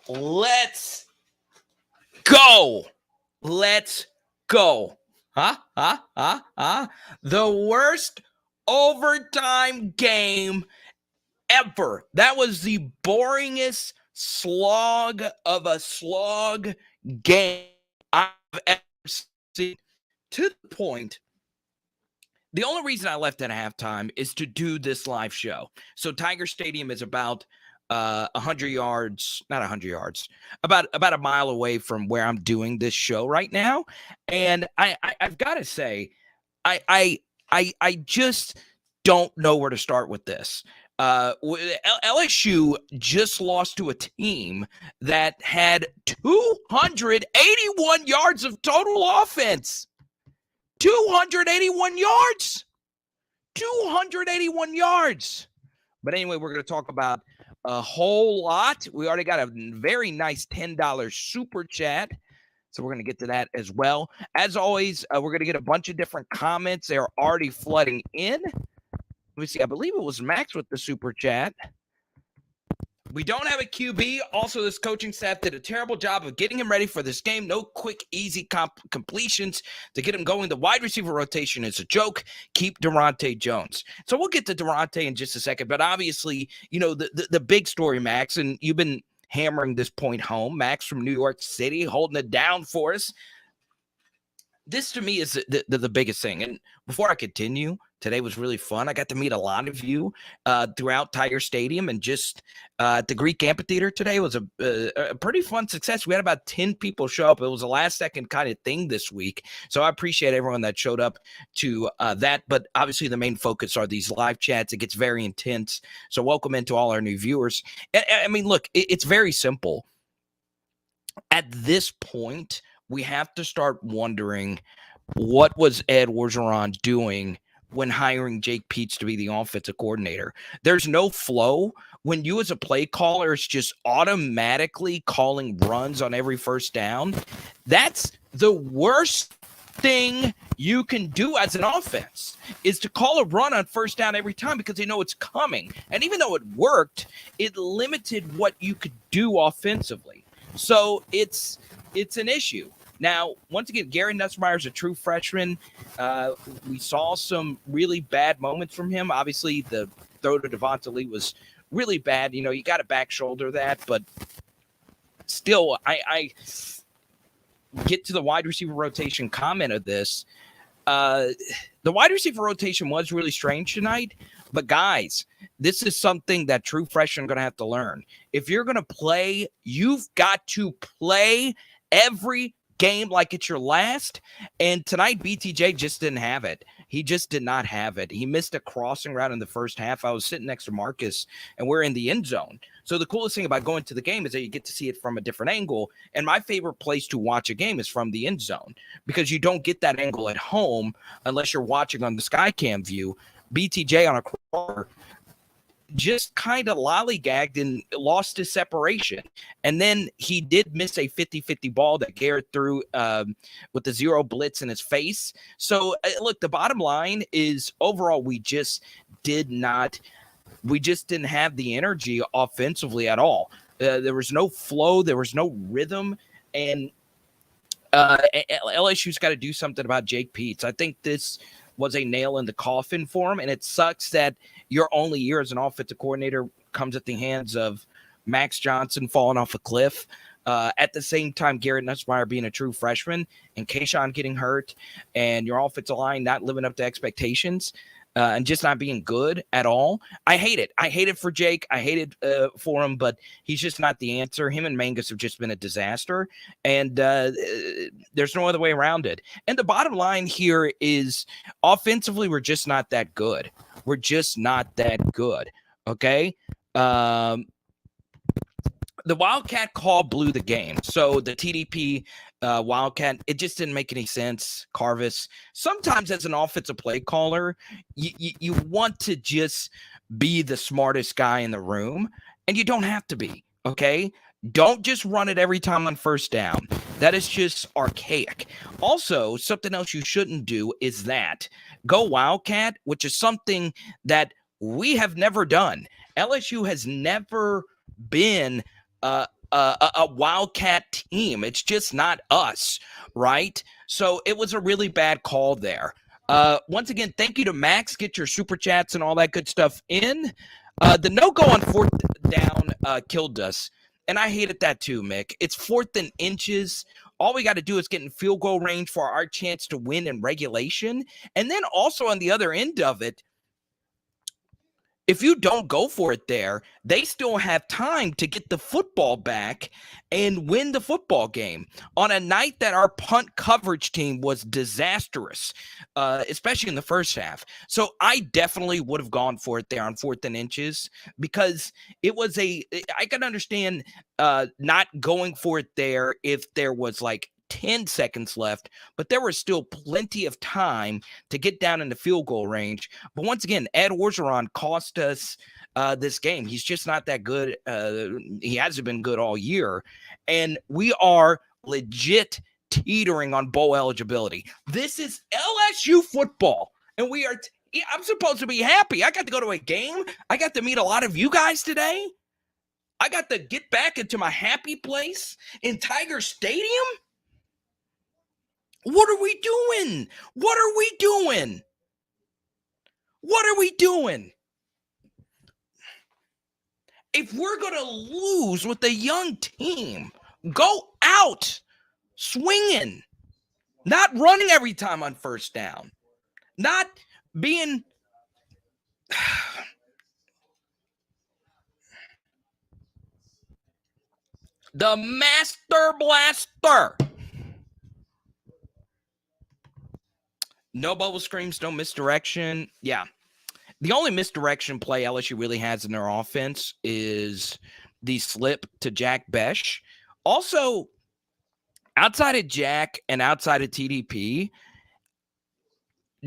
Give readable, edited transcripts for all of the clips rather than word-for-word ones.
Let's go. Let's go. The worst overtime game ever. That was the boringest slog of a slog game I've ever seen. To the point, the only reason I left at halftime is to do this live show. So Tiger Stadium is about 100 yards, not 100 yards, about a mile away from where I'm doing this show right now. And I've got to say, I just don't know where to start with this. LSU just lost to a team that had 281 yards of total offense. 281 yards. 281 yards. But anyway, we're going to talk about a whole lot. We already got a very nice $10 super chat. So we're going to get to that as well. As always, we're going to get a bunch of different comments. They're already flooding in. Let me see. I believe it was Max with the super chat. We don't have a QB. Also, this coaching staff did a terrible job of getting him ready for this game. No quick, easy completions to get him going. The wide receiver rotation is a joke. Keep Durante Jones. So we'll get to Durante in just a second. But obviously, you know, the big story, Max, and you've been hammering this point home. Max from New York City holding it down for us. This, to me, is the biggest thing. And before I continue, today was really fun. I got to meet a lot of you throughout Tiger Stadium, and just at the Greek Amphitheater today was a pretty fun success. We had about 10 people show up. It was a last-second kind of thing this week. So I appreciate everyone that showed up to that. But obviously the main focus are these live chats. It gets very intense. So welcome into all our new viewers. I mean, look, it's very simple. At this point, we have to start wondering, what was Ed Orgeron doing when hiring Jake Peets to be the offensive coordinator? There's no flow. When you as a play caller is just automatically calling runs on every first down, that's the worst thing you can do as an offense, is to call a run on first down every time because they know it's coming. And even though it worked, it limited what you could do offensively. So it's an issue. Now, once again, Garrett Nussmeier is a true freshman. We saw some really bad moments from him. Obviously, the throw to Devonta Lee was really bad. You know, you got to back shoulder that. But still, I get to the wide receiver rotation comment of this. The wide receiver rotation was really strange tonight. But, guys, this is something that true freshmen are going to have to learn. If you're going to play, you've got to play every game like it's your last. And tonight, BTJ just didn't have it. He just did not have it. He missed a crossing route in the first half. I was sitting next to Marcus, and we're in the end zone. So the coolest thing about going to the game is that you get to see it from a different angle. And my favorite place to watch a game is from the end zone, because you don't get that angle at home unless you're watching on the Skycam view. BTJ on a corner just kind of lollygagged and lost his separation. And then he did miss a 50-50 ball that Garrett threw with the zero blitz in his face. So, look, the bottom line is overall we just didn't have the energy offensively at all. There was no flow. There was no rhythm. And LSU's got to do something about Jake Peets. I think this was a nail in the coffin for him, and it sucks that your only year as an offensive coordinator comes at the hands of Max Johnson falling off a cliff. At the same time, Garrett Nussmeier being a true freshman, and Kayshawn getting hurt, and your offensive line not living up to expectations, and just not being good at all. I hate it. I hate it for Jake. I hate it for him, but he's just not the answer. Him and Mangus have just been a disaster, and there's no other way around it. And the bottom line here is offensively, we're just not that good. We're just not that good, okay? The Wildcat call blew the game. So the TDP Wildcat, it just didn't make any sense. Carvis, sometimes as an offensive play caller, you want to just be the smartest guy in the room, and you don't have to be, okay? Don't just run it every time on first down. That is just archaic. Also, something else you shouldn't do is that. Go Wildcat, which is something that we have never done. LSU has never been a Wildcat team. It's just not us, right? So it was a really bad call there. Once again, thank you to Max. Get your super chats and all that good stuff in. The no-go on 4th down killed us, and I hated that too, Mick. It's 4th and inches. All we got to do is get in field goal range for our chance to win in regulation. And then also on the other end of it, if you don't go for it there, they still have time to get the football back and win the football game on a night that our punt coverage team was disastrous, especially in the first half. So I definitely would have gone for it there on 4th and inches, because I can understand not going for it there if there was like 10 seconds left, but there was still plenty of time to get down in the field goal range. But once again, Ed Orgeron cost us this game. He's just not that good. He hasn't been good all year. And we are legit teetering on bowl eligibility. This is LSU football. And I'm supposed to be happy. I got to go to a game. I got to meet a lot of you guys today. I got to get back into my happy place in Tiger Stadium. What are we doing? What are we doing? What are we doing? If we're going to lose with a young team, go out swinging, not running every time on 1st down, not being the master blaster. No bubble screams, no misdirection. Yeah. The only misdirection play LSU really has in their offense is the slip to Jack Besh. Also, outside of Jack and outside of TDP,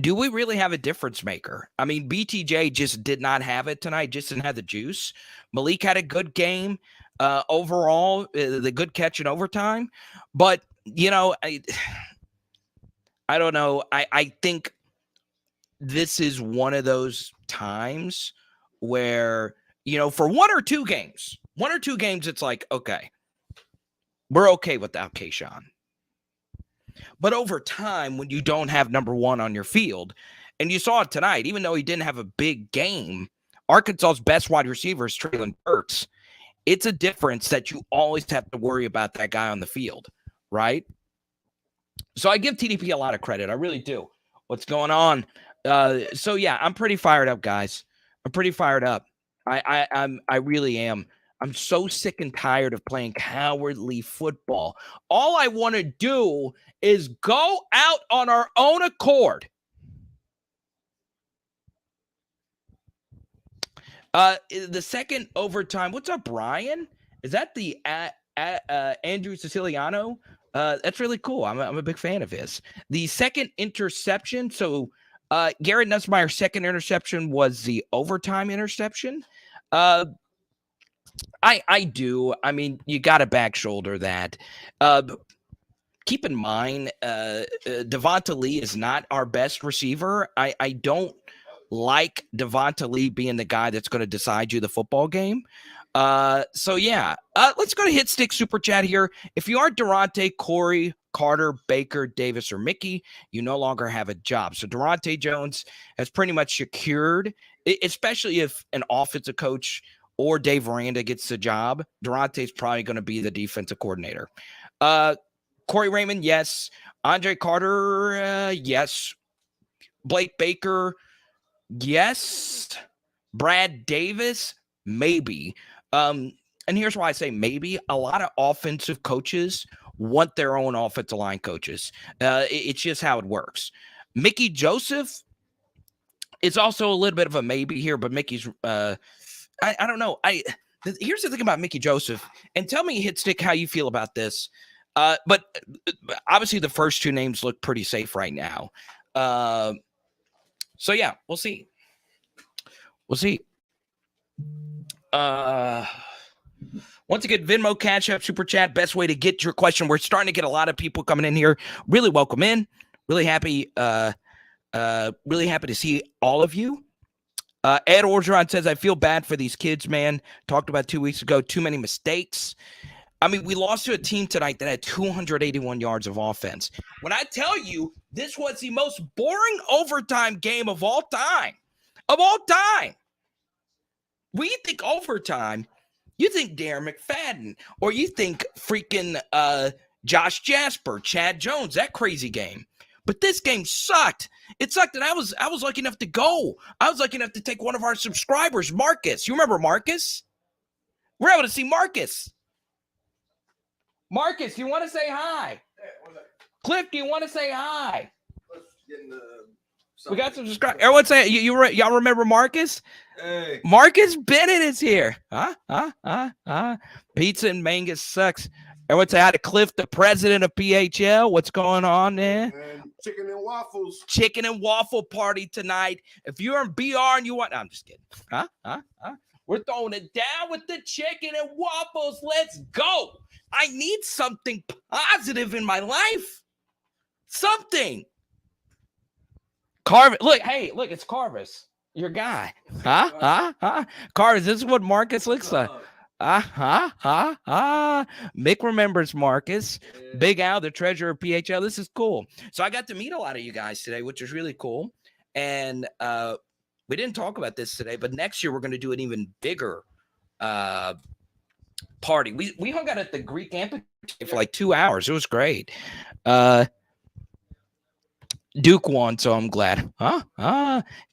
do we really have a difference maker? I mean, BTJ just did not have it tonight, just didn't have the juice. Malik had a good game overall, the good catch in overtime. But, I don't know. I think this is one of those times where, for one or two games, it's like, okay, we're okay without Kayshawn. But over time, when you don't have number one on your field, and you saw it tonight, even though he didn't have a big game, Arkansas's best wide receiver is Traylon Burks. It's a difference that you always have to worry about that guy on the field, right? So I give TDP a lot of credit. I really do. What's going on? So yeah, I'm pretty fired up, guys. I'm pretty fired up. I really am. I'm so sick and tired of playing cowardly football. All I want to do is go out on our own accord. The second overtime. What's up, Brian? Is that the Andrew Siciliano? That's really cool. I'm a big fan of his. The second interception. So Garrett Nussmeier's second interception was the overtime interception. I do. I mean, you got to back shoulder that. Keep in mind, Devonta Lee is not our best receiver. I don't like Devonta Lee being the guy that's going to decide you the football game. So yeah, let's go to Hit Stick Super Chat here. If you are Durante, Corey, Carter, Baker, Davis, or Mickey, you no longer have a job. So Durante Jones has pretty much secured, especially if an offensive coach or Dave Aranda gets the job, Durante's probably going to be the defensive coordinator. Corey Raymond, yes. Andre Carter, yes. Blake Baker, yes. Brad Davis, maybe. And here's why I say maybe. A lot of offensive coaches want their own offensive line coaches. It's just how it works. Mickey Joseph is also a little bit of a maybe here, but Mickey's I don't know. Here's the thing about Mickey Joseph, and tell me, Hit Stick, how you feel about this. But obviously the first two names look pretty safe right now. So yeah, we'll see. We'll see. Once again, Venmo, Cash App, Super Chat, best way to get your question. We're starting to get a lot of people coming in here. Really welcome in. Really happy to see all of you. Ed Orgeron says, I feel bad for these kids, man. Talked about 2 weeks ago. Too many mistakes. I mean, we lost to a team tonight that had 281 yards of offense. When I tell you this was the most boring overtime game of all time. Of all time. When you think overtime, you think Darren McFadden, or you think freaking Josh Jasper, Chad Jones, that crazy game. But this game sucked. It sucked, and I was lucky enough to go. I was lucky enough to take one of our subscribers, Marcus. You remember Marcus? We're able to see Marcus. Marcus, do you want to say hi? Hey, Cliff, do you want to say hi? We got some subscribers. Everyone say, y'all remember Marcus? Hey. Marcus Bennett is here. Pizza and Mangus sucks. Everyone say hi to Cliff, the president of PHL. What's going on there? And chicken and waffles. Chicken and waffle party tonight. If you're in BR and you want, no, I'm just kidding. We're throwing it down with the chicken and waffles. Let's go. I need something positive in my life. Something. Carvis, look, hey, look, it's Carvis, your guy. Carvis, this is what Marcus looks like. Mick remembers Marcus. Yeah. Big Al, the treasurer of PHL. This is cool. So I got to meet a lot of you guys today, which is really cool. And we didn't talk about this today, but next year we're going to do an even bigger party. We hung out at the Greek amphitheater for like 2 hours. It was great. Duke won, so I'm glad.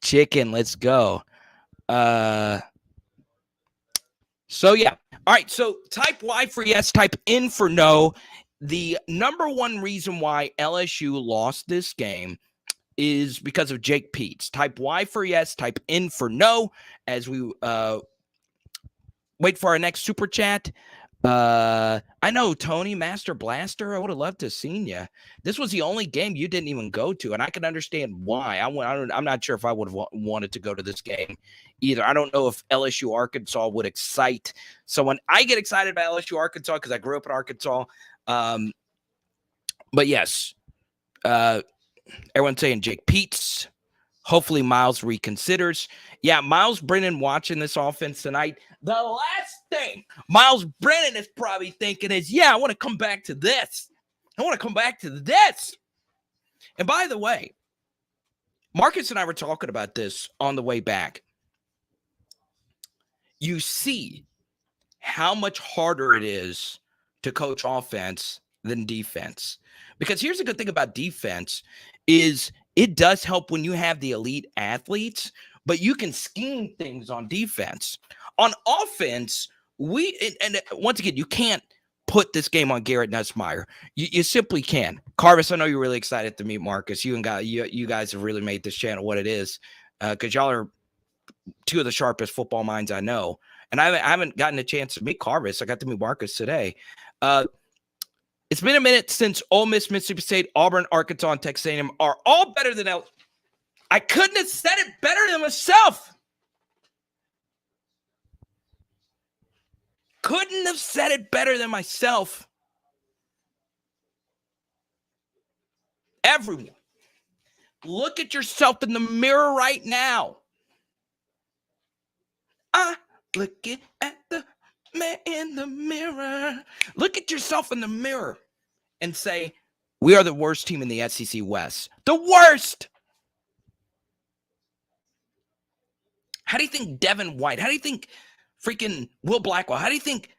Chicken, let's go. So yeah. All right, so type Y for yes, type N for no. The number one reason why LSU lost this game is because of Jake Peets. Type Y for yes, type N for no, as we wait for our next super chat. I know, Tony, Master Blaster, I would have loved to have seen you. This was the only game you didn't even go to, and I can understand why. I'm not sure if I would have wanted to go to this game either. I don't know if LSU Arkansas would excite someone. I get excited about LSU Arkansas because I grew up in Arkansas. But yes, everyone's saying Jake Peets. Hopefully Miles reconsiders. Yeah, Miles Brennan watching this offense tonight. The last thing Miles Brennan is probably thinking is, yeah, I want to come back to this. I want to come back to this. And by the way, Marcus and I were talking about this on the way back. You see how much harder it is to coach offense than defense. Because here's the good thing about defense is it does help when you have the elite athletes, but you can scheme things on defense. On offense, and once again, you can't put this game on Garrett Nussmeier. You simply can. Carvis, I know you're really excited to meet Marcus. You guys have really made this channel what it is, because y'all are two of the sharpest football minds I know. And I haven't gotten a chance to meet Carvis. I got to meet Marcus today. It's been a minute since Ole Miss, Mississippi State, Auburn, Arkansas, and Texas A&M are all better than LSU. I couldn't have said it better than myself. Couldn't have said it better than myself. Everyone, look at yourself in the mirror right now. Looking at the man in the mirror. Look at yourself in the mirror and say, we are the worst team in the SEC West. The worst. How do you think Devin White? How do you think freaking Will Blackwell? How do you think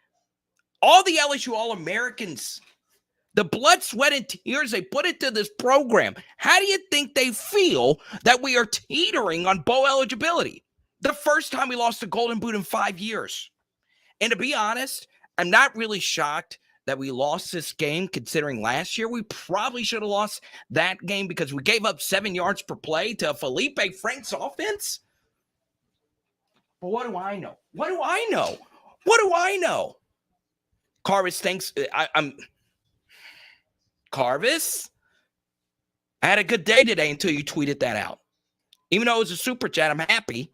all the LSU All-Americans, the blood, sweat, and tears they put into this program, how do you think they feel that we are teetering on bowl eligibility? The first time we lost the Golden Boot in 5 years. And to be honest, I'm not really shocked that we lost this game, considering last year we probably should have lost that game because we gave up 7 yards per play to Felipe Frank's offense. But what do I know? What do I know? What do I know? Carvis, thanks. Carvis, I had a good day today until you tweeted that out. Even though it was a super chat, I'm happy.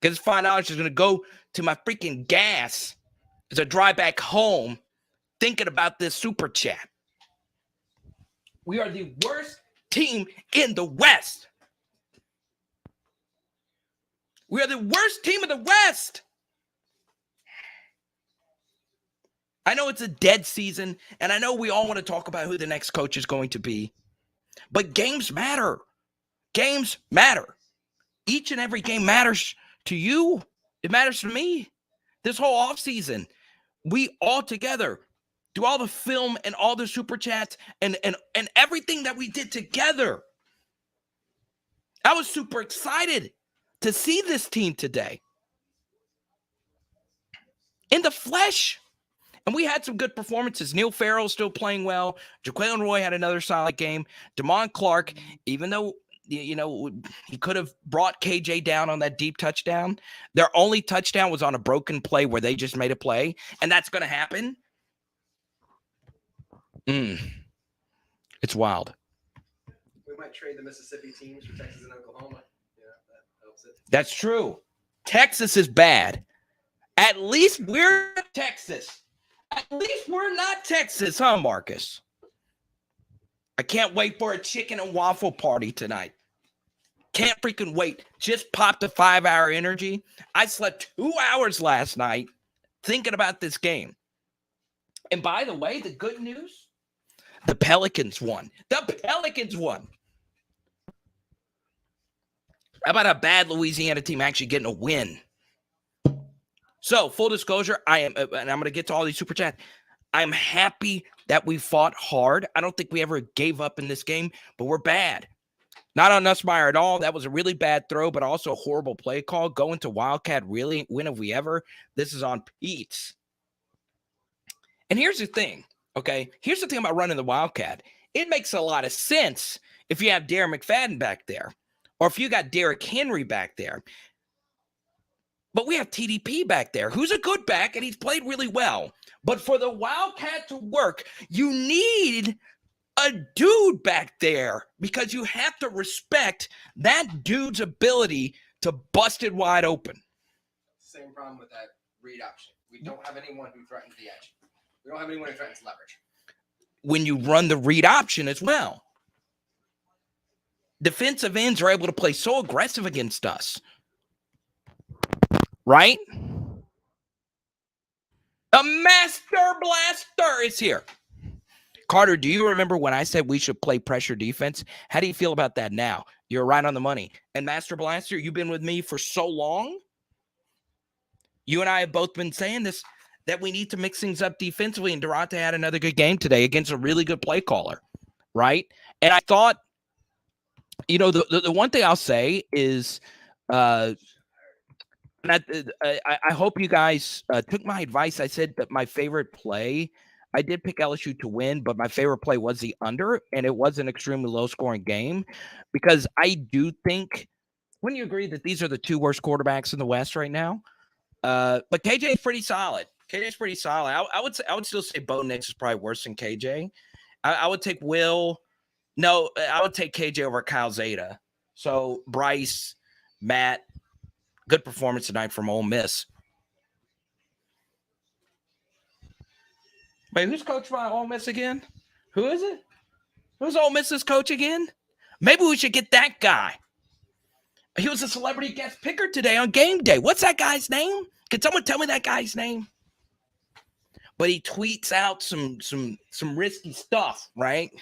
Because $5 is going to go to my freaking gas as I drive back home thinking about this super chat. We are the worst team in the West. We are the worst team in the West. I know it's a dead season, and I know we all want to talk about who the next coach is going to be, but games matter. Games matter. Each and every game matters to you. It matters to me. This whole offseason, we all together do all the film and all the super chats and everything that we did together. I was super excited to see this team today in the flesh. And we had some good performances. Neil Farrell still playing well. Jaquelin Roy had another solid game. Damon Clark, even though, you know, he could have brought KJ down on that deep touchdown, their only touchdown was on a broken play where they just made a play. And that's going to happen. It's wild. We might trade the Mississippi teams for Texas and Oklahoma. Yeah, that helps it. That's true. Texas is bad. At least we're Texas. At least we're not Texas, huh, Marcus? I can't wait for a chicken and waffle party tonight. Can't freaking wait. Just popped a 5-hour energy. I slept 2 hours last night thinking about this game. And by the way, the good news, the Pelicans won. The Pelicans won. How about a bad Louisiana team actually getting a win? So, full disclosure, and I'm going to get to all these super chats. I'm happy that we fought hard. I don't think we ever gave up in this game, but we're bad. Not on Nussmeier at all. That was a really bad throw, but also a horrible play call. Going to Wildcat, really? When have we ever? This is on Pete's. And here's the thing, okay? Here's the thing about running the Wildcat. It makes a lot of sense if you have Darren McFadden back there, or if you got Derrick Henry back there. But we have TDP back there, who's a good back, and he's played really well. But for the Wildcat to work, you need a dude back there because you have to respect that dude's ability to bust it wide open. Same problem with that read option. We don't have anyone who threatens the edge. We don't have anyone who threatens leverage. When you run the read option as well. Defensive ends are able to play so aggressive against us. Right? The Master Blaster is here. Carter, do you remember when I said we should play pressure defense? How do you feel about that now? You're right on the money. And Master Blaster, you've been with me for so long. You and I have both been saying this, that we need to mix things up defensively, and Durante had another good game today against a really good play caller, right? And I thought, you know, the one thing I'll say is I hope you guys took my advice. I said that my favorite play, I did pick LSU to win, but my favorite play was the under, and it was an extremely low-scoring game because I do think, wouldn't you agree that these are the two worst quarterbacks in the West right now? But KJ is pretty solid. KJ's pretty solid. I would still say Bo Nix is probably worse than KJ. I would take Will. No, I would take KJ over Kyle Zeta. So Bryce, Matt, good performance tonight from Ole Miss. Wait, who's coached by Ole Miss again? Who is it? Who's Ole Miss's coach again? Maybe we should get that guy. He was a celebrity guest picker today on game day. What's that guy's name? Can someone tell me that guy's name? But he tweets out some risky stuff, right?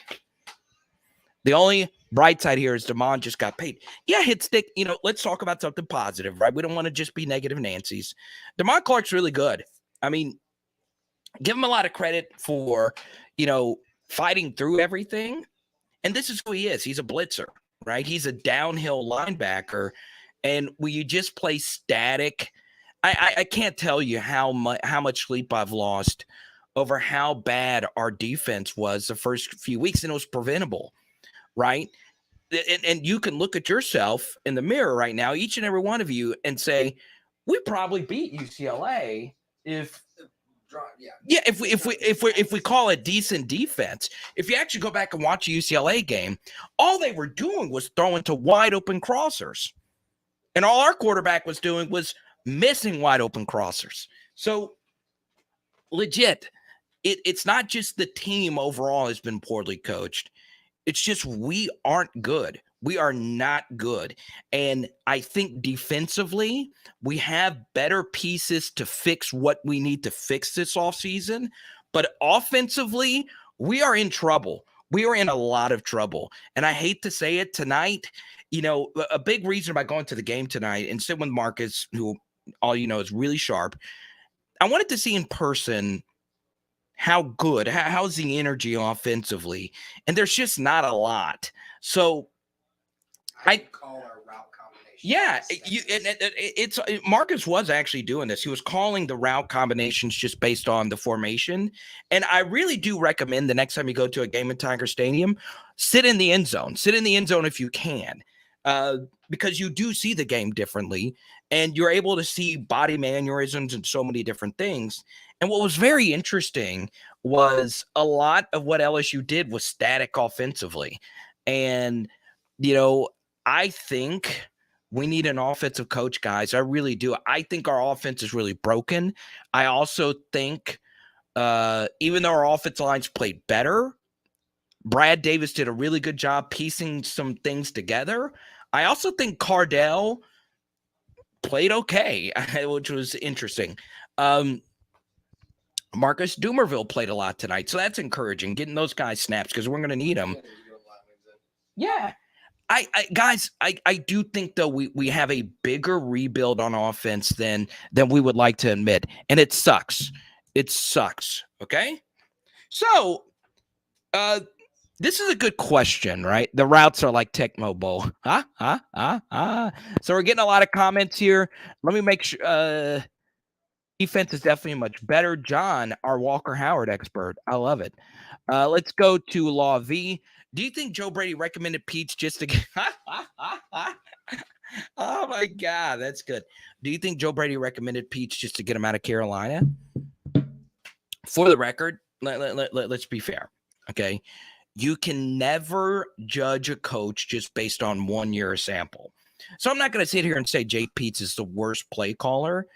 The only bright side here is Damon just got paid. Yeah, hit stick. You know, let's talk about something positive, right? We don't want to just be negative Nancy's. Damon Clark's really good. I mean, give him a lot of credit for, you know, fighting through everything. And this is who he is. He's a blitzer, right? He's a downhill linebacker. And when you just play static, I can't tell you how much sleep I've lost over how bad our defense was the first few weeks, and it was preventable, right? And you can look at yourself in the mirror right now, each and every one of you, and say, we probably beat UCLA if we call it decent defense. If you actually go back and watch a UCLA game, all they were doing was throwing to wide open crossers. And all our quarterback was doing was missing wide open crossers. So legit, it's not just the team overall has been poorly coached. It's just we aren't good. We are not good. And I think defensively, we have better pieces to fix what we need to fix this offseason. But offensively, we are in trouble. We are in a lot of trouble. And I hate to say it tonight. A big reason about going to the game tonight and sitting with Marcus, who all you know is really sharp, I wanted to see in person how good, how's the energy offensively. And there's just not a lot. So I call our route combination. Yeah, it's Marcus was actually doing this. He was calling the route combinations just based on the formation. And I really do recommend the next time you go to a game in Tiger Stadium, sit in the end zone. Sit in the end zone if you can, because you do see the game differently, and you're able to see body mannerisms and so many different things. And what was very interesting was a lot of what LSU did was static offensively. And, I think we need an offensive coach, guys. I really do. I think our offense is really broken. I also think even though our offensive lines played better, Brad Davis did a really good job piecing some things together. I also think Cardell played okay, which was interesting. Marcus Dumerville played a lot tonight, so that's encouraging, getting those guys snaps because we're going to need them. Yeah. Guys, I do think, though, we have a bigger rebuild on offense than we would like to admit, and it sucks. It sucks, okay? So, this is a good question, right? The routes are like Tecmo Bowl. So we're getting a lot of comments here. Let me make sure. Defense is definitely much better. John, our Walker Howard expert. I love it. Let's go to Law V. Do you think Joe Brady recommended Peach just to get Oh my God, that's good. Do you think Joe Brady recommended Peach just to get him out of Carolina? For the record, let's be fair. Okay. You can never judge a coach just based on 1 year sample. So I'm not going to sit here and say Jay Peets is the worst play caller.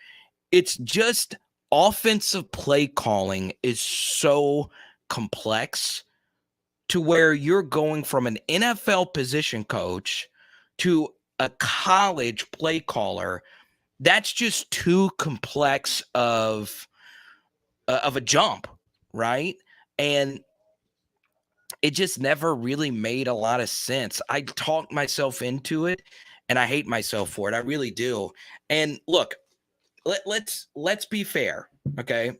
It's just offensive play calling is so complex to where you're going from an NFL position coach to a college play caller. That's just too complex of a jump, right? And it just never really made a lot of sense. I talked myself into it, and I hate myself for it. I really do. And look, let's be fair, okay?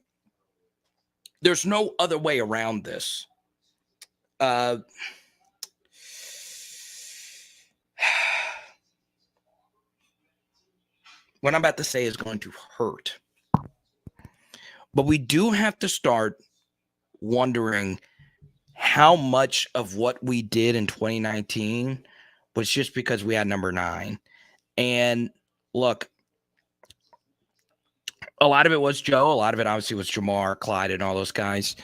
There's no other way around this. What I'm about to say is going to hurt. But we do have to start wondering how much of what we did in 2019 was just because we had number 9. And look, a lot of it was Joe. A lot of it obviously was Jamar, Clyde, and all those guys.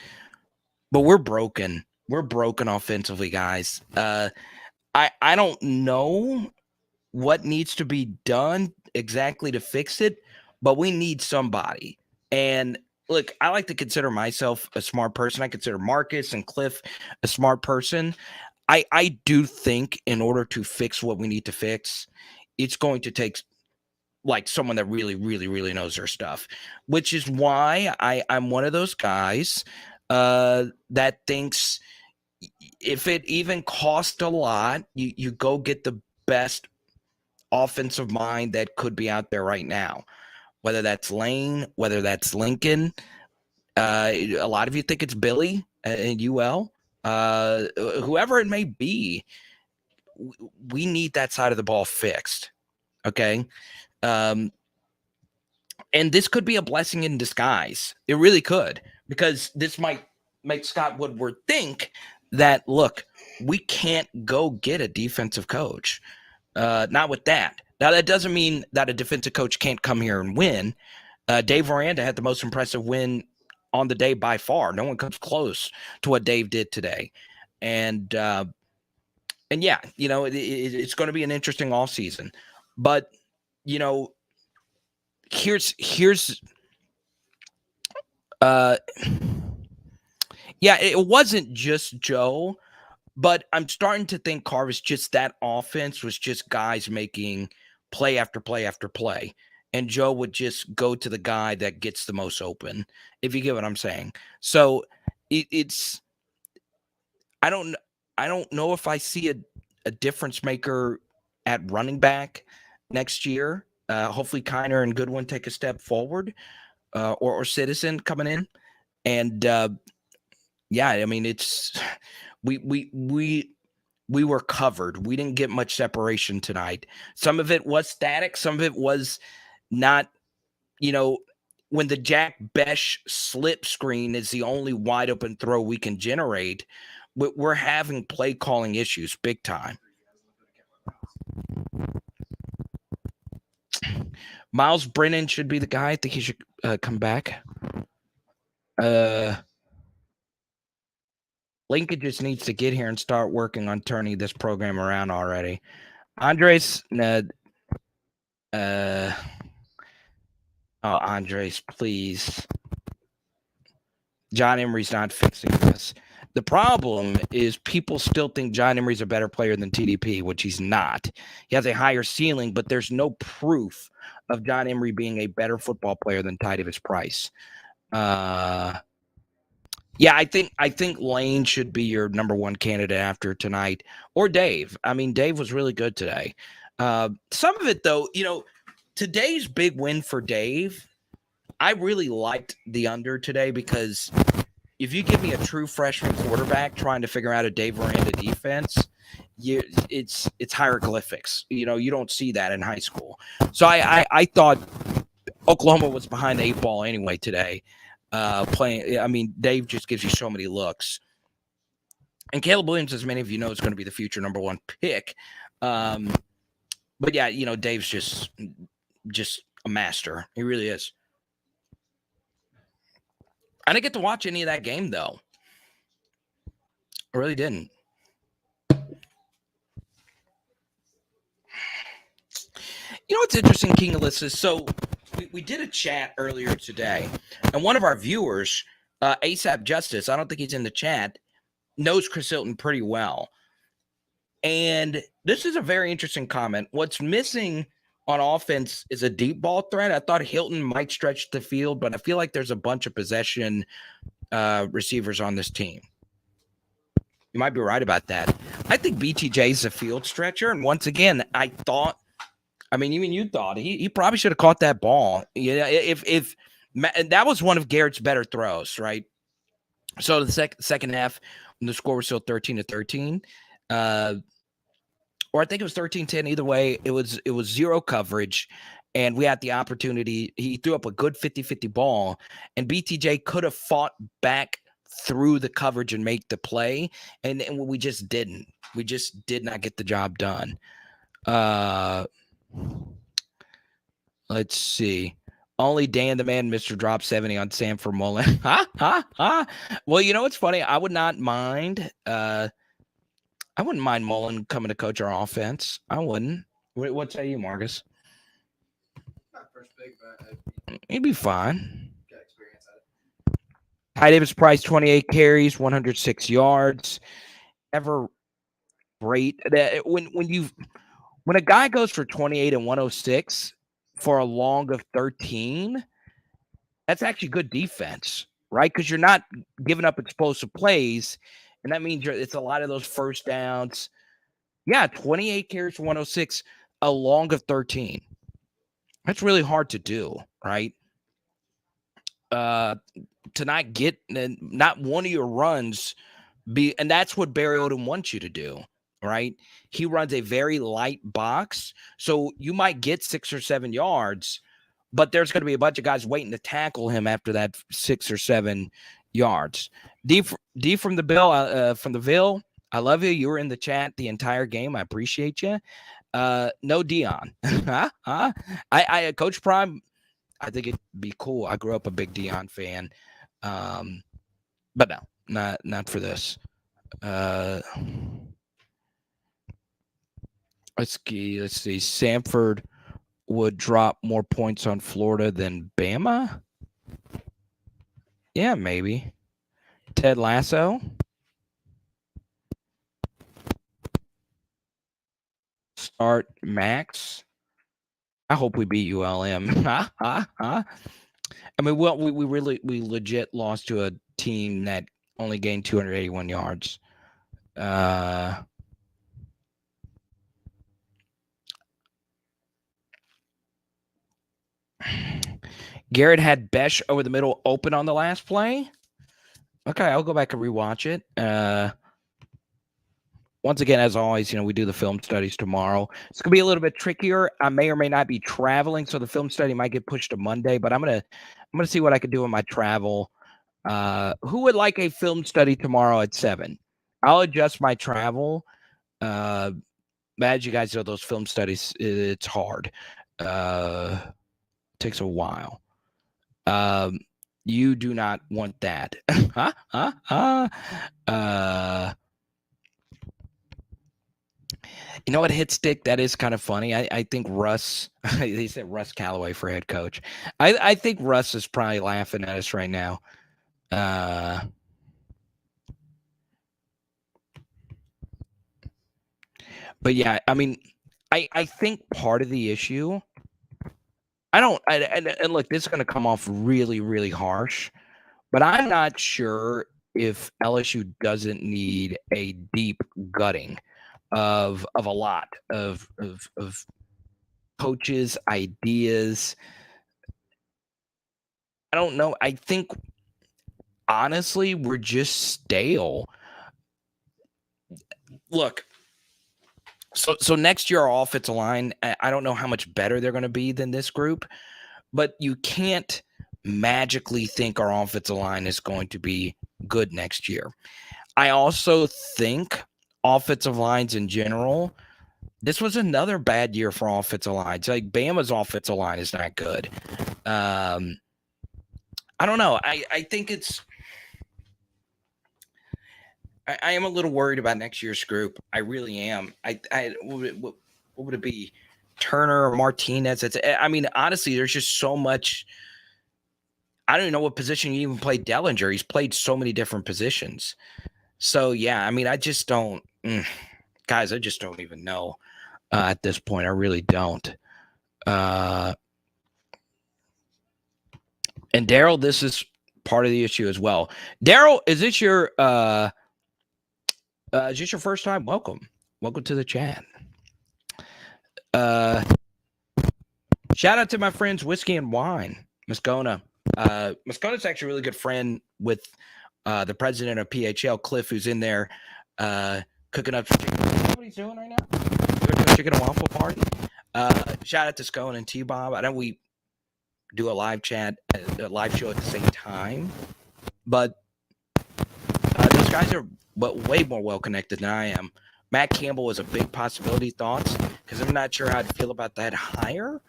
But we're broken. We're broken offensively, guys. I don't know what needs to be done exactly to fix it, but we need somebody. And look, I like to consider myself a smart person. I consider Marcus and Cliff a smart person. I do think in order to fix what we need to fix, it's going to take like someone that really, really, really knows their stuff, which is why I'm one of those guys that thinks if it even cost a lot, you go get the best offensive mind that could be out there right now, whether that's Lane, whether that's Lincoln. A lot of you think it's Billy and UL, whoever it may be. We need that side of the ball fixed. Okay. And this could be a blessing in disguise. It really could, because this might make Scott Woodward think that, look, we can't go get a defensive coach. Not with that. Now, that doesn't mean that a defensive coach can't come here and win. Dave Aranda had the most impressive win on the day by far. No one comes close to what Dave did today. And yeah, it's going to be an interesting all season. But, here's yeah, it wasn't just Joe, But I'm starting to think Carver's just that offense was just guys making play after play after play. And Joe would just go to the guy that gets the most open, if you get what I'm saying. So it's I don't know if I see a difference maker at running back next year. Hopefully Kiner and Goodwin take a step forward, or Citizen coming in. And yeah, I mean it's we were covered. We didn't get much separation tonight. Some of it was static. Some of it was not, when the Jack Besh slip screen is the only wide open throw we can generate, we're having play calling issues big time. Miles Brennan should be the guy. I think he should come back. Lincoln just needs to get here and start working on turning this program around already. Andres, Andres, please. John Emery's not fixing this. The problem is people still think John Emery's a better player than TDP, which he's not. He has a higher ceiling, but there's no proof of John Emery being a better football player than Ty Davis Price. Yeah, I think Lane should be your number one candidate after tonight, or Dave. I mean, Dave was really good today. Some of it, though, today's big win for Dave, I really liked the under today because if you give me a true freshman quarterback trying to figure out a Dave Aranda defense, it's hieroglyphics. You don't see that in high school. So I thought Oklahoma was behind the 8 ball anyway today. Playing, I mean, Dave just gives you so many looks. And Caleb Williams, as many of you know, is going to be the future number one pick. But yeah, Dave's just a master. He really is. I didn't get to watch any of that game, though. I really didn't. What's interesting, King Alyssa? So we did a chat earlier today, and one of our viewers, ASAP Justice, I don't think he's in the chat, knows Chris Hilton pretty well. And this is a very interesting comment. What's missing on offense is a deep ball threat. I thought Hilton might stretch the field, but I feel like there's a bunch of possession receivers on this team. You might be right about that. I think BTJ is a field stretcher. And once again, even you thought he probably should have caught that ball. Yeah, if that was one of Garrett's better throws, right? So the second half, when the score was still 13-13, or I think it was 13-10. Either way, it was zero coverage, and we had the opportunity. He threw up a good 50-50 ball, and BTJ could have fought back through the coverage and make the play, and we just didn't. We just did not get the job done. Let's see. Only Dan the Man, Mr. Drop 70 on Sanford Mullen. Well, it's funny. I would not mind. I wouldn't mind Mullen coming to coach our offense. I wouldn't. What say you, Marcus? Not first big, but He'd be fine. got experience at it. Ty Davis Price, 28 carries, 106 yards. Ever great. When a guy goes for 28 and 106 for a long of 13, that's actually good defense, right? Because you're not giving up explosive plays, and that means it's a lot of those first downs. Yeah, 28 carries for 106, a long of 13. That's really hard to do, right? To not get not one of your runs and that's what Barry Odom wants you to do. Right? He runs a very light box. So you might get 6 or 7 yards, but there's going to be a bunch of guys waiting to tackle him after that 6 or 7 yards. D from the Ville, I love you. You were in the chat the entire game. I appreciate you. No Dion. I Coach Prime, I think it'd be cool. I grew up a big Dion fan. But no, not for this. Let's see. Samford would drop more points on Florida than Bama? Yeah, maybe. Ted Lasso? start Max. I hope we beat ULM. I mean, well, we legit lost to a team that only gained 281 yards. Garrett had Besh over the middle open on the last play. Okay, I'll go back and rewatch it. Once again, as always, we do the film studies tomorrow. It's gonna be a little bit trickier. I may or may not be traveling, so the film study might get pushed to Monday. But I'm gonna see what I can do with my travel. Who would like a film study tomorrow at 7? I'll adjust my travel. As you guys know, those film studies, it's hard. Takes a while. You do not want that. You know what, Hit Stick? That is kind of funny. I think Russ, they said Russ Callaway for head coach. I think Russ is probably laughing at us right now. But yeah, I mean, I think part of the issue, and look, this is going to come off really, really harsh, but I'm not sure if LSU doesn't need a deep gutting of a lot of coaches, ideas. I don't know. I think honestly, we're just stale. Look, so next year our offensive line, I don't know how much better they're going to be than this group, but you can't magically think our offensive line is going to be good next year. I also think offensive lines in general, this was another bad year for offensive lines. Like Bama's offensive line is not good. I don't know. I think it's I am a little worried about next year's group. I really am. What would it be? Turner or Martinez? I mean, honestly, there's just so much. I don't even know what position he even played Dellinger. He's played so many different positions. So, yeah, I mean, I just don't. Guys, I just don't even know at this point. I really don't. And Daryl, this is part of the issue as well. Daryl, is this your first time? Welcome to the chat. Shout out to my friends Whiskey and Wine, Moscona. Moscona's actually a really good friend with the president of PHL, Cliff, who's in there cooking up chicken. You know what he's doing right now? We're doing a chicken and waffle party. Shout out to Scone and T-Bob. I know we do a live chat, a live show at the same time, but those guys are way more well-connected than I am. Matt Campbell is a big possibility. Thoughts? Because I'm not sure how I'd feel about that hire.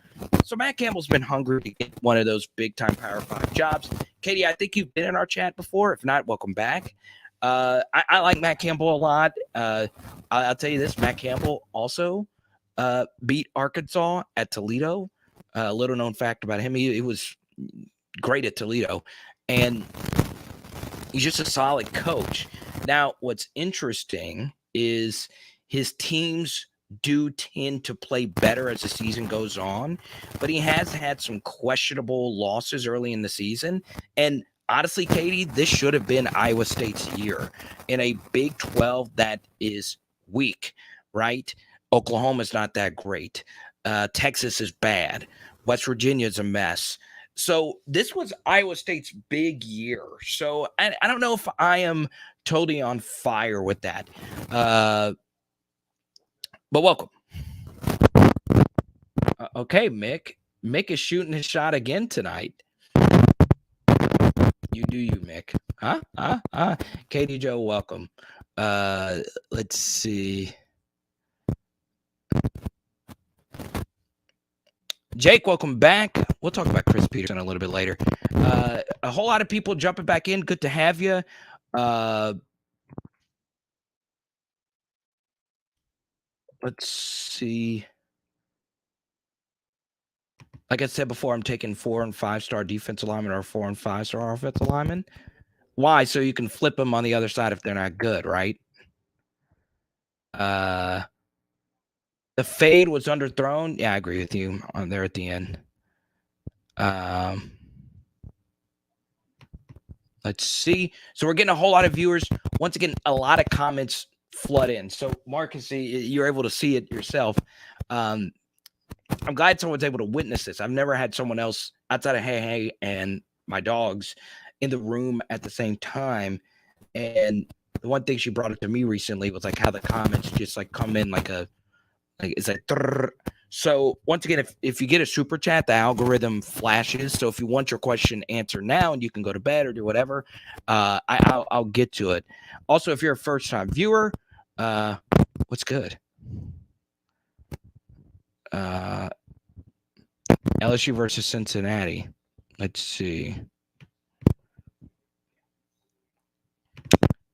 So Matt Campbell's been hungry to get one of those big-time Power 5 jobs. Katie, I think you've been in our chat before. If not, welcome back. I like Matt Campbell a lot. I'll tell you this, Matt Campbell also beat Arkansas at Toledo. A little-known fact about him, he was great at Toledo. And he's just a solid coach. Now, what's interesting is his teams do tend to play better as the season goes on, but he has had some questionable losses early in the season. And honestly, Katie, this should have been Iowa State's year in a Big 12 that is weak, right? Oklahoma's not that great. Texas is bad. West Virginia's a mess. So this was Iowa State's big year. So I don't know if I am totally on fire with that. But welcome. Okay, Mick. Mick is shooting his shot again tonight. You do you, Mick. Katie Joe, welcome. Let's see. Jake, welcome back. We'll talk about Chris Peterson a little bit later. A whole lot of people jumping back in. Good to have you. Let's see. Like I said before, I'm taking 4- and 5-star defensive linemen or 4- and 5-star offensive linemen. Why? So you can flip them on the other side if they're not good, right? The fade was underthrown. Yeah, I agree with you on there at the end. Let's see. So we're getting a whole lot of viewers. Once again, a lot of comments flood in. So Marcus, you're able to see it yourself. I'm glad someone's able to witness this. I've never had someone else outside of Hey and my dogs in the room at the same time. And the one thing she brought up to me recently was like how the comments just like come in like it's like trrr. So once again, if you get a super chat, the algorithm flashes. So if you want your question answered now and you can go to bed or do whatever, I'll get to it. Also, if you're a first time viewer, what's good? LSU versus Cincinnati. Let's see.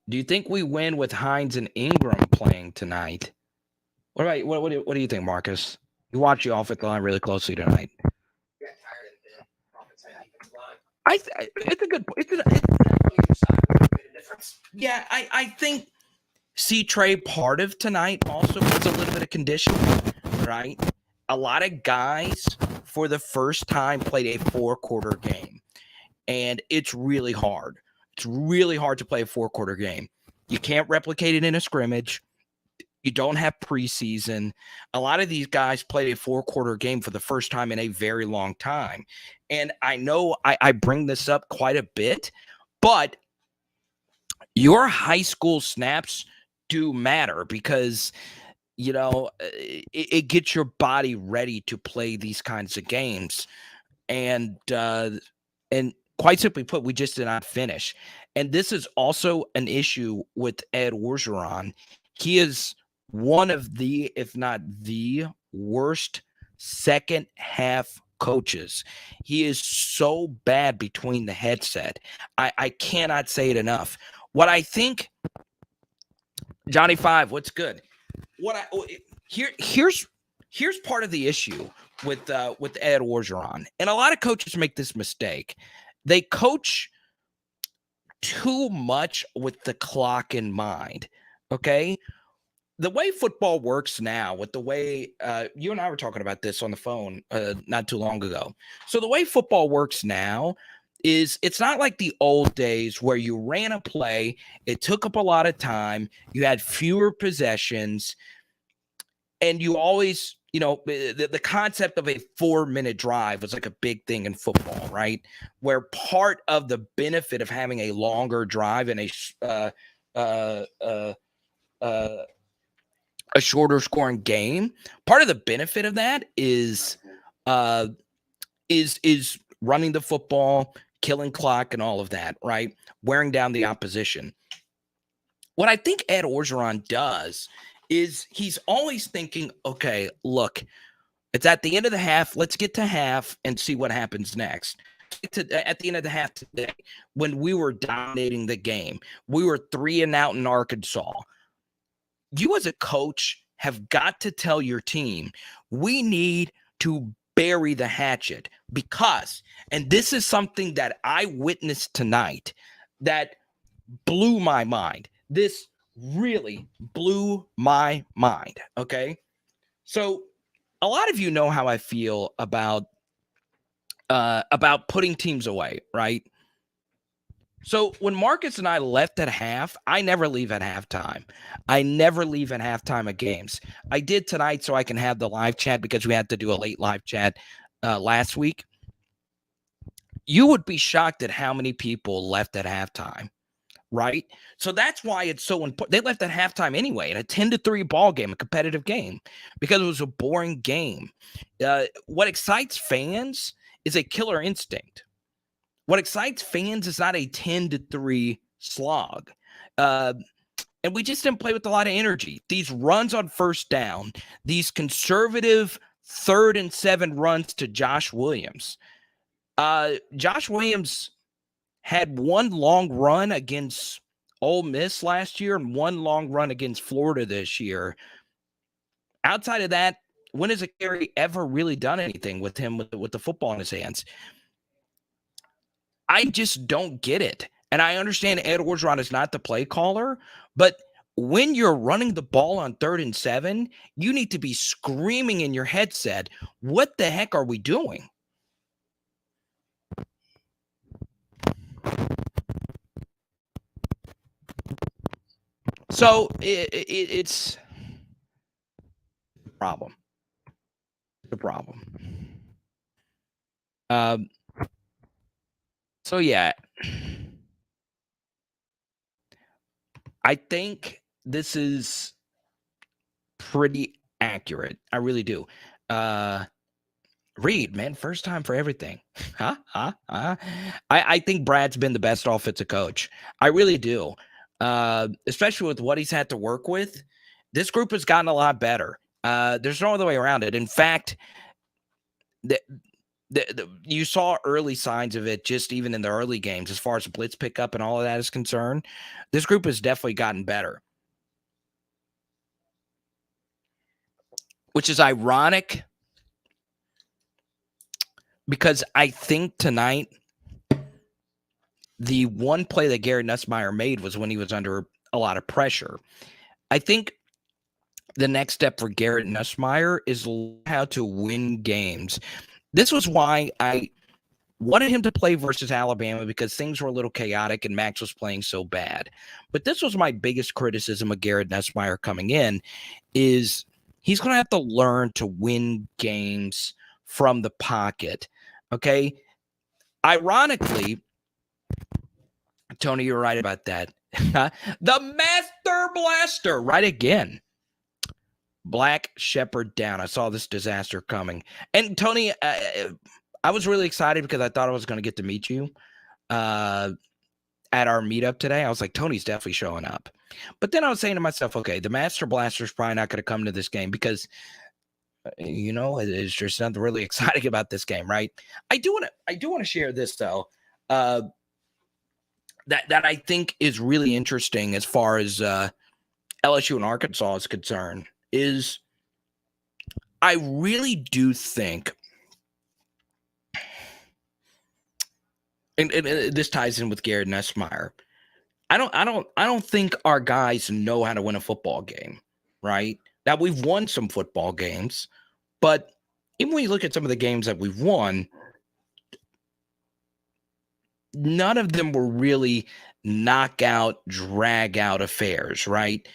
Do you think we win with Hines and Ingram playing tonight? What do you think, Marcus? You watch the offensive line really closely tonight. It's a good. Yeah, I think C-Trey part of tonight also was a little bit of conditioning, right? A lot of guys for the first time played a 4-quarter game, and it's really hard. It's really hard to play a 4-quarter game. You can't replicate it in a scrimmage. You don't have preseason. A lot of these guys played a 4-quarter game for the first time in a very long time. And I know I bring this up quite a bit, but your high school snaps do matter because, you know, it gets your body ready to play these kinds of games. And quite simply put, we just did not finish. And this is also an issue with Ed Orgeron. He is one of the, if not the worst second half coaches. He is so bad between the headset. I cannot say it enough. What I think, Johnny Five, what's good? Here's part of the issue with Ed Orgeron, and a lot of coaches make this mistake. They coach too much with the clock in mind. Okay. The way football works now, with the way you and I were talking about this on the phone not too long ago. So the way football works now is it's not like the old days where you ran a play, it took up a lot of time, you had fewer possessions, and you always, you know, the concept of a 4-minute drive was like a big thing in football, right? Where part of the benefit of having a longer drive and a shorter scoring game, part of the benefit of that is running the football, killing clock, and all of that, right? Wearing down the opposition. What I think Ed Orgeron does is he's always thinking, okay, look, it's at the end of the half. Let's get to half and see what happens next. At the end of the half today, when we were dominating the game, we were 3-and-out in Arkansas. You as a coach have got to tell your team, we need to bury the hatchet because, and this is something that I witnessed tonight that blew my mind. This really blew my mind. Okay. So a lot of you know how I feel about putting teams away, right? So when Marcus and I left at half, I never leave at halftime. I never leave at halftime of games. I did tonight so I can have the live chat because we had to do a late live chat last week. You would be shocked at how many people left at halftime, right? So that's why it's so important. They left at halftime anyway in a 10-3 ball game, a competitive game, because it was a boring game. What excites fans is a killer instinct. What excites fans is not a 10-3 slog. And we just didn't play with a lot of energy. These runs on first down, these conservative 3rd and 7 runs to Josh Williams. Josh Williams had one long run against Ole Miss last year and one long run against Florida this year. Outside of that, when has a Gary ever really done anything with him with the football in his hands? I just don't get it. And I understand Ed Orgeron is not the play caller, but when you're running the ball on 3rd and 7, you need to be screaming in your headset, what the heck are we doing? So it's a problem. The problem. So yeah, I think this is pretty accurate. I really do. Reed, man, first time for everything. I think Brad's been the best offensive coach. I really do. Especially with what he's had to work with. This group has gotten a lot better. There's no other way around it. In fact, you saw early signs of it just even in the early games as far as blitz pickup and all of that is concerned. This group has definitely gotten better. Which is ironic because I think tonight the one play that Garrett Nussmeier made was when he was under a lot of pressure. I think the next step for Garrett Nussmeier is how to win games. This was why I wanted him to play versus Alabama because things were a little chaotic and Max was playing so bad. But this was my biggest criticism of Garrett Nussmeier coming in is he's going to have to learn to win games from the pocket. Okay. Ironically, Tony, you're right about that. The Master Blaster, right again. Black Shepherd down. I saw this disaster coming. And Tony, I was really excited because I thought I was going to get to meet you at our meetup today. I was like, Tony's definitely showing up. But then I was saying to myself, okay, the Master Blaster is probably not going to come to this game because, it's just nothing really exciting about this game, right? I do want to share this though. That I think is really interesting as far as LSU and Arkansas is concerned is I really do think, and this ties in with Garrett Nussmeier. I don't think our guys know how to win a football game, right? Now we've won some football games, but even when you look at some of the games that we've won, none of them were really knockout, drag out affairs, right?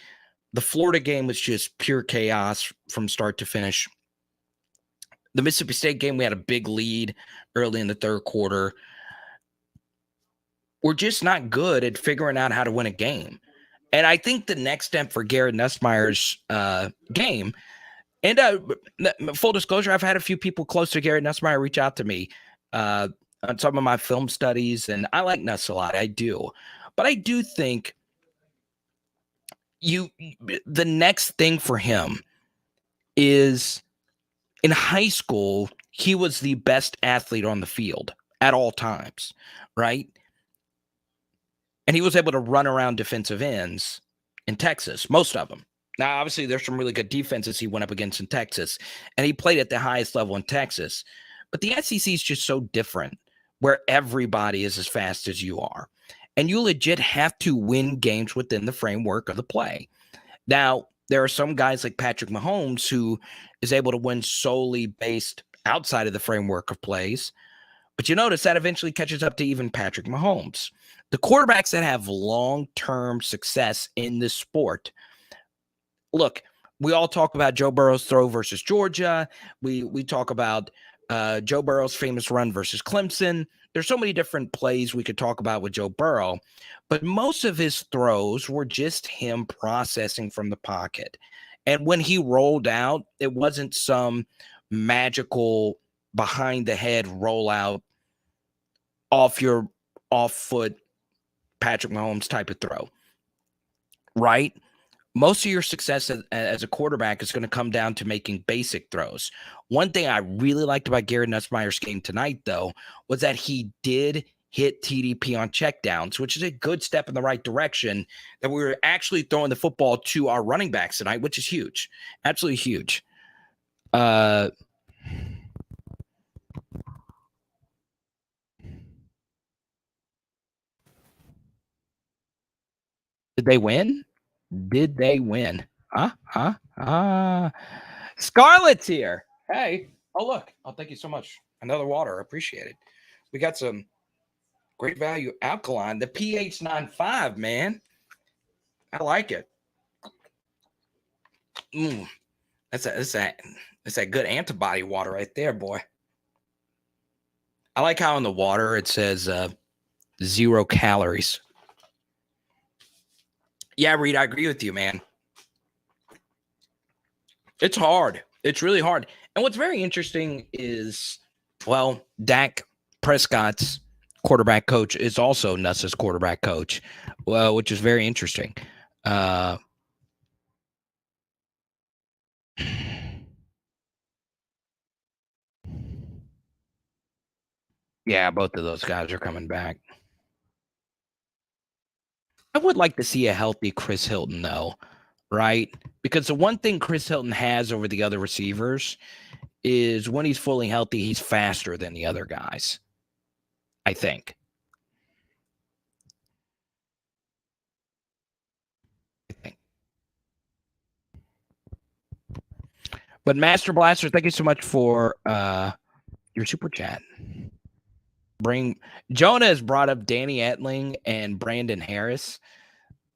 The Florida game was just pure chaos from start to finish. The Mississippi State game, we had a big lead early in the third quarter. We're just not good at figuring out how to win a game. And I think the next step for Garrett Nussmeier's game, and full disclosure, I've had a few people close to Garrett Nussmeier reach out to me on some of my film studies, and I like Nuss a lot. I do. But I do think the next thing for him is in high school, he was the best athlete on the field at all times, right? And he was able to run around defensive ends in Texas, most of them. Now, obviously, there's some really good defenses he went up against in Texas, and he played at the highest level in Texas. But the SEC is just so different, where everybody is as fast as you are. And you legit have to win games within the framework of the play. Now, there are some guys like Patrick Mahomes who is able to win solely based outside of the framework of plays. But you notice that eventually catches up to even Patrick Mahomes. The quarterbacks that have long-term success in this sport, look, we all talk about Joe Burrow's throw versus Georgia. We talk about Joe Burrow's famous run versus Clemson. There's so many different plays we could talk about with Joe Burrow, but most of his throws were just him processing from the pocket. And when he rolled out, it wasn't some magical behind-the-head rollout off-foot Patrick Mahomes type of throw, right? Most of your success as a quarterback is going to come down to making basic throws. One thing I really liked about Garrett Nussmeier's game tonight, though, was that he did hit TDP on checkdowns, which is a good step in the right direction, that we were actually throwing the football to our running backs tonight, which is huge. Absolutely huge. Did they win? Did they win? Scarlett's here. Hey. Oh, look. Oh, thank you so much. Another water. I appreciate it. We got some great value alkaline. The pH 9.5, man. I like it. That's that good antibody water right there, boy. I like how in the water it says 0 calories. Yeah, Reed, I agree with you, man. It's hard. It's really hard. And what's very interesting is, well, Dak Prescott's quarterback coach is also Nuss's quarterback coach, well, which is very interesting. Yeah, both of those guys are coming back. I would like to see a healthy Chris Hilton, though, right? Because the one thing Chris Hilton has over the other receivers is when he's fully healthy, he's faster than the other guys, I think. But Master Blaster, thank you so much for your super chat. Jonah has brought up Danny Etling and Brandon Harris.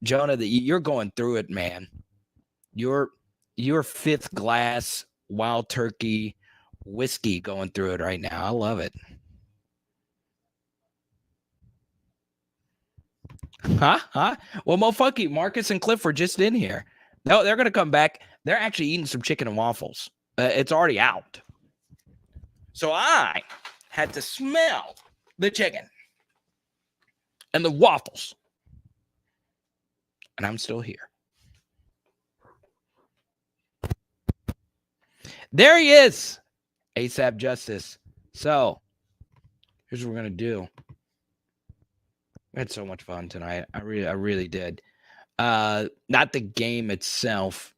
Jonah, you're going through it, man. Your fifth glass Wild Turkey whiskey going through it right now. I love it. Huh? Well, motherfucker, Marcus and Cliff were just in here. No, they're going to come back. They're actually eating some chicken and waffles. It's already out. So I had to smell the chicken and the waffles. And I'm still here. There he is. ASAP Justice. So here's what we're going to do. We had so much fun tonight. I really did. Not the game itself.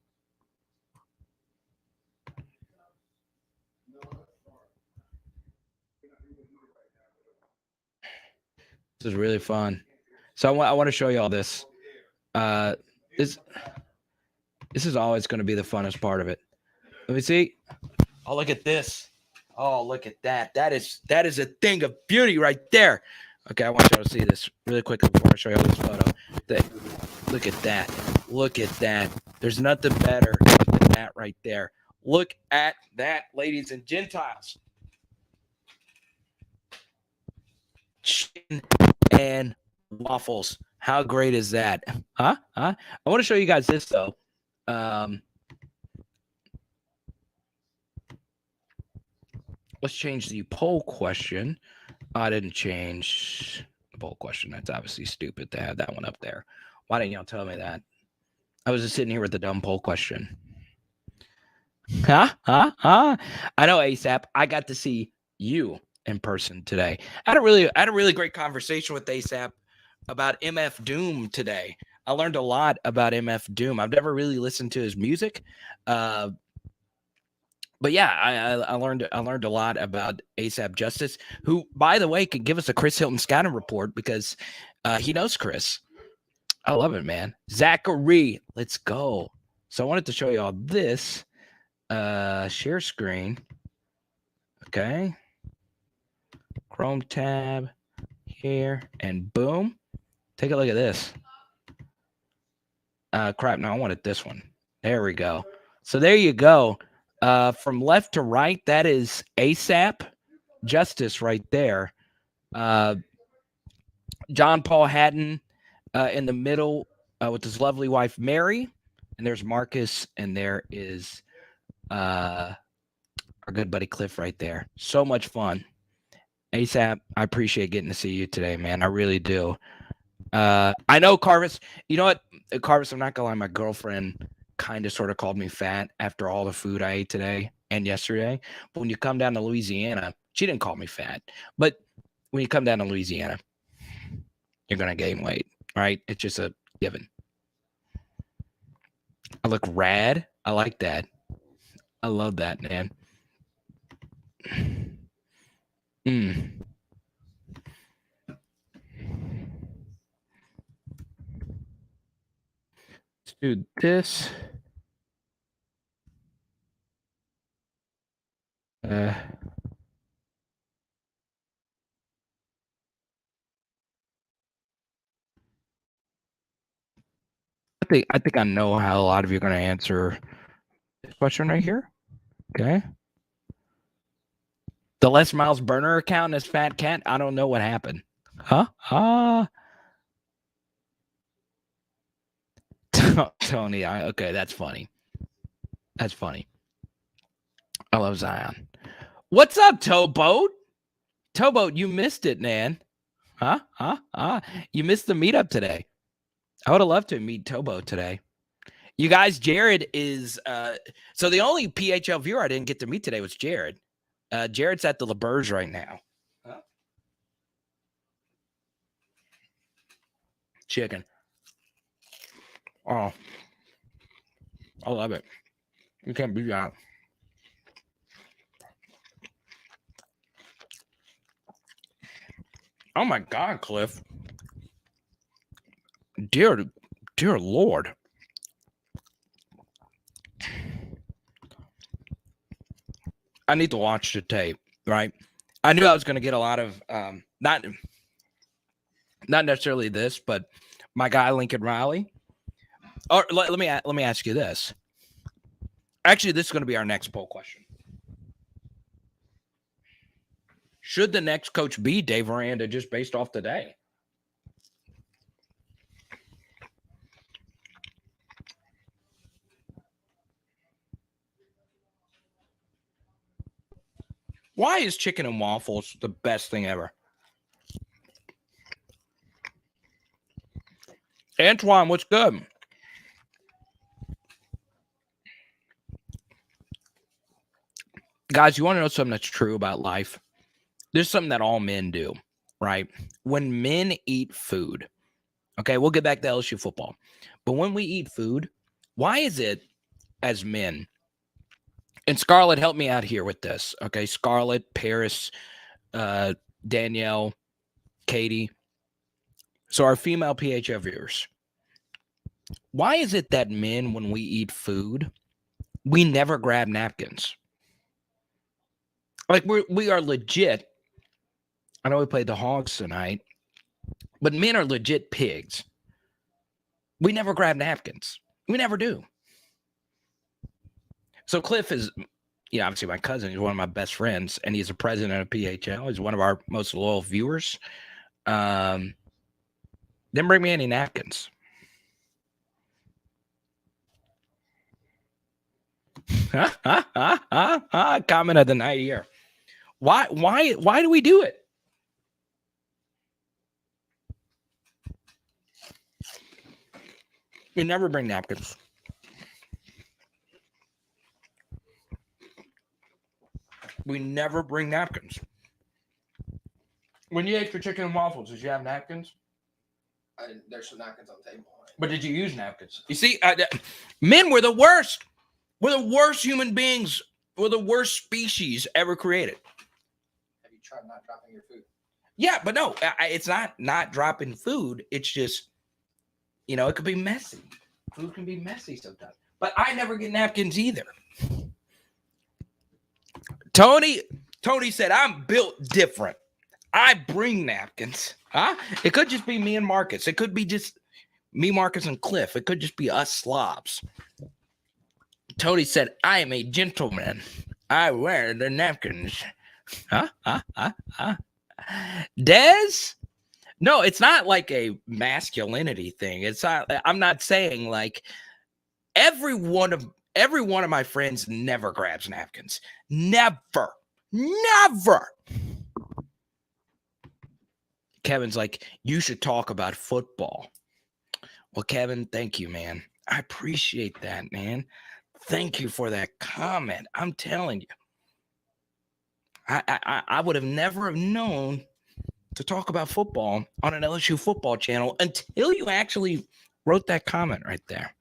This is really fun. So I want to show you all this. This is always going to be the funnest part of it. Let me see. Oh, look at this. Oh, look at that. That is a thing of beauty right there. Okay, I want y'all to see this really quickly before I show you all this photo. Look at that. Look at that. There's nothing better than that right there. Look at that, ladies and Gentiles. Chicken and waffles. How great is that? Huh? I want to show you guys this, though. Let's change the poll question. I didn't change the poll question. That's obviously stupid to have that one up there. Why didn't y'all tell me that? I was just sitting here with the dumb poll question. I know, ASAP. I got to see you in person today. I had a really great conversation with ASAP about MF Doom today. I learned a lot about MF Doom. I've never really listened to his music. But yeah, I learned a lot about ASAP Justice, who, by the way, could give us a Chris Hilton scouting report because he knows Chris. I love it, man. Zachary, let's go. So I wanted to show you all this. Share screen. Okay. Chrome tab here, and boom. Take a look at this. Crap, no, I wanted this one. There we go. So there you go. From left to right, that is ASAP Justice right there. John Paul Hatton in the middle with his lovely wife, Mary. And there's Marcus, and there is our good buddy Cliff right there. So much fun. ASAP, I appreciate getting to see you today, man. I really do. I know, Carvis. You know what, Carvis, I'm not going to lie. My girlfriend kind of sort of called me fat after all the food I ate today and yesterday. But when you come down to Louisiana, she didn't call me fat. But when you come down to Louisiana, you're going to gain weight, right? It's just a given. I look rad. I like that. I love that, man. Let's do this. I think I know how a lot of you are going to answer this question right here. Okay. The Les Miles burner account is Fat Cat. I don't know what happened. Huh? Tony, okay, that's funny. That's funny. I love Zion. What's up, Towboat? Towboat, you missed it, man. Huh? You missed the meetup today. I would have loved to meet Towboat today. You guys, Jared is so the only PHL viewer I didn't get to meet today was Jared. Jared's at the LeBurge right now. Huh? Chicken. Oh, I love it. You can't beat that. Oh my God, Cliff. Dear Lord. I need to watch the tape, right? I knew I was going to get a lot of not necessarily this, but my guy Lincoln Riley. Or let me ask you this. Actually, this is going to be our next poll question. Should the next coach be Dave Aranda just based off today? Why is chicken and waffles the best thing ever? Antoine, what's good? Guys, you want to know something that's true about life? There's something that all men do, right? When men eat food, okay, we'll get back to LSU football. But when we eat food, why is it as men? And Scarlett, help me out here with this, okay? Scarlett, Paris, Danielle, Katie. So our female PHF viewers. Why is it that men, when we eat food, we never grab napkins? Like we are legit. I know we played the Hogs tonight, but men are legit pigs. We never grab napkins. We never do. So Cliff is, obviously my cousin. He's one of my best friends, and he's a president of PHL. He's one of our most loyal viewers. Didn't bring me any napkins. Comment of the night here. Why do we do it? We never bring napkins. We never bring napkins. When you ate your chicken and waffles, did you have napkins? There's some napkins on the table. But did you use napkins? You see, men were the worst. We're the worst human beings. We're the worst species ever created. Have you tried not dropping your food? Yeah, but no, it's not dropping food. It's just, it could be messy. Food can be messy sometimes. But I never get napkins either. Tony said, I'm built different. I bring napkins. Huh? It could just be me and Marcus. It could be just me, Marcus, and Cliff. It could just be us slobs. Tony said, I am a gentleman. I wear the napkins. Des? No, it's not like a masculinity thing. It's not. I'm not saying like every one of my friends never grabs napkins. Never. Kevin's like, you should talk about football. Well, Kevin, thank you, man. I appreciate that, man. Thank you for that comment. I'm telling you, I would have never have known to talk about football on an LSU football channel until you actually wrote that comment right there.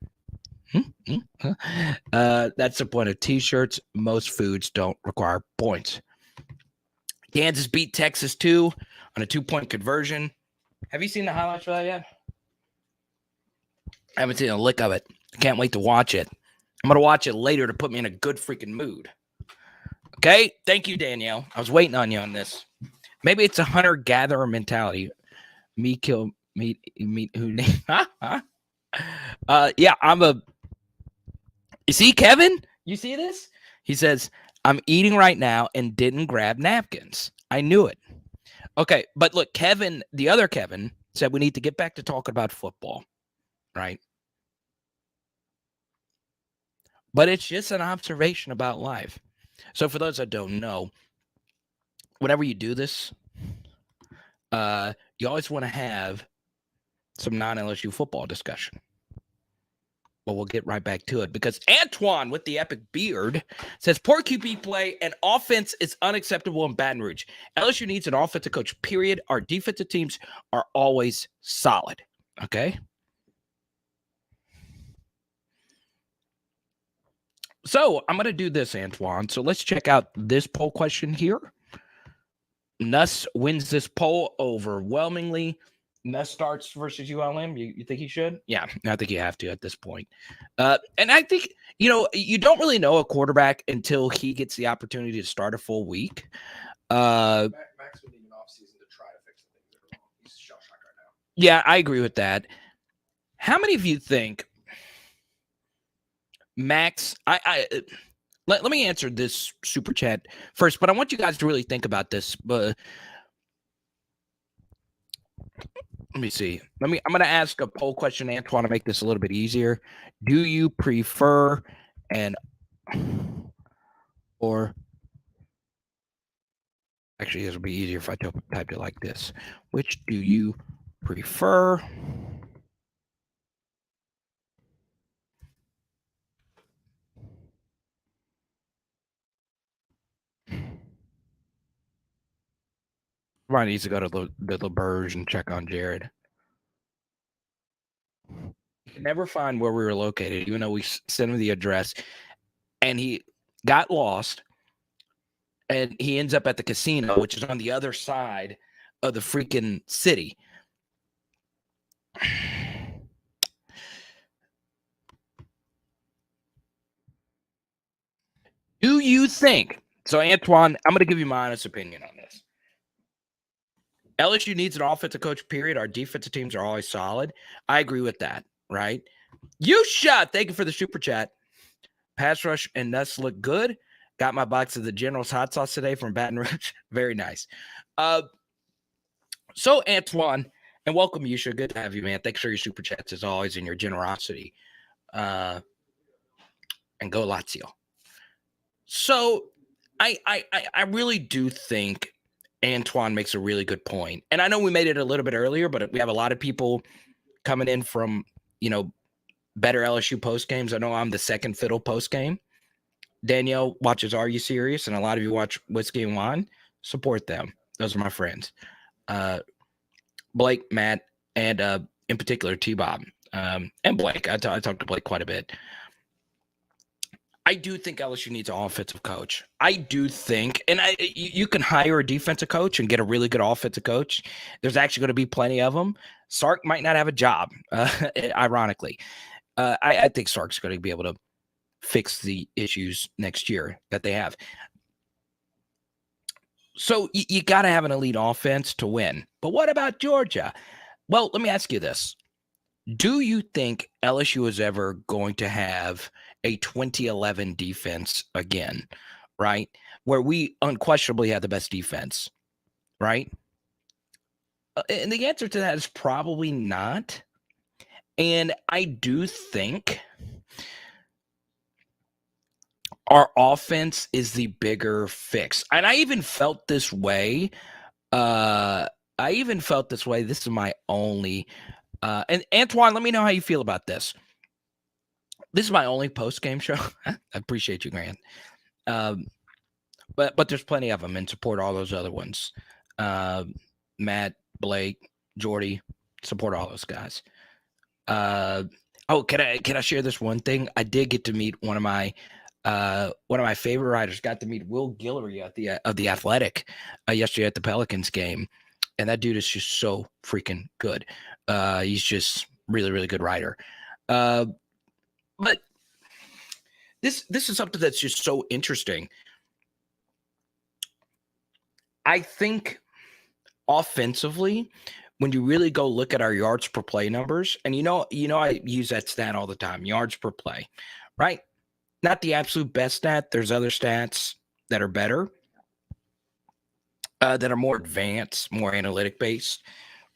That's the point of T-shirts. Most foods don't require points. Kansas beat Texas 2 on a 2-point conversion. Have you seen the highlights for that yet? I haven't seen a lick of it. I can't wait to watch it. I'm going to watch it later to put me in a good freaking mood. Okay? Thank you, Danielle. I was waiting on you on this. Maybe it's a hunter-gatherer mentality. Me kill, me who? Yeah, you see, Kevin? You see this? He says, I'm eating right now and didn't grab napkins. I knew it. Okay, but look, Kevin, the other Kevin, said we need to get back to talking about football, right? But it's just an observation about life. So for those that don't know, whenever you do this, you always want to have some non-LSU football discussion. But we'll get right back to it because Antoine with the epic beard says poor QB play and offense is unacceptable in Baton Rouge. LSU needs an offensive coach, period. Our defensive teams are always solid. Okay. So I'm going to do this, Antoine. So let's check out this poll question here. Nuss wins this poll overwhelmingly. Nuss starts versus ULM. You think he should? Yeah, I think you have to at this point. And I think, you don't really know a quarterback until he gets the opportunity to start a full week. Max would need an offseason to try to fix the things that are wrong. He's shell shocked right now. Yeah, I agree with that. How many of you think Max, let me answer this super chat first, but I want you guys to really think about this. Let me see. I'm going to ask a poll question, Antoine, to make this a little bit easier. Do you prefer or actually, this will be easier if I typed it like this. Which do you prefer? Ryan needs to go to the LaBerge and check on Jared. He could never find where we were located, even though we sent him the address. And he got lost. And he ends up at the casino, which is on the other side of the freaking city. Do you think? So, Antoine, I'm going to give you my honest opinion on this. LSU needs an offensive coach, period. Our defensive teams are always solid. I agree with that, right? You shot. Thank you for the super chat. Pass rush and Nuss look good. Got my box of the General's hot sauce today from Baton Rouge. Very nice. So, Antoine, and welcome, Yusha. Good to have you, man. Thanks for your super chats, as always, and your generosity. And go Lazio. So, I really do think Antoine makes a really good point. And I know we made it a little bit earlier, but we have a lot of people coming in from, better LSU post games. I know I'm the second fiddle post game. Danielle watches Are You Serious? And a lot of you watch Whiskey and Wine. Support them. Those are my friends. Blake, Matt, and in particular T-Bob. And Blake. I talked to Blake quite a bit. I do think LSU needs an offensive coach. I do think, and you can hire a defensive coach and get a really good offensive coach. There's actually going to be plenty of them. Sark might not have a job, ironically. I think Sark's going to be able to fix the issues next year that they have. So you got to have an elite offense to win. But what about Georgia? Well, let me ask you this. Do you think LSU is ever going to have a 2011 defense again, right? Where we unquestionably had the best defense, right? And the answer to that is probably not. And I do think our offense is the bigger fix. And I even felt this way. This is my only and Antoine, let me know how you feel about this. This is my only post-game show. I appreciate you, Grant. But there's plenty of them and support all those other ones. Matt, Blake, Jordy, support all those guys. Can I share this one thing? I did get to meet one of my favorite writers. Got to meet Will Guillory of the Athletic yesterday at the Pelicans game, and that dude is just so freaking good. He's just really, really good writer. But this is something that's just so interesting. I think offensively, when you really go look at our yards per play numbers, and I use that stat all the time, yards per play, right? Not the absolute best stat. There's other stats that are better, that are more advanced, more analytic based.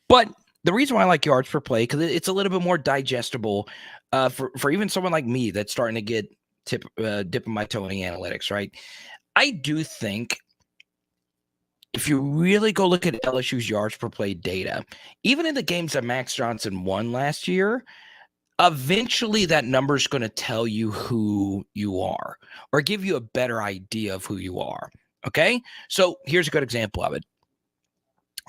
But the reason why I like yards per play, because it's a little bit more digestible for even someone like me that's starting to get dipping my toe in the analytics, right? I do think if you really go look at LSU's yards per play data, even in the games that Max Johnson won last year, eventually that number is going to tell you who you are or give you a better idea of who you are. Okay. So here's a good example of it.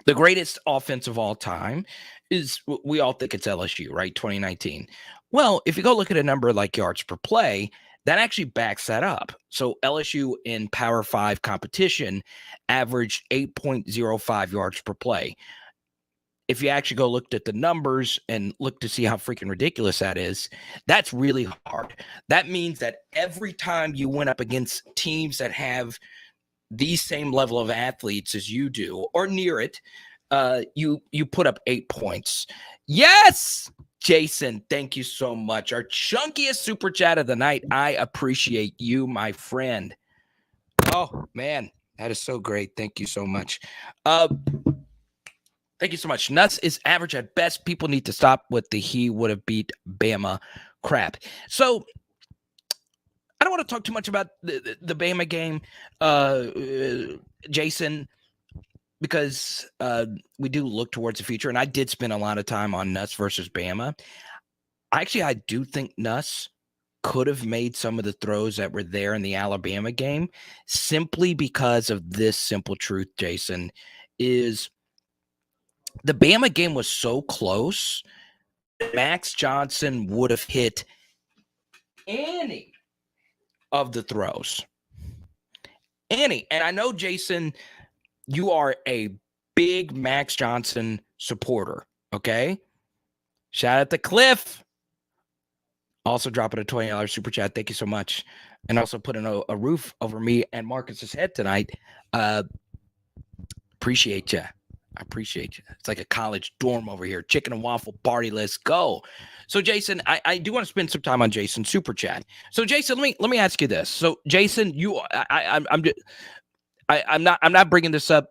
The greatest offense of all time is, we all think it's LSU, right? 2019. Well, if you go look at a number like yards per play, that actually backs that up. So LSU in Power 5 competition averaged 8.05 yards per play. If you actually go looked at the numbers and look to see how freaking ridiculous that is, that's really hard. That means that every time you went up against teams that have the same level of athletes as you do, or near it, you put up 8 points. Yes, Jason, thank you so much. Our chunkiest super chat of the night. I appreciate you, my friend. Oh, man, that is so great. Thank you so much. Thank you so much. Nuts is average at best. People need to stop with the he would have beat Bama crap. So I don't want to talk too much about the Bama game, Jason, because we do look towards the future. And I did spend a lot of time on Nuts versus Bama. Actually, I do think Nuts could have made some of the throws that were there in the Alabama game, simply because of this simple truth, Jason, is the Bama game was so close, Max Johnson would have hit any of the throws. Any. And I know, Jason, you are a big Max Johnson supporter, okay? Shout out to Cliff. Also dropping a $20 super chat. Thank you so much. And also putting a roof over me and Marcus's head tonight. Appreciate you. I appreciate you. It's like a college dorm over here. Chicken and waffle party. Let's go. So, Jason, I do want to spend some time on Jason's super chat. So, Jason, let me ask you this. So, Jason, I'm not bringing this up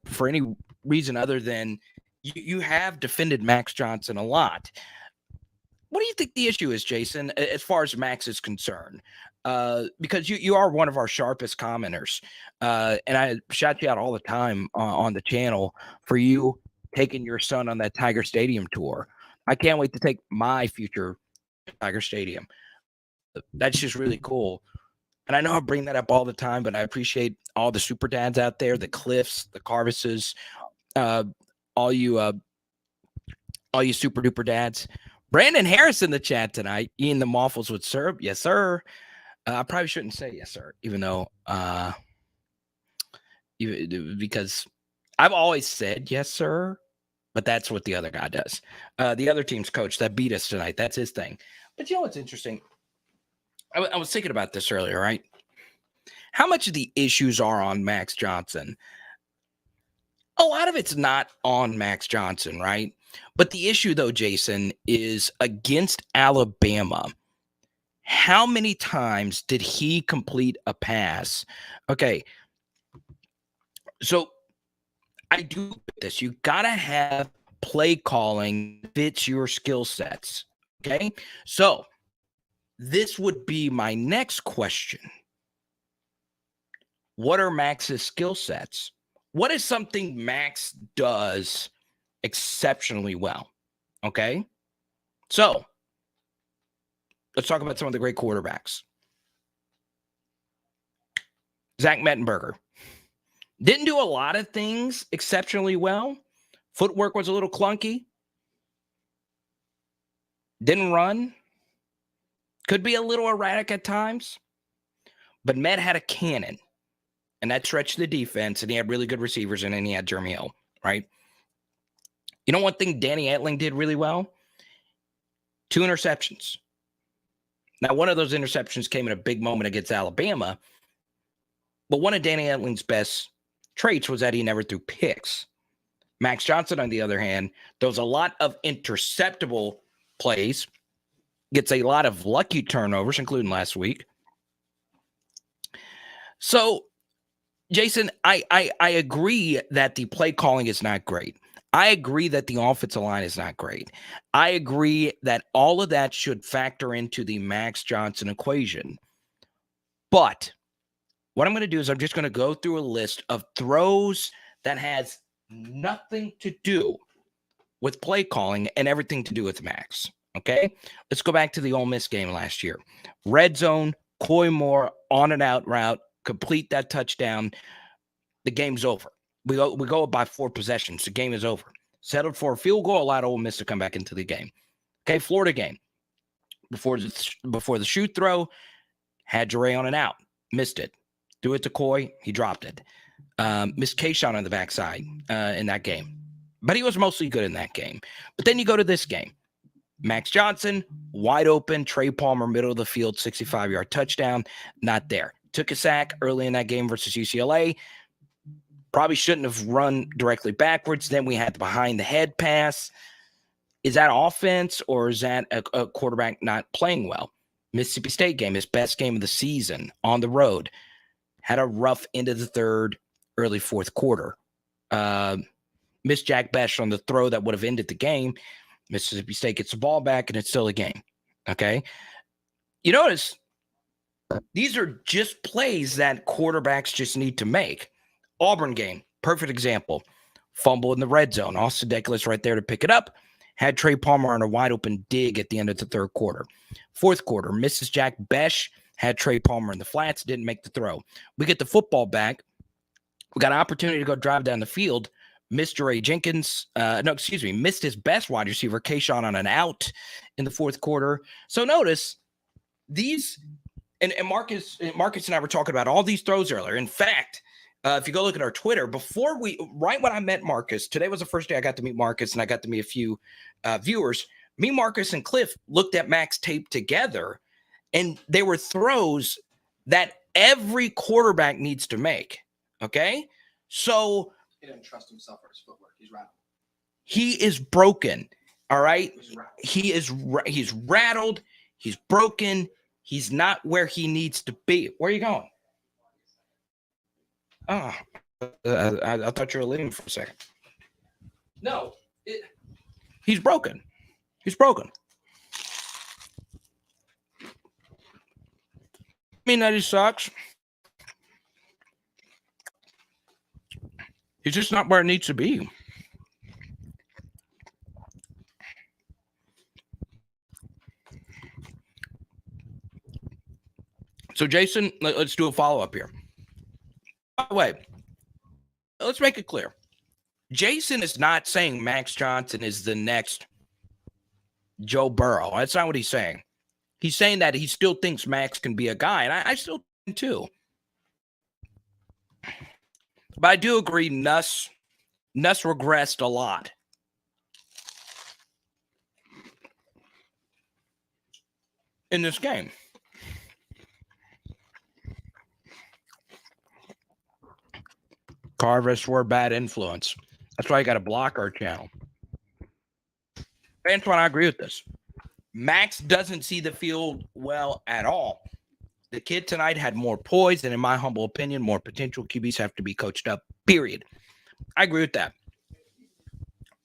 for any reason other than you have defended Max Johnson a lot. What do you think the issue is, Jason, as far as Max is concerned? Because you are one of our sharpest commenters, and I shout you out all the time on the channel for you taking your son on that Tiger Stadium tour. I can't wait to take my future Tiger Stadium. That's just really cool. And I know I bring that up all the time, but I appreciate all the super dads out there, the Cliffs, the Carvises, all you super duper dads. Brandon Harris in the chat tonight. Eating the waffles with syrup. Yes, sir. I probably shouldn't say yes, sir, even though because I've always said yes, sir, but that's what the other guy does. The other team's coach that beat us tonight, that's his thing. But you know what's interesting? I was thinking about this earlier, right? How much of the issues are on Max Johnson? A lot of it's not on Max Johnson, right? But the issue, though, Jason, is against Alabama. How many times did he complete a pass? Okay. So I do this. You got to have play calling fits your skill sets. Okay. So this would be my next question. What are Max's skill sets? What is something Max does exceptionally well? Okay. So let's talk about some of the great quarterbacks. Zach Mettenberger didn't do a lot of things exceptionally well. Footwork was a little clunky. Didn't run. Could be a little erratic at times. But Met had a cannon. And that stretched the defense. And he had really good receivers. And then he had Jeremy Hill, right? You know one thing Danny Etling did really well? 2 interceptions. Now, one of those interceptions came in a big moment against Alabama, but one of Danny Etling's best traits was that he never threw picks. Max Johnson, on the other hand, throws a lot of interceptable plays, gets a lot of lucky turnovers, including last week. So, Jason, I agree that the play calling is not great. I agree that the offensive line is not great. I agree that all of that should factor into the Max Johnson equation. But what I'm going to do is I'm just going to go through a list of throws that has nothing to do with play calling and everything to do with Max. Okay? Let's go back to the Ole Miss game last year. Red zone, Coy Moore, on and out route, complete that touchdown. The game's over. We go by 4 possessions. The game is over. Settled for a field goal, allowed Ole Miss to come back into the game. Okay, Florida game. Before the shoot throw, had Jure on an out. Missed it. Threw it to Coy. He dropped it. Missed Kayshawn on the backside in that game. But he was mostly good in that game. But then you go to this game. Max Johnson, wide open. Trey Palmer, middle of the field, 65-yard touchdown. Not there. Took a sack early in that game versus UCLA. Probably shouldn't have run directly backwards. Then we had the behind-the-head pass. Is that offense or is that a quarterback not playing well? Mississippi State game, his best game of the season on the road. Had a rough end of the third, early fourth quarter. Missed Jack Besh on the throw that would have ended the game. Mississippi State gets the ball back, and it's still a game. Okay? You notice these are just plays that quarterbacks just need to make. Auburn game, perfect example. Fumble in the red zone. Austin Deculus right there to pick it up. Had Trey Palmer on a wide open dig at the end of the third quarter. Fourth quarter, misses Jack Besh. Had Trey Palmer in the flats. Didn't make the throw. We get the football back. We got an opportunity to go drive down the field. Missed Ray Jenkins. Missed his best wide receiver, Kayshawn, on an out in the fourth quarter. So notice these, and Marcus and I were talking about all these throws earlier. In fact, if you go look at our Twitter, right when I met Marcus, today was the first day I got to meet Marcus, and I got to meet a few viewers. Me, Marcus, and Cliff looked at Max tape together, and they were throws that every quarterback needs to make. Okay? So he didn't trust himself or his footwork. He's rattled. He is broken. All right? He's He's rattled. He's broken. He's not where he needs to be. Where are you going? Oh, I thought you were leaving for a second. No, he's broken. He's broken. I mean that he sucks. He's just not where it needs to be. So, Jason, let's do a follow-up here. By the way, let's make it clear. Jason is not saying Max Johnson is the next Joe Burrow. That's not what he's saying. He's saying that he still thinks Max can be a guy, and I still think too. But I do agree Nuss regressed a lot. In this game. Carvis were a bad influence. That's why you got to block our channel. Antoine, I agree with this. Max doesn't see the field well at all. The kid tonight had more poise, and in my humble opinion, more potential. QBs have to be coached up, period. I agree with that.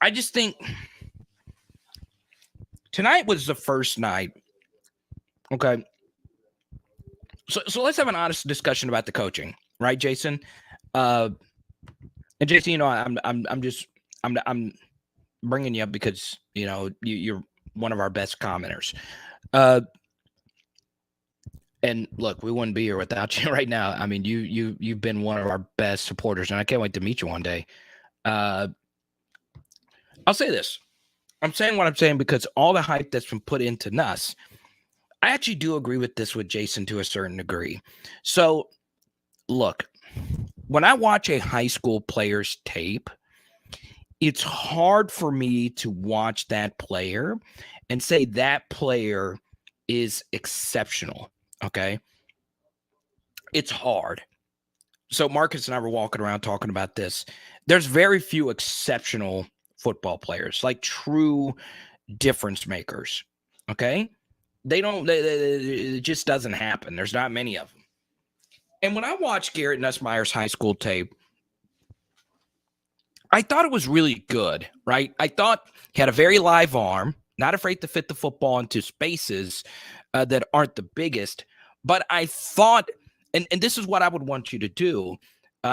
I just think tonight was the first night. Okay. So let's have an honest discussion about the coaching, right, Jason? And Jason, you know, I'm bringing you up because you know you're one of our best commenters. And look, we wouldn't be here without you right now. I mean, you've been one of our best supporters, and I can't wait to meet you one day. I'll say this. I'm saying what I'm saying because all the hype that's been put into Nuss, I actually do agree with this with Jason to a certain degree. So, look, when I watch a high school player's tape, it's hard for me to watch that player and say that player is exceptional. Okay. It's hard. So Marcus and I were walking around talking about this. There's very few exceptional football players, like true difference makers. Okay. It just doesn't happen. There's not many of them. And when I watched Garrett Nussmeier's high school tape, I thought it was really good, right? I thought he had a very live arm, not afraid to fit the football into spaces that aren't the biggest. But I thought, and this is what I would want you to do,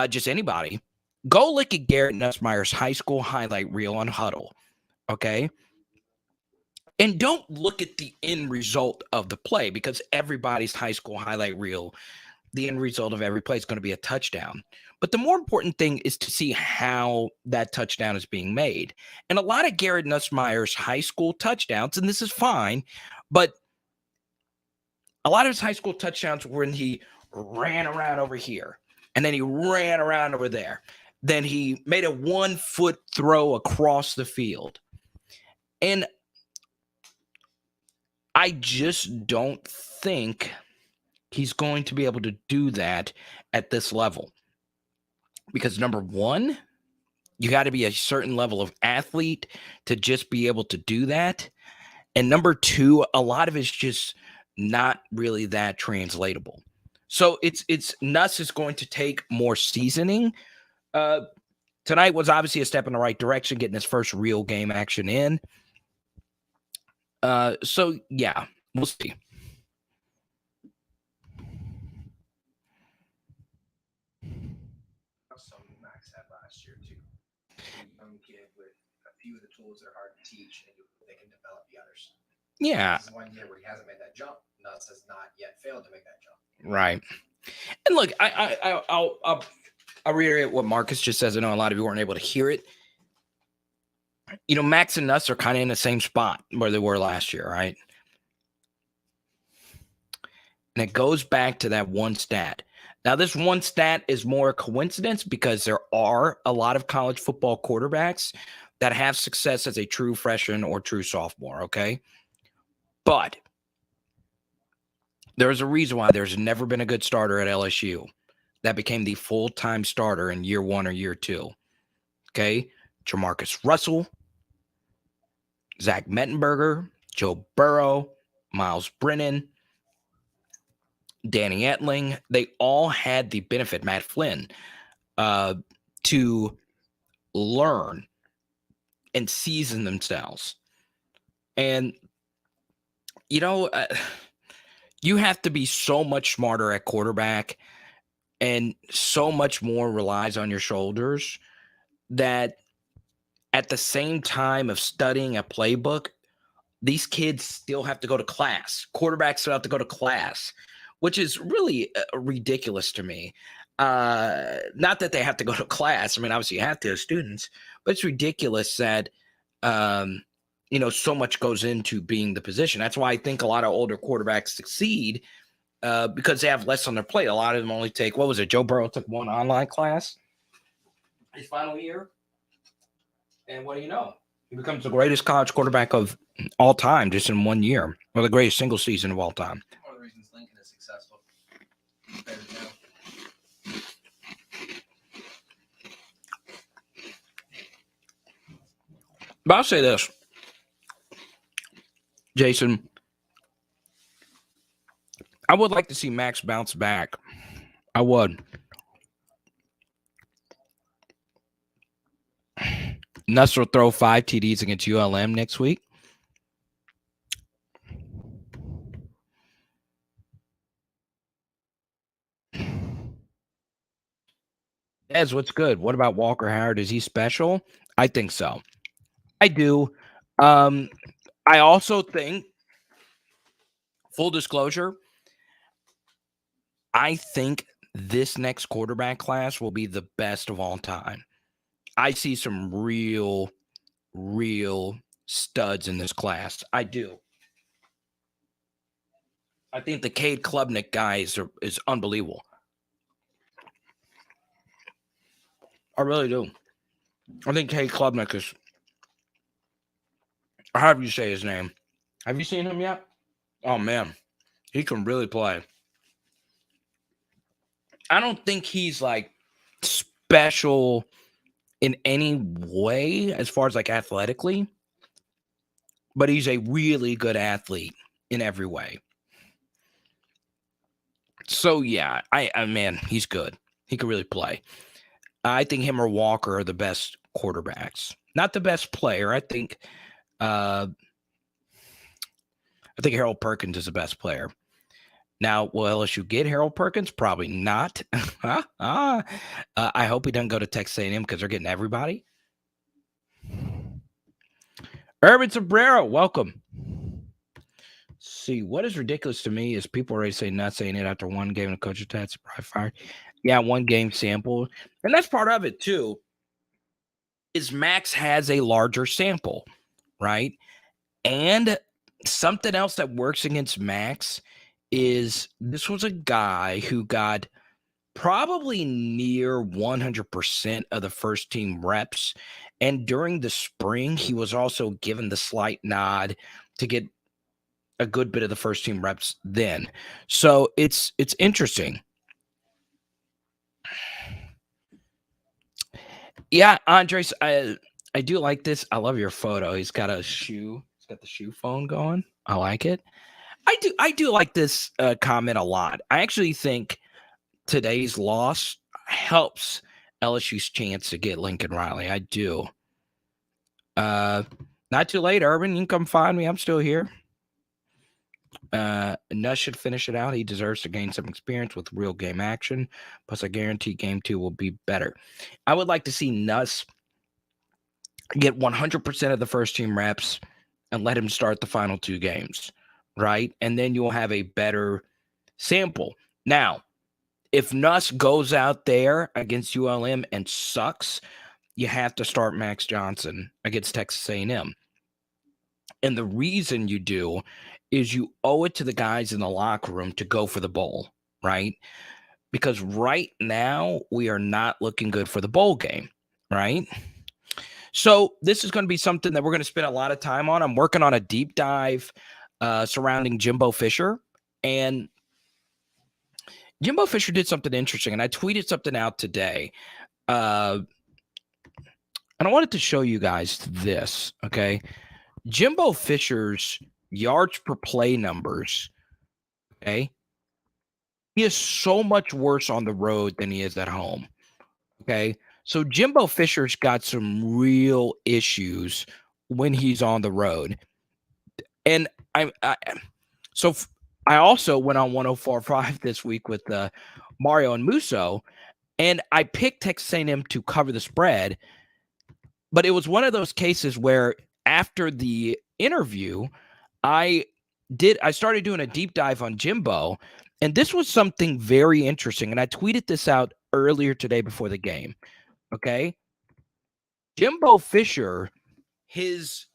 just anybody, go look at Garrett Nussmeier's high school highlight reel on Huddle, okay? And don't look at the end result of the play, because everybody's high school highlight reel, the end result of every play is going to be a touchdown. But the more important thing is to see how that touchdown is being made. And a lot of Garrett Nussmeier's high school touchdowns, and this is fine, but a lot of his high school touchdowns were when he ran around over here, and then he ran around over there. Then he made a 1-foot throw across the field. And I just don't think he's going to be able to do that at this level. Because number one, you got to be a certain level of athlete to just be able to do that. And number two, a lot of it's just not really that translatable. So it's Nuss is going to take more seasoning. Tonight was obviously a step in the right direction, getting his first real game action in. So yeah, we'll see. Something Max had last year too. A young kid with a few of the tools that are hard to teach, and they can develop the others. Yeah. This is 1 year where he hasn't made that jump. Nuss has not yet failed to make that jump. Right. And look, I'll reiterate what Marcus just says. I know a lot of you weren't able to hear it. You know, Max and Nuss are kind of in the same spot where they were last year, right? And it goes back to that one stat. Now, this one stat is more a coincidence because there are a lot of college football quarterbacks that have success as a true freshman or true sophomore, okay? But there's a reason why there's never been a good starter at LSU that became the full-time starter in year one or year two, okay? Jamarcus Russell, Zach Mettenberger, Joe Burrow, Miles Brennan, Danny Etling, they all had the benefit, Matt Flynn, to learn and season themselves. And, you know, you have to be so much smarter at quarterback, and so much more relies on your shoulders, that at the same time of studying a playbook, these kids still have to go to class. Quarterbacks still have to go to class, which is really ridiculous to me. Not that they have to go to class. I mean, obviously you have to as students, but it's ridiculous that, you know, so much goes into being the position. That's why I think a lot of older quarterbacks succeed, because they have less on their plate. A lot of them only take, what was it? Joe Burrow took one online class his final year. And what do you know? He becomes the greatest college quarterback of all time just in 1 year, or the greatest single season of all time. One of the reasons Lincoln is successful. Better now. But I'll say this, Jason, I would like to see Max bounce back. I would. Nuss will throw 5 TDs against ULM next week. Ez, what's good? What about Walker Howard? Is he special? I think so. I do. I also think, full disclosure, I think this next quarterback class will be the best of all time. I see some real studs in this class. I do. I think the Cade Klubnik guy is unbelievable. I really do. I think Cade Klubnik is, or however you say his name. Have you seen him yet? Oh, man. He can really play. I don't think he's, like, special in any way as far as, like, athletically. But he's a really good athlete in every way. So, yeah, man, he's good. He can really play. I think him or Walker are the best quarterbacks. Not the best player. I think Harold Perkins is the best player. Now, will LSU get Harold Perkins? Probably not. I hope he doesn't go to Texas A&M because they're getting everybody. Urban Sombrero, welcome. See, what is ridiculous to me is people already say not saying it after one game and the coach attached probably fired. Yeah, one game sample. And that's part of it too. Is Max has a larger sample, right? And something else that works against Max is this was a guy who got probably near 100% of the first team reps. And during the spring, he was also given the slight nod to get a good bit of the first team reps then. So it's interesting. Yeah, Andres, I do like this. I love your photo. He's got a shoe. He's got the shoe phone going. I like it. I do like this comment a lot. I actually think today's loss helps LSU's chance to get Lincoln Riley. I do. Not too late, Urban. You can come find me. I'm still here. Nuss should finish it out. He deserves to gain some experience with real game action. Plus, I guarantee game 2 will be better. I would like to see Nuss get 100% of the first team reps and let him start the final 2 games, right? And then you'll have a better sample. Now, if Nuss goes out there against ULM and sucks, you have to start Max Johnson against Texas A&M. And the reason you do is you owe it to the guys in the locker room to go for the bowl, right? Because right now we are not looking good for the bowl game, right? So this is going to be something that we're going to spend a lot of time on. I'm working on a deep dive surrounding Jimbo Fisher. And Jimbo Fisher did something interesting, and I tweeted something out today. And I wanted to show you guys this, okay? Jimbo Fisher's yards per play numbers, okay? He is so much worse on the road than he is at home, okay? So Jimbo Fisher's got some real issues when he's on the road. And I also went on 104.5 this week with Mario and Musso, and I picked Texas A&M to cover the spread. But it was one of those cases where after the interview, I started doing a deep dive on Jimbo, and this was something very interesting. And I tweeted this out earlier today before the game. Okay. Jimbo Fisher, his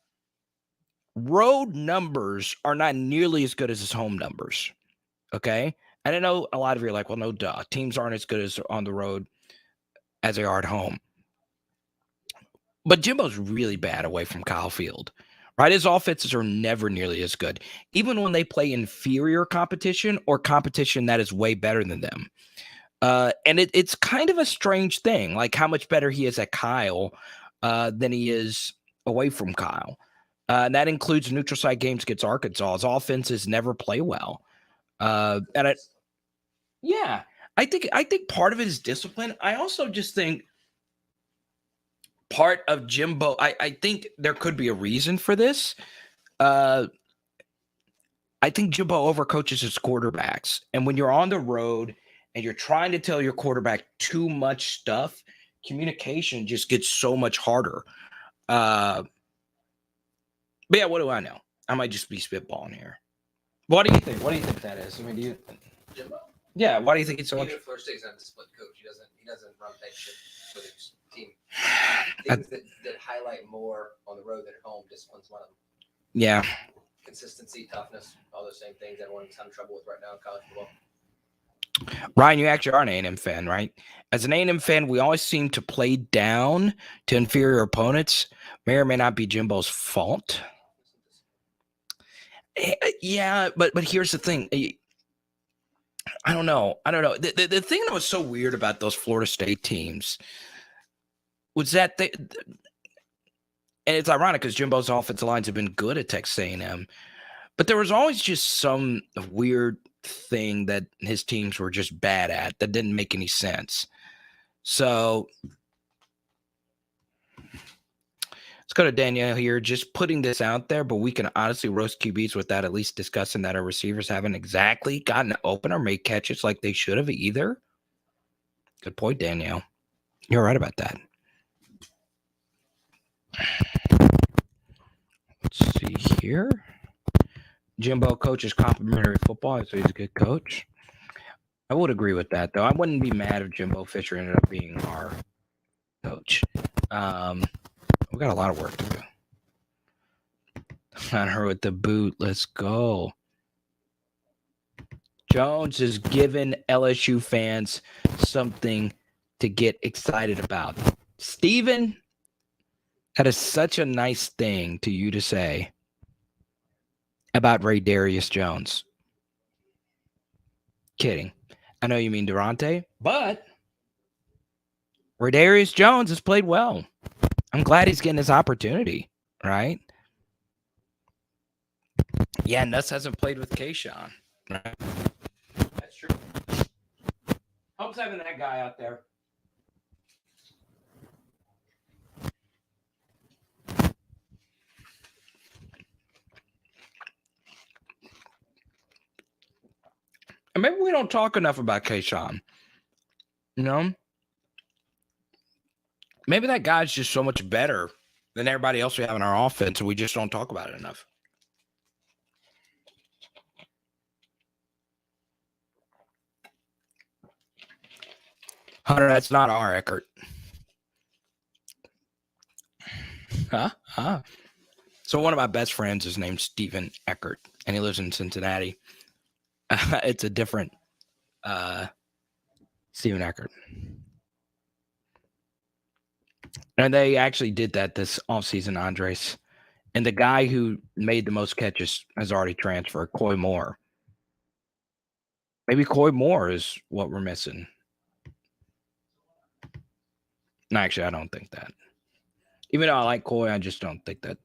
road numbers are not nearly as good as his home numbers. Okay. And I know a lot of you are like, well, no, duh. Teams aren't as good as on the road as they are at home. But Jimbo's really bad away from Kyle Field, right? His offenses are never nearly as good, even when they play inferior competition or competition that is way better than them. And it's kind of a strange thing, like how much better he is at Kyle than he is away from Kyle. And that includes neutral site games against Arkansas. His offenses never play well. I think part of it is discipline. I also just think part of Jimbo, I think there could be a reason for this. I think Jimbo overcoaches his quarterbacks. And when you're on the road and you're trying to tell your quarterback too much stuff, communication just gets so much harder. But yeah, what do I know? I might just be spitballing here. What do you think? What do you think that is? I mean, Jimbo? Yeah, why do you think it's so much? Even if Florida State's not a split coach, he doesn't run that shit with his team. Things that highlight more on the road than at home, discipline's one of them. Yeah. Consistency, toughness, all those same things everyone's having trouble with right now in college football. Ryan, you actually are an A&M fan, right? As an A&M fan, we always seem to play down to inferior opponents. May or may not be Jimbo's fault. Yeah, but here's the thing. I don't know. The thing that was so weird about those Florida State teams was that and it's ironic because Jimbo's offensive lines have been good at Texas A&M, but there was always just some weird thing that his teams were just bad at that didn't make any sense. So let's go to Danielle here, just putting this out there, but we can honestly roast QBs without at least discussing that our receivers haven't exactly gotten open or made catches like they should have either. Good point, Danielle. You're right about that. Let's see here. Jimbo coaches complimentary football, so he's a good coach. I would agree with that, though. I wouldn't be mad if Jimbo Fisher ended up being our coach. We got a lot of work to do. On her with the boot. Let's go. Jones is giving LSU fans something to get excited about. Steven, that is such a nice thing to you to say about Ray Darius Jones. Kidding. I know you mean Durante, but Ray Darius Jones has played well. I'm glad he's getting his opportunity, right? Yeah, Nuss hasn't played with Kayshawn, right? That's true. Helps having that guy out there. And maybe we don't talk enough about Kayshawn. You know? Maybe that guy's just so much better than everybody else we have in our offense, and we just don't talk about it enough. Hunter, that's not our Eckert. Huh? So one of my best friends is named Stephen Eckert, and he lives in Cincinnati. It's a different Stephen Eckert. And they actually did that this offseason, Andres. And the guy who made the most catches has already transferred, Coy Moore. Maybe Coy Moore is what we're missing. No, actually, I don't think that. Even though I like Coy, I just don't think that.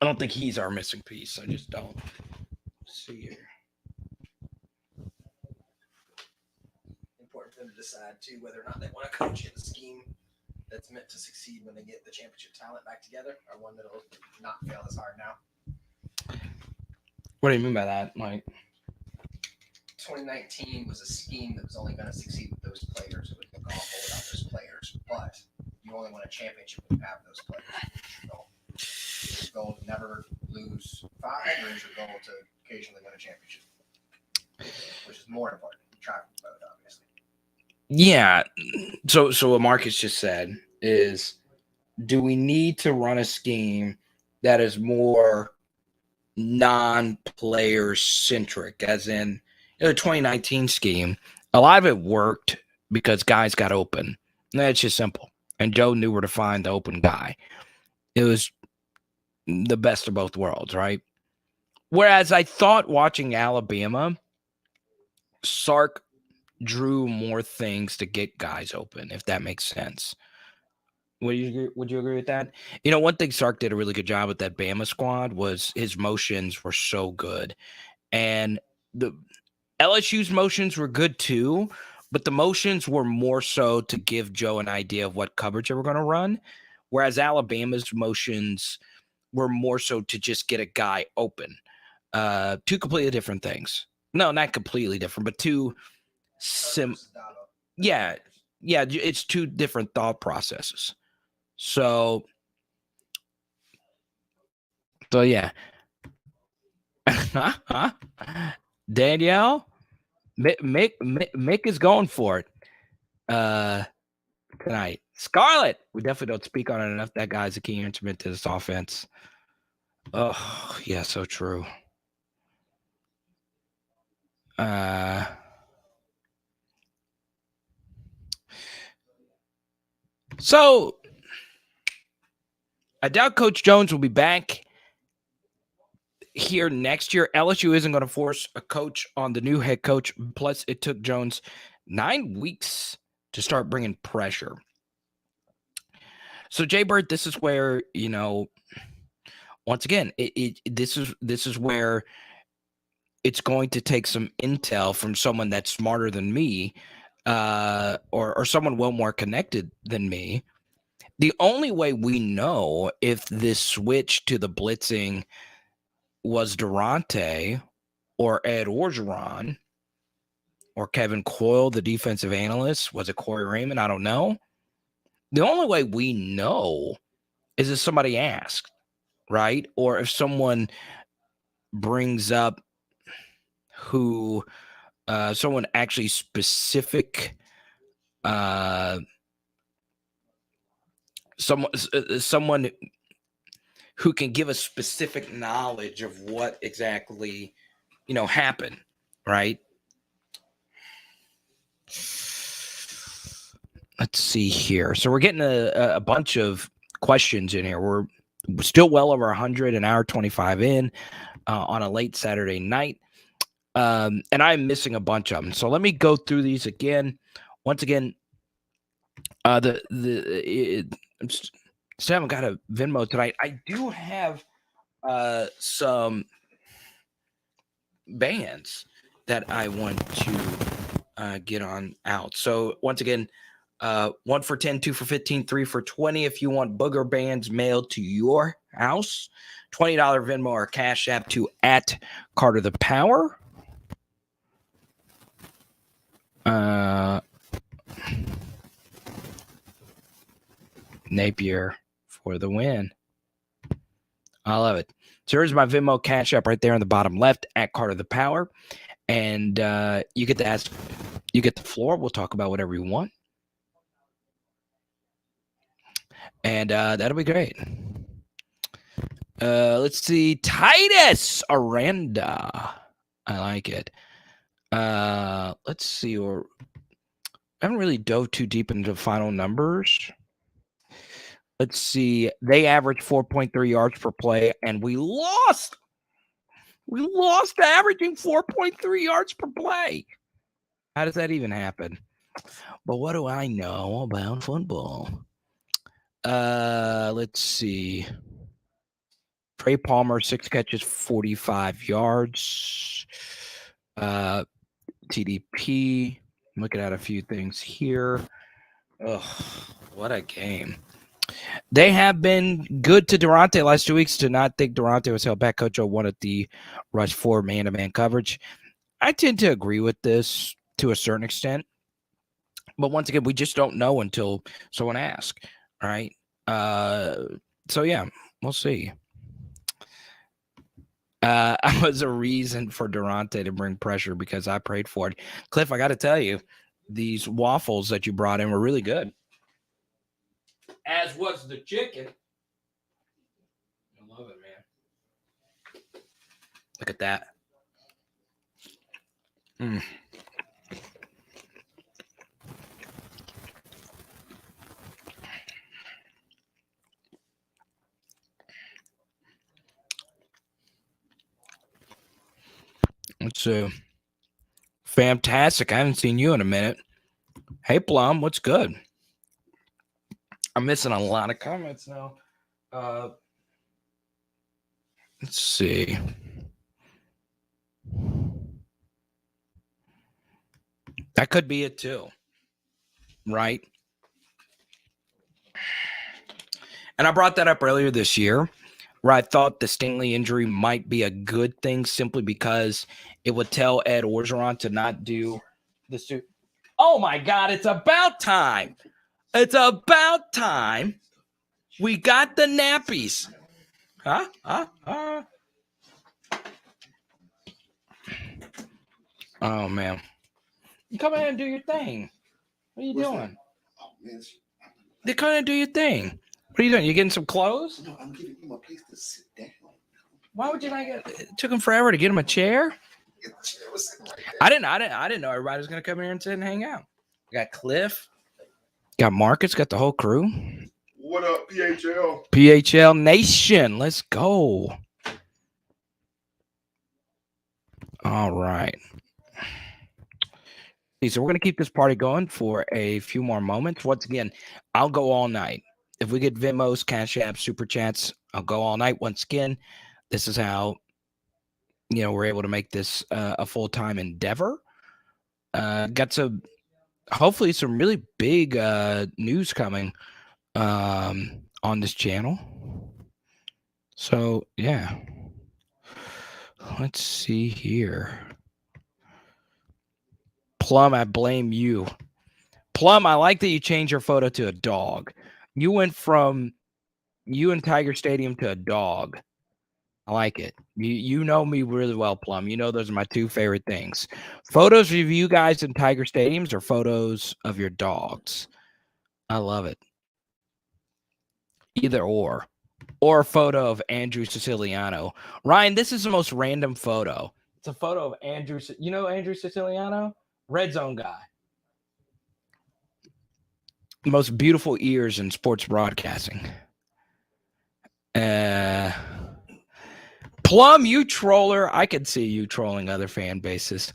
I don't think he's our missing piece. I just don't. Let's see here. Important for them to decide, too, whether or not they want to coach in the scheme that's meant to succeed when they get the championship talent back together, or one that'll not fail as hard now. What do you mean by that, Mike? 2019 was a scheme that was only going to succeed with those players. It would look awful without those players, but you only win a championship when you have those players. Is your goal to never lose 5, or is your goal to occasionally win a championship? Which is more important. You try for both, obviously. Yeah. So what Marcus just said is, do we need to run a scheme that is more non-player centric, as in the 2019 scheme? A lot of it worked because guys got open. That's just simple. And Joe knew where to find the open guy. It was the best of both worlds, right? Whereas I thought watching Alabama, Sark drew more things to get guys open, if that makes sense. Would you agree with that? You know, one thing Sark did a really good job with that Bama squad was his motions were so good. And the LSU's motions were good too, but the motions were more so to give Joe an idea of what coverage they were going to run, whereas Alabama's motions were more so to just get a guy open. Two completely different things. No, not completely different, but two yeah, it's two different thought processes. So yeah. Danielle, Mick is going for it tonight. Scarlett, we definitely don't speak on it enough. That guy's a key instrument to this offense. Oh, yeah, so true. So I doubt Coach Jones will be back here next year. LSU isn't going to force a coach on the new head coach. Plus, it took Jones 9 weeks to start bringing pressure. So, Jay Bird, this is where, once again, this is where it's going to take some intel from someone that's smarter than me, or someone well more connected than me. The only way we know if this switch to the blitzing was Durante or Ed Orgeron or Kevin Coyle, the defensive analyst, was it Corey Raymond? I don't know. The only way we know is if somebody asked, right? Or if someone brings up who someone actually specific, someone who can give us specific knowledge of what exactly, happened, right? Let's see here. So we're getting a bunch of questions in here. We're still well over 100, an hour 25 in on a late Saturday night. And I'm missing a bunch of them. So let me go through these again. Once again, still haven't got a Venmo tonight. I do have some bands that I want to get on out. So once again, 1 for 10, 2 for 15, 3 for 20. If you want Booger bands mailed to your house, $20 Venmo or Cash App to @CarterThePower. Napier for the win. I love it. So here's my Venmo Cash App right there on the bottom left @CarterThePower. And you get to ask, you get the floor. We'll talk about whatever you want. And that'll be great. Let's see. Titus Aranda. I like it. Let's see. I haven't really dove too deep into final numbers. Let's see. They averaged 4.3 yards per play, and we lost. We lost to averaging 4.3 yards per play. How does that even happen? But what do I know about football? Let's see. Trey Palmer, 6 catches, 45 yards. TDP. I'm looking at a few things here. Oh, what a game. They have been good to Durante last 2 weeks. To not think Durante was held back. Coach O wanted the rush for man-to-man coverage. I tend to agree with this to a certain extent. But once again, we just don't know until someone asks, right? So, yeah, we'll see. I was a reason for Durante to bring pressure because I prayed for it. Cliff, I got to tell you, these waffles that you brought in were really good. As was the chicken. I love it, man. Look at that. It's fantastic. I haven't seen you in a minute. Hey, Plum, what's good? I'm missing a lot of comments now. Let's see. That could be it too, right? And I brought that up earlier this year, where I thought the Stingley injury might be a good thing simply because it would tell Ed Orgeron to not do the suit. Oh, my God, it's about time. It's about time. We got the nappies. Huh? Oh, man. Come in and do your thing. What are you doing? Oh, man. Come in and do your thing. What are you doing? You getting some clothes? No, I'm giving him a place to sit down. Why would you not get? It took him forever to get him a chair. I didn't know everybody was gonna come here and sit and hang out. We got Cliff, got Marcus, got the whole crew. What up, PHL? PHL Nation, let's go. All right. So we're going to keep this party going for a few more moments. Once again, I'll go all night. If we get Venmos, Cash App, Super Chats, I'll go all night. Once again, this is how, we're able to make this a full-time endeavor. Got hopefully some really big news coming on this channel. So, yeah. Let's see here. Plum, I blame you. Plum, I like that you changed your photo to a dog. You went from you in Tiger Stadium to a dog. I like it. You know me really well, Plum. You know those are my two favorite things. Photos of you guys in Tiger Stadiums or photos of your dogs. I love it. Either or. Or a photo of Andrew Siciliano. Ryan, this is the most random photo. It's a photo of Andrew. You know Andrew Siciliano? Red Zone guy. Most beautiful ears in sports broadcasting. Plum, you troller. I could see you trolling other fan bases.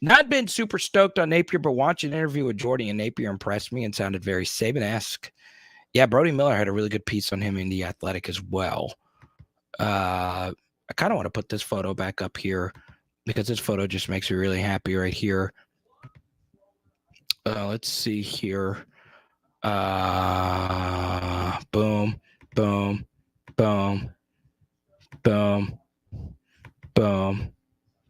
Not been super stoked on Napier, but watching an interview with Jordy and Napier impressed me and sounded very Saban-esque. Yeah, Brody Miller had a really good piece on him in The Athletic as well. I kind of want to put this photo back up here because this photo just makes me really happy right here. Let's see here. Boom, boom, boom, boom, boom,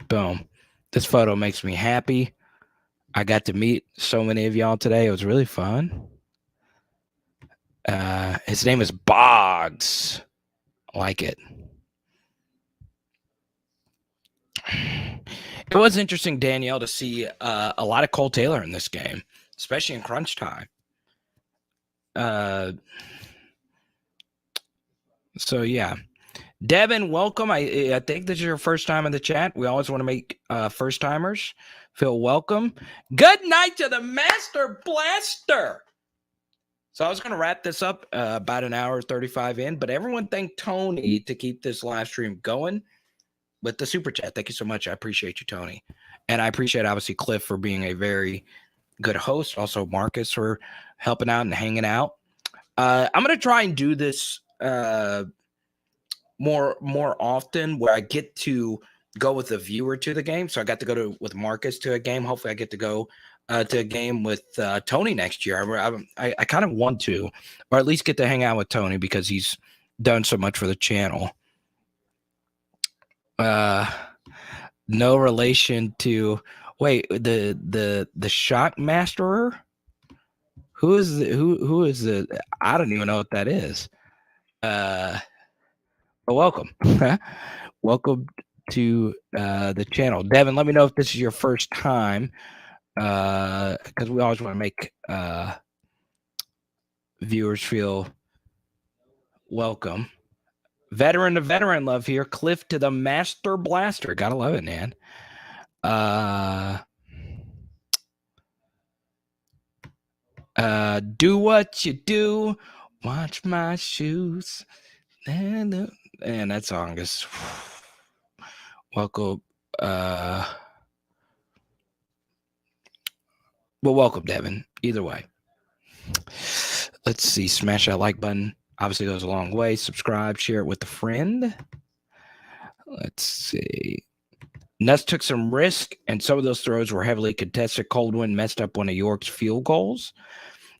boom. This photo makes me happy. I got to meet so many of y'all today. It was really fun. His name is Boggs. I like it. It was interesting, Danielle, to see a lot of Cole Taylor in this game, especially in crunch time. So, yeah. Devin, welcome. I think this is your first time in the chat. We always want to make first-timers feel welcome. Good night to the Master Blaster. So I was going to wrap this up about an hour 35 in, but everyone thank Tony to keep this live stream going with the super chat. Thank you so much. I appreciate you, Tony. And I appreciate, obviously, Cliff for being a very good host. Also, Marcus for helping out and hanging out. I'm going to try and do this more often where I get to go with a viewer to the game. So I got to go with Marcus to a game. Hopefully I get to go to a game with Tony next year. I kind of want to, or at least get to hang out with Tony because he's done so much for the channel. No relation to the Shock Masterer. Who is the I don't even know what that is. But welcome. Welcome to the channel. Devin, let me know if this is your first time. Because we always want to make viewers feel welcome. Veteran to veteran love here. Cliff to the Master Blaster. Gotta love it, man. Do what you do. Watch my shoes. And that song is welcome. Well, welcome, Devin. Either way. Let's see. Smash that like button. Obviously goes a long way. Subscribe, share it with a friend. Let's see. Nuss took some risk, and some of those throws were heavily contested. Coldwin messed up one of York's field goals.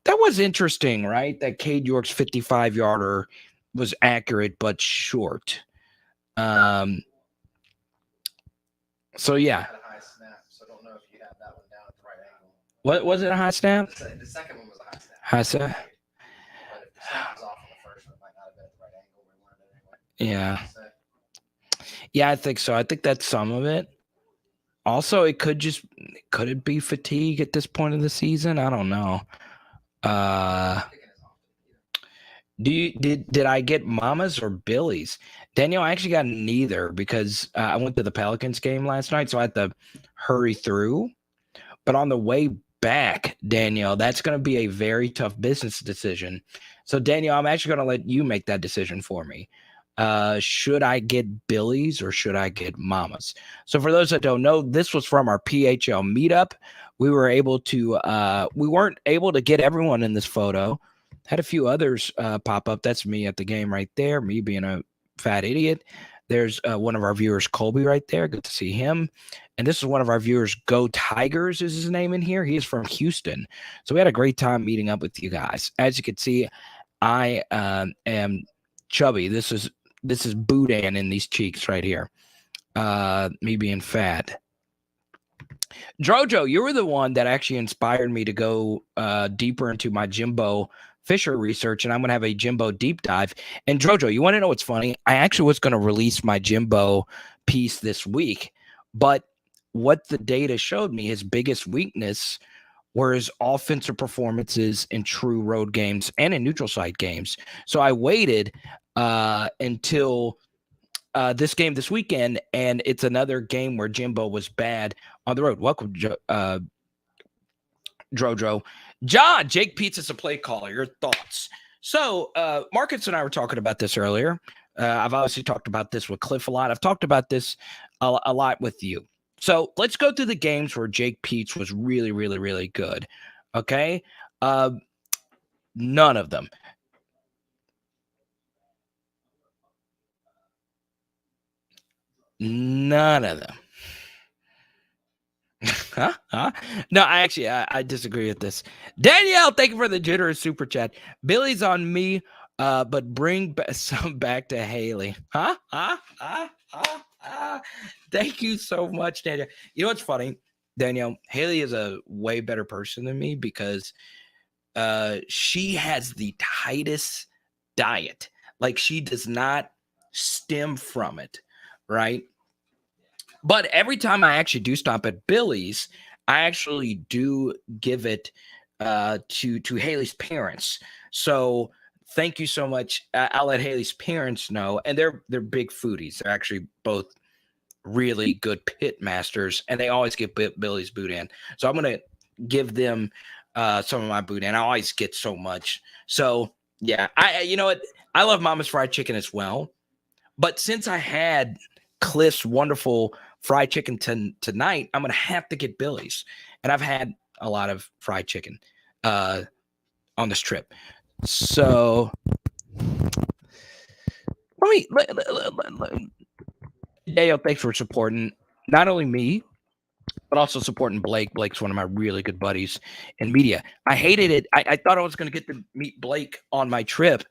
That was interesting, right? That Cade York's 55-yarder was accurate but short. So, yeah. Had a high snap, so I don't know if you had that one down at the right angle. What was it, a high snap? The second one was a high snap. High snap? But if the snap was off on the first one, it might not have been at the right angle. We wanted it anyway. Yeah. Yeah, I think so. I think that's some of it. Also, could it be fatigue at this point of the season? I don't know. Did I get Mamas or Billy's? Daniel, I actually got neither because I went to the Pelicans game last night, so I had to hurry through. But on the way back, Daniel, that's going to be a very tough business decision. So, Daniel, I'm actually going to let you make that decision for me. should I get Billy's or should I get Mama's? So for those that don't know, this was from our PHL meetup. We were able to, we weren't able to get everyone in this photo. Had a few others pop up. That's me at the game right there, me being a fat idiot. There's one of our viewers, Colby, right there. Good to see him. And this is one of our viewers, Go Tigers is his name in here. He is from Houston. So we had a great time meeting up with you guys. As you can see, I am chubby. This is Boudin in these cheeks right here. Me being fat. Drojo, you were the one that actually inspired me to go deeper into my Jimbo Fisher research, and I'm going to have a Jimbo deep dive. And Drojo, you want to know what's funny? I actually was going to release my Jimbo piece this week, but what the data showed me, his biggest weakness were his offensive performances in true road games and in neutral site games. So I waited until this game this weekend, and it's another game where Jimbo was bad on the road. Welcome, Drojo. John, Jake Pete's a play caller. Your thoughts? So Marcus and I were talking about this earlier. I've obviously talked about this with Cliff a lot. I've talked about this a lot with you. So let's go through the games where Jake Pete's was really, really, really good. Okay? None of them. None of them. Huh? No, I disagree with this. Danielle, thank you for the generous super chat. Billy's on me, but bring some back to Haley. Thank you so much, Danielle. You know what's funny, Danielle? Haley is a way better person than me because she has the tightest diet. Like, she does not stem from it, right? But every time I actually do stop at Billy's, I actually do give it to Haley's parents. So thank you so much. I'll let Haley's parents know, and they're big foodies. They're actually both really good pit masters, and they always get Billy's boudin. So I'm gonna give them some of my boudin. I always get so much. So yeah, you know what? I love Mama's fried chicken as well. But since I had Cliff's wonderful fried chicken tonight, I'm gonna have to get Billy's, and I've had a lot of fried chicken on this trip. So Dale, thanks for supporting not only me, but also supporting Blake. Blake's one of my really good buddies in media. I hated it. I thought I was going to get to meet Blake on my trip.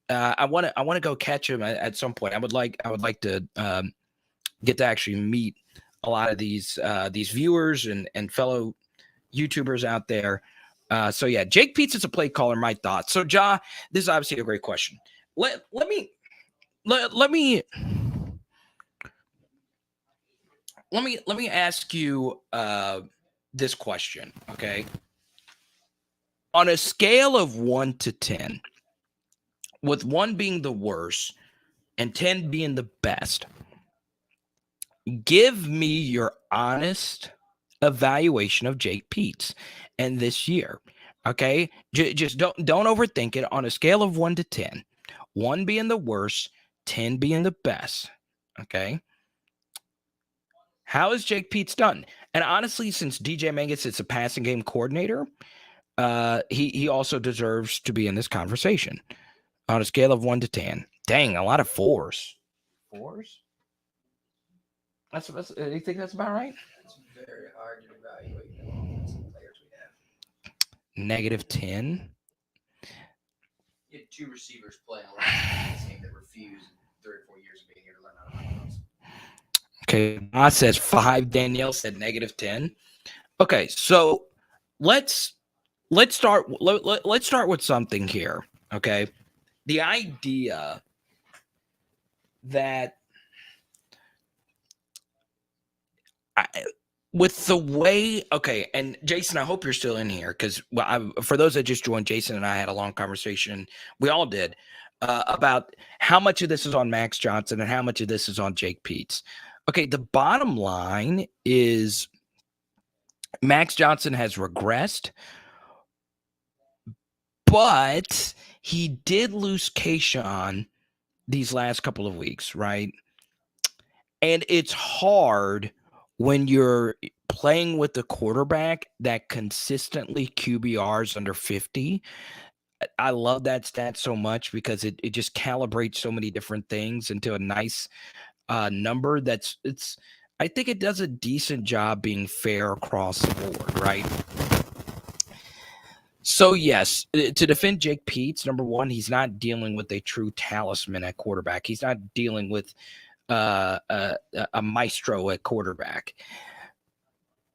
I want to go catch him at some point. I would like to get to actually meet a lot of these viewers and fellow YouTubers out there. So yeah, Jake Pete's a play caller. My thoughts. So Ja, this is obviously a great question. Let me ask you this question, okay? On a scale of 1 to 10, with 1 being the worst and 10 being the best, give me your honest evaluation of Jake Pete's and this year, okay? Just don't overthink it. On a scale of 1 to 10, 1 being the worst, 10 being the best, okay? How is Jake Pete's done? And honestly, since DJ Mangus is a passing game coordinator, he also deserves to be in this conversation. On a scale of 1 to 10. Dang, a lot of 4s. 4s? That's you think that's about right? It's very hard to evaluate the players we have. -10. You had 2 receivers playing a lot in this game that refused 3 or 4 years of being here to learn how to run those. Okay, Boss says 5. Danielle said -10. Okay, so let's start with something here. Okay, the idea that with the way, okay, and Jason, I hope you're still in here because for those that just joined, Jason and I had a long conversation. We all did about how much of this is on Max Johnson and how much of this is on Jake Pete's. Okay, the bottom line is Max Johnson has regressed, but he did lose Kayshawn these last couple of weeks, right? And it's hard when you're playing with a quarterback that consistently QBRs under 50. I love that stat so much because it just calibrates so many different things into a nice number I think it does a decent job being fair across the board, right? So yes, to defend Jake Peets, number one, he's not dealing with a true talisman at quarterback. He's not dealing with a maestro at quarterback.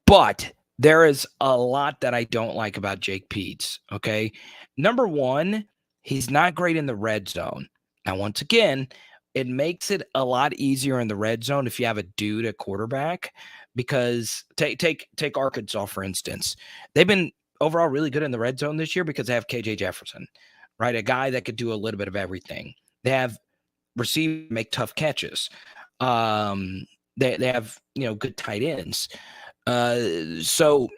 But there is a lot that I don't like about Jake Peets, okay? Number one, he's not great in the red zone. Now, once again, it makes it a lot easier in the red zone if you have a dude at quarterback because take Arkansas, for instance. They've been overall really good in the red zone this year because they have KJ Jefferson, right? A guy that could do a little bit of everything. They have receivers make tough catches. They have, good tight ends. So,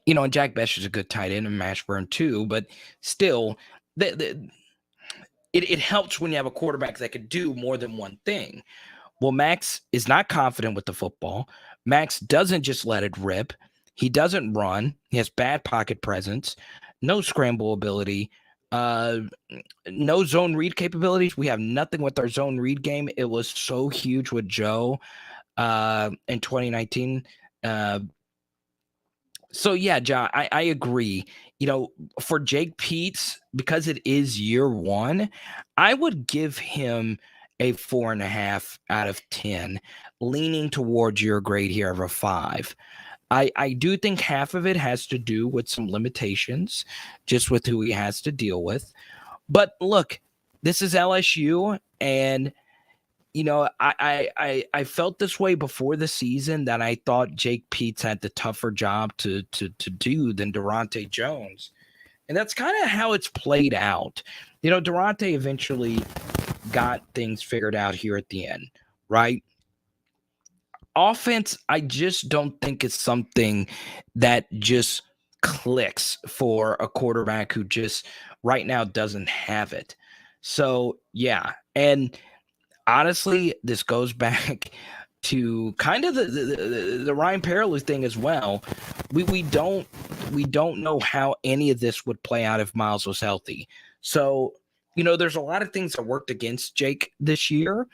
and Jack Besh is a good tight end and Mashburn too, but still, it helps when you have a quarterback that could do more than one thing. Well, Max is not confident with the football. Max doesn't just let it rip. He doesn't run. He has bad pocket presence, no scramble ability, no zone read capabilities. We have nothing with our zone read game. It was so huge with Joe in 2019. So yeah, John, I agree. For Jake Peets, because it is year one, I would give him a 4.5 out of 10, leaning towards your grade here of a 5. I do think half of it has to do with some limitations, just with who he has to deal with. But look, this is LSU, and I felt this way before the season that I thought Jake Peets had the tougher job to do than Durante Jones. And that's kind of how it's played out. Durante eventually got things figured out here at the end, right? Offense, I just don't think it's something that just clicks for a quarterback who just right now doesn't have it. So, yeah. And honestly, this goes back to kind of the Ryan Perrilloux thing as well. We don't know how any of this would play out if Miles was healthy. So, there's a lot of things that worked against Jake this year.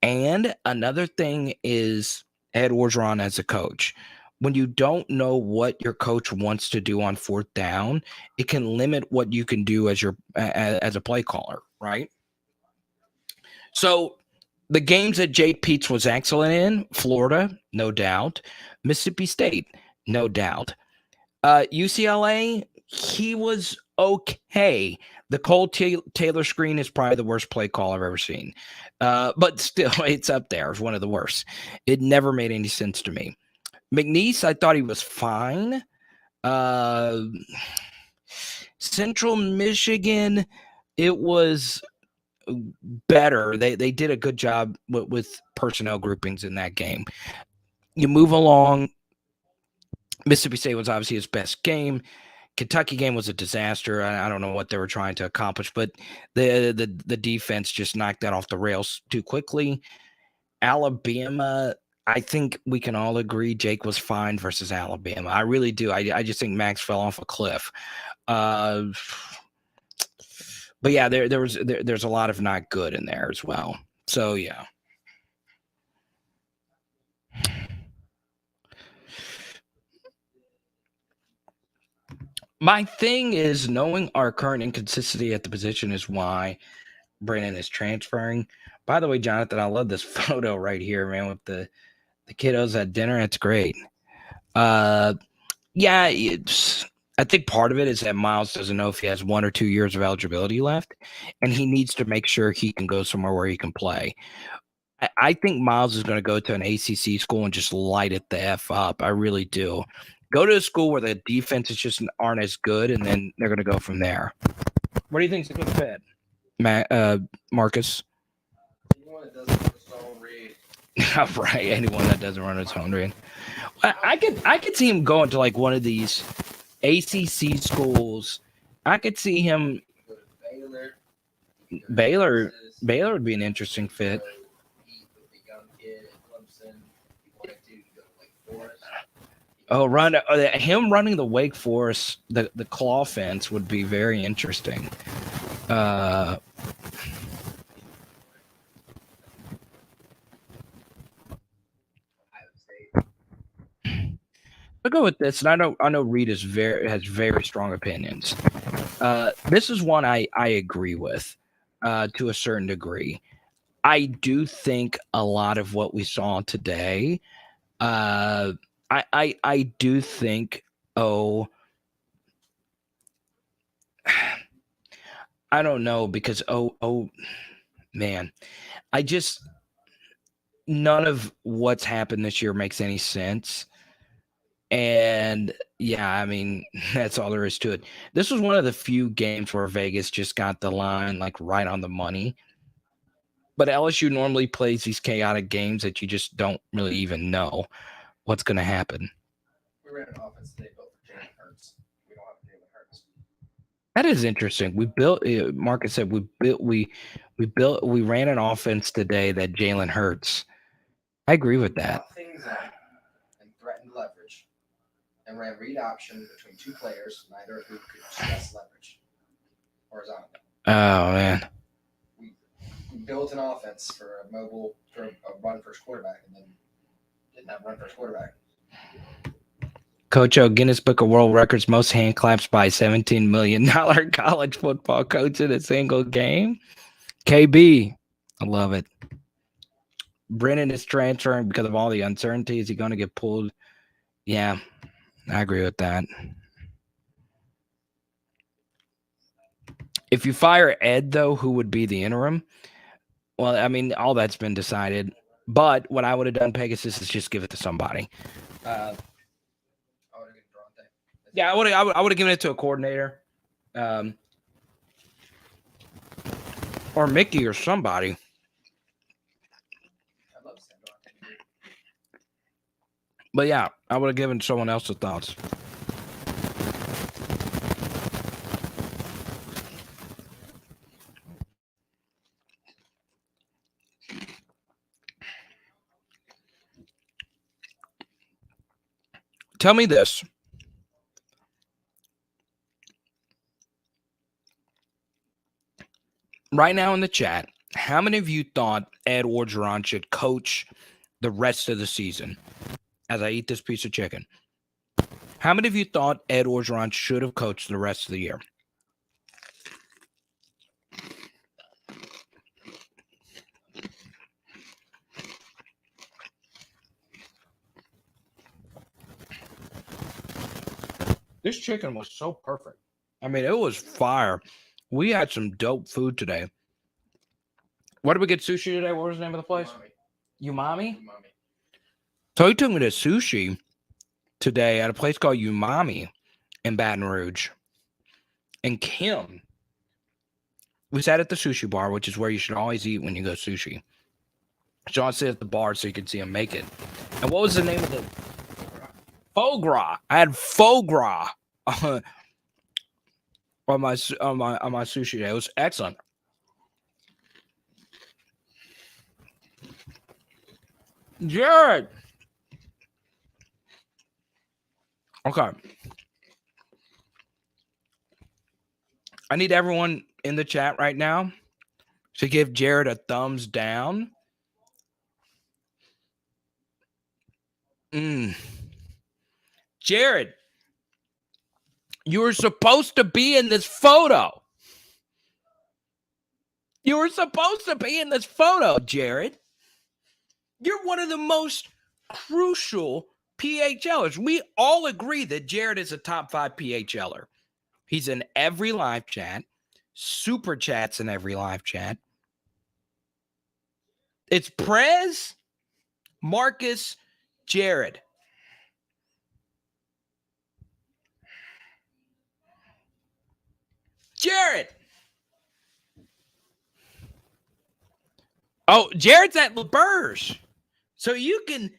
And another thing is Ed Orgeron as a coach. When you don't know what your coach wants to do on fourth down, it can limit what you can do as a play caller, right? So the games that Jake Peets was excellent in, Florida, no doubt. Mississippi State, no doubt. UCLA, he was okay. The Cole Taylor screen is probably the worst play call I've ever seen. But still, it's up there. It's one of the worst. It never made any sense to me. McNeese, I thought he was fine. Central Michigan, it was better. They did a good job with personnel groupings in that game. You move along. Mississippi State was obviously his best game. Kentucky game was a disaster. I don't know what they were trying to accomplish, but the defense just knocked that off the rails too quickly. Alabama, I think we can all agree Jake was fine versus Alabama. I really do. I just think Max fell off a cliff. But yeah, there's a lot of not good in there as well. So yeah. My thing is knowing our current inconsistency at the position is why Brandon is transferring. By the way, Jonathan, I love this photo right here, man, with the kiddos at dinner. It's great. Yeah, I think part of it is that Miles doesn't know if he has 1 or 2 years of eligibility left, and he needs to make sure he can go somewhere where he can play. I think Miles is going to go to an ACC school and just light it the F up. I really do. Go to a school where the defenses just aren't as good, and then they're going to go from there. What do you think is a good fit, Marcus? Anyone that doesn't run its own read. Right, anyone that doesn't run its own read. I could see him going to like one of these ACC schools. I could see him. He could go to Baylor. Baylor would be an interesting fit. Oh, him running the Wake Forest, the claw fence would be very interesting. I'll go with this, and I know Reed has very strong opinions. This is one I agree with to a certain degree. I do think a lot of what we saw today. I do think. I don't know, because man, none of what's happened this year makes any sense. And yeah, I mean, that's all there is to it. This was one of the few games where Vegas just got the line like right on the money. But LSU normally plays these chaotic games that you just don't really even know what's going to happen. We ran an offense today built for Jalen Hurts. We don't have Jalen Hurts. That is interesting. We built. Marcus said we ran an offense today that Jalen Hurts. I agree with that. Brought things in and threatened leverage, and ran read option between two players, neither of whom could stress leverage horizontally. Oh man. We built an offense for a run first quarterback, and then didn't have a run first quarterback. Coach O, Guinness Book of World Records, most hand claps by $17 million college football coach in a single game. KB, I love it. Brennan is transferring because of all the uncertainty. Is he going to get pulled? Yeah, I agree with that. If you fire Ed, though, who would be the interim? Well, I mean, all that's been decided. But what I would have done, Pegasus, is just give it to somebody. Yeah, I would have given it to a coordinator, or Mickey or somebody. But yeah, I would have given someone else the thoughts. Tell me this. Right now in the chat, how many of you thought Ed Orgeron should coach the rest of the season? As I eat this piece of chicken, how many of you thought Ed Orgeron should have coached the rest of the year? This chicken was so perfect. I mean, it was fire. We had some dope food today. What did we get sushi today? What was the name of the place? Umami? So he took me to sushi today at a place called Umami in Baton Rouge. And Kim, we sat at the sushi bar, which is where you should always eat when you go sushi. So I sit at the bar so you could see him make it. And what was the name of the faux gras? I had faux gras on my sushi day. It was excellent. Jared. Okay. I need everyone in the chat right now to give Jared a thumbs down. Jared, you were supposed to be in this photo. You were supposed to be in this photo, Jared. You're one of the most crucial PHLers. We all agree that Jared is a top 5 PHLer. He's in every live chat. Super chats in every live chat. It's Prez, Marcus, Jared. Jared. Oh, Jared's at LaBerge. So you can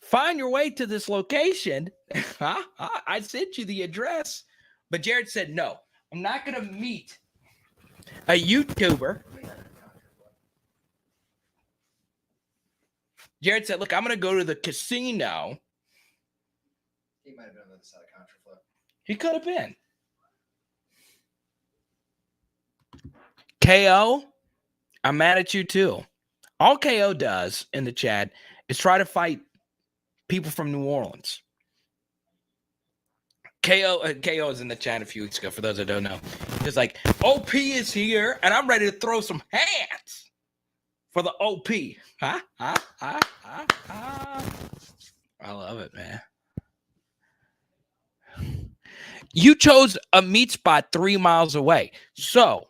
find your way to this location. I sent you the address. But Jared said, no, I'm not going to meet a YouTuber. Jared said, look, I'm going to go to the casino. He might have been on the other side of contra flip. He could have been. KO, I'm mad at you too. All KO does in the chat is try to fight people from New Orleans. KO is in the chat a few weeks ago, for those that don't know. It's like, OP is here, and I'm ready to throw some hands for the OP. I love it, man. You chose a meat spot 3 miles away. So,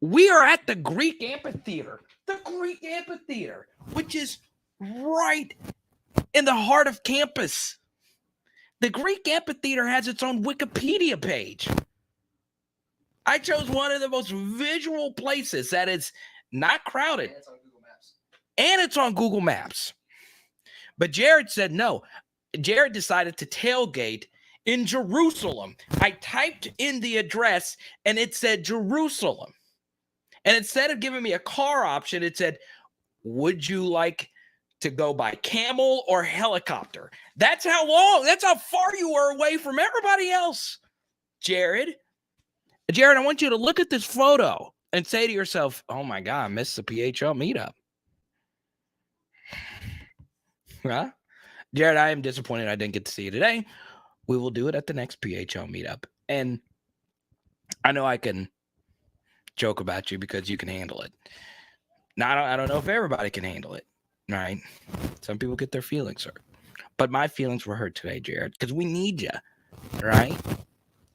we are at the Greek Amphitheater. The Greek Amphitheater, which is right in the heart of campus. The Greek Amphitheater has its own Wikipedia page. I chose one of the most visual places that is not crowded. And it's on Google Maps. And it's on Google Maps. But Jared said no. Jared decided to tailgate in Jerusalem. I typed in the address and it said Jerusalem. And instead of giving me a car option, it said, would you like to go by camel or helicopter? That's how far you were away from everybody else, Jared. Jared, I want you to look at this photo and say to yourself, oh my God, I missed the PHL meetup. Huh? Jared, I am disappointed I didn't get to see you today. We will do it at the next PHL meetup. And I know I can joke about you because you can handle it. Now, I don't know if everybody can handle it, right? Some people get their feelings hurt. But my feelings were hurt today, Jared, because we need you, right?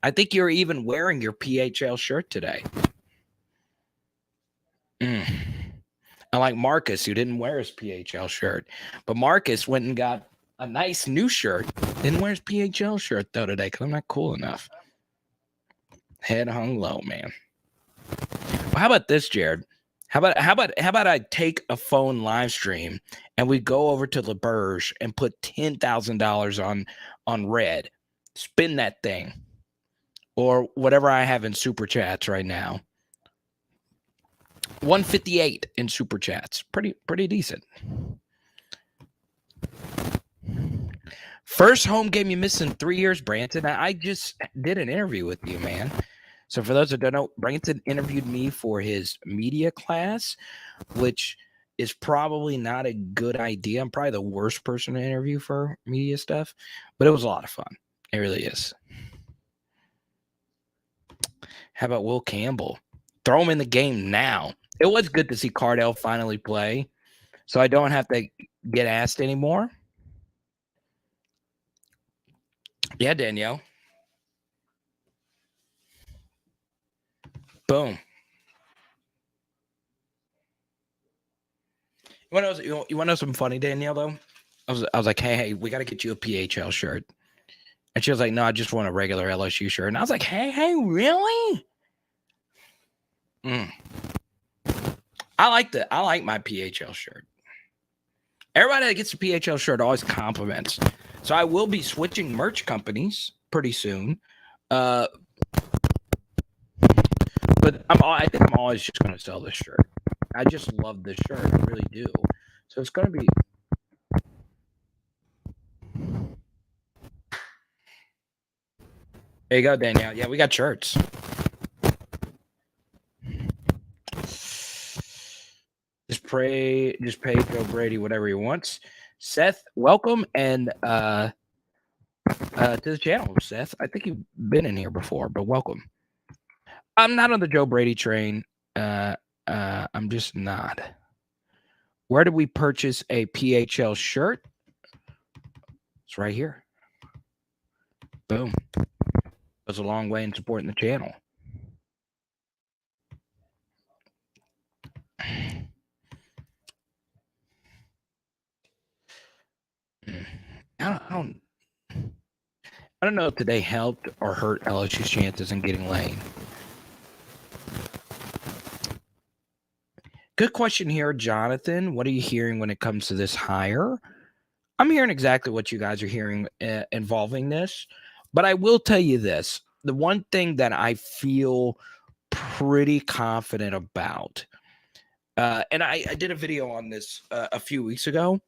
I think you're even wearing your PHL shirt today. I like Marcus, who didn't wear his PHL shirt. But Marcus went and got a nice new shirt. Didn't wear his PHL shirt, though, today, because I'm not cool enough. Head hung low, man. Well, how about this, Jared? How about I take a phone live stream and we go over to LeBurge and put $10,000 on red. Spin that thing. Or whatever I have in super chats right now. 158 in super chats. Pretty decent. First home game you missed in 3 years, Branson. I just did an interview with you, man. So for those that don't know, Branson interviewed me for his media class, which is probably not a good idea. I'm probably the worst person to interview for media stuff, but it was a lot of fun. It really is. How about Will Campbell? Throw him in the game now. It was good to see Cardell finally play, so I don't have to get asked anymore. Yeah, Danielle. Boom. You want to know something funny, Danielle, though? I was like, hey, we got to get you a PHL shirt. And she was like, no, I just want a regular LSU shirt. And I was like, hey, really? I like my PHL shirt. Everybody that gets a PHL shirt always compliments. So I will be switching merch companies pretty soon. But I think I'm always just going to sell this shirt. I just love this shirt. I really do. So it's going to be. There you go, Danielle. Yeah, we got shirts. Just pay Joe Brady whatever he wants. Seth, welcome and to the channel, Seth. I think you've been in here before, but welcome. I'm not on the Joe Brady train. I'm just not. Where did we purchase a PHL shirt? It's right here. Boom. Goes a long way in supporting the channel. I don't know if today helped or hurt LSU's chances in getting laid. Good question here, Jonathan. What are you hearing when it comes to this hire? I'm hearing exactly what you guys are hearing involving this, but I will tell you this. The one thing that I feel pretty confident about. And I did a video on this a few weeks ago.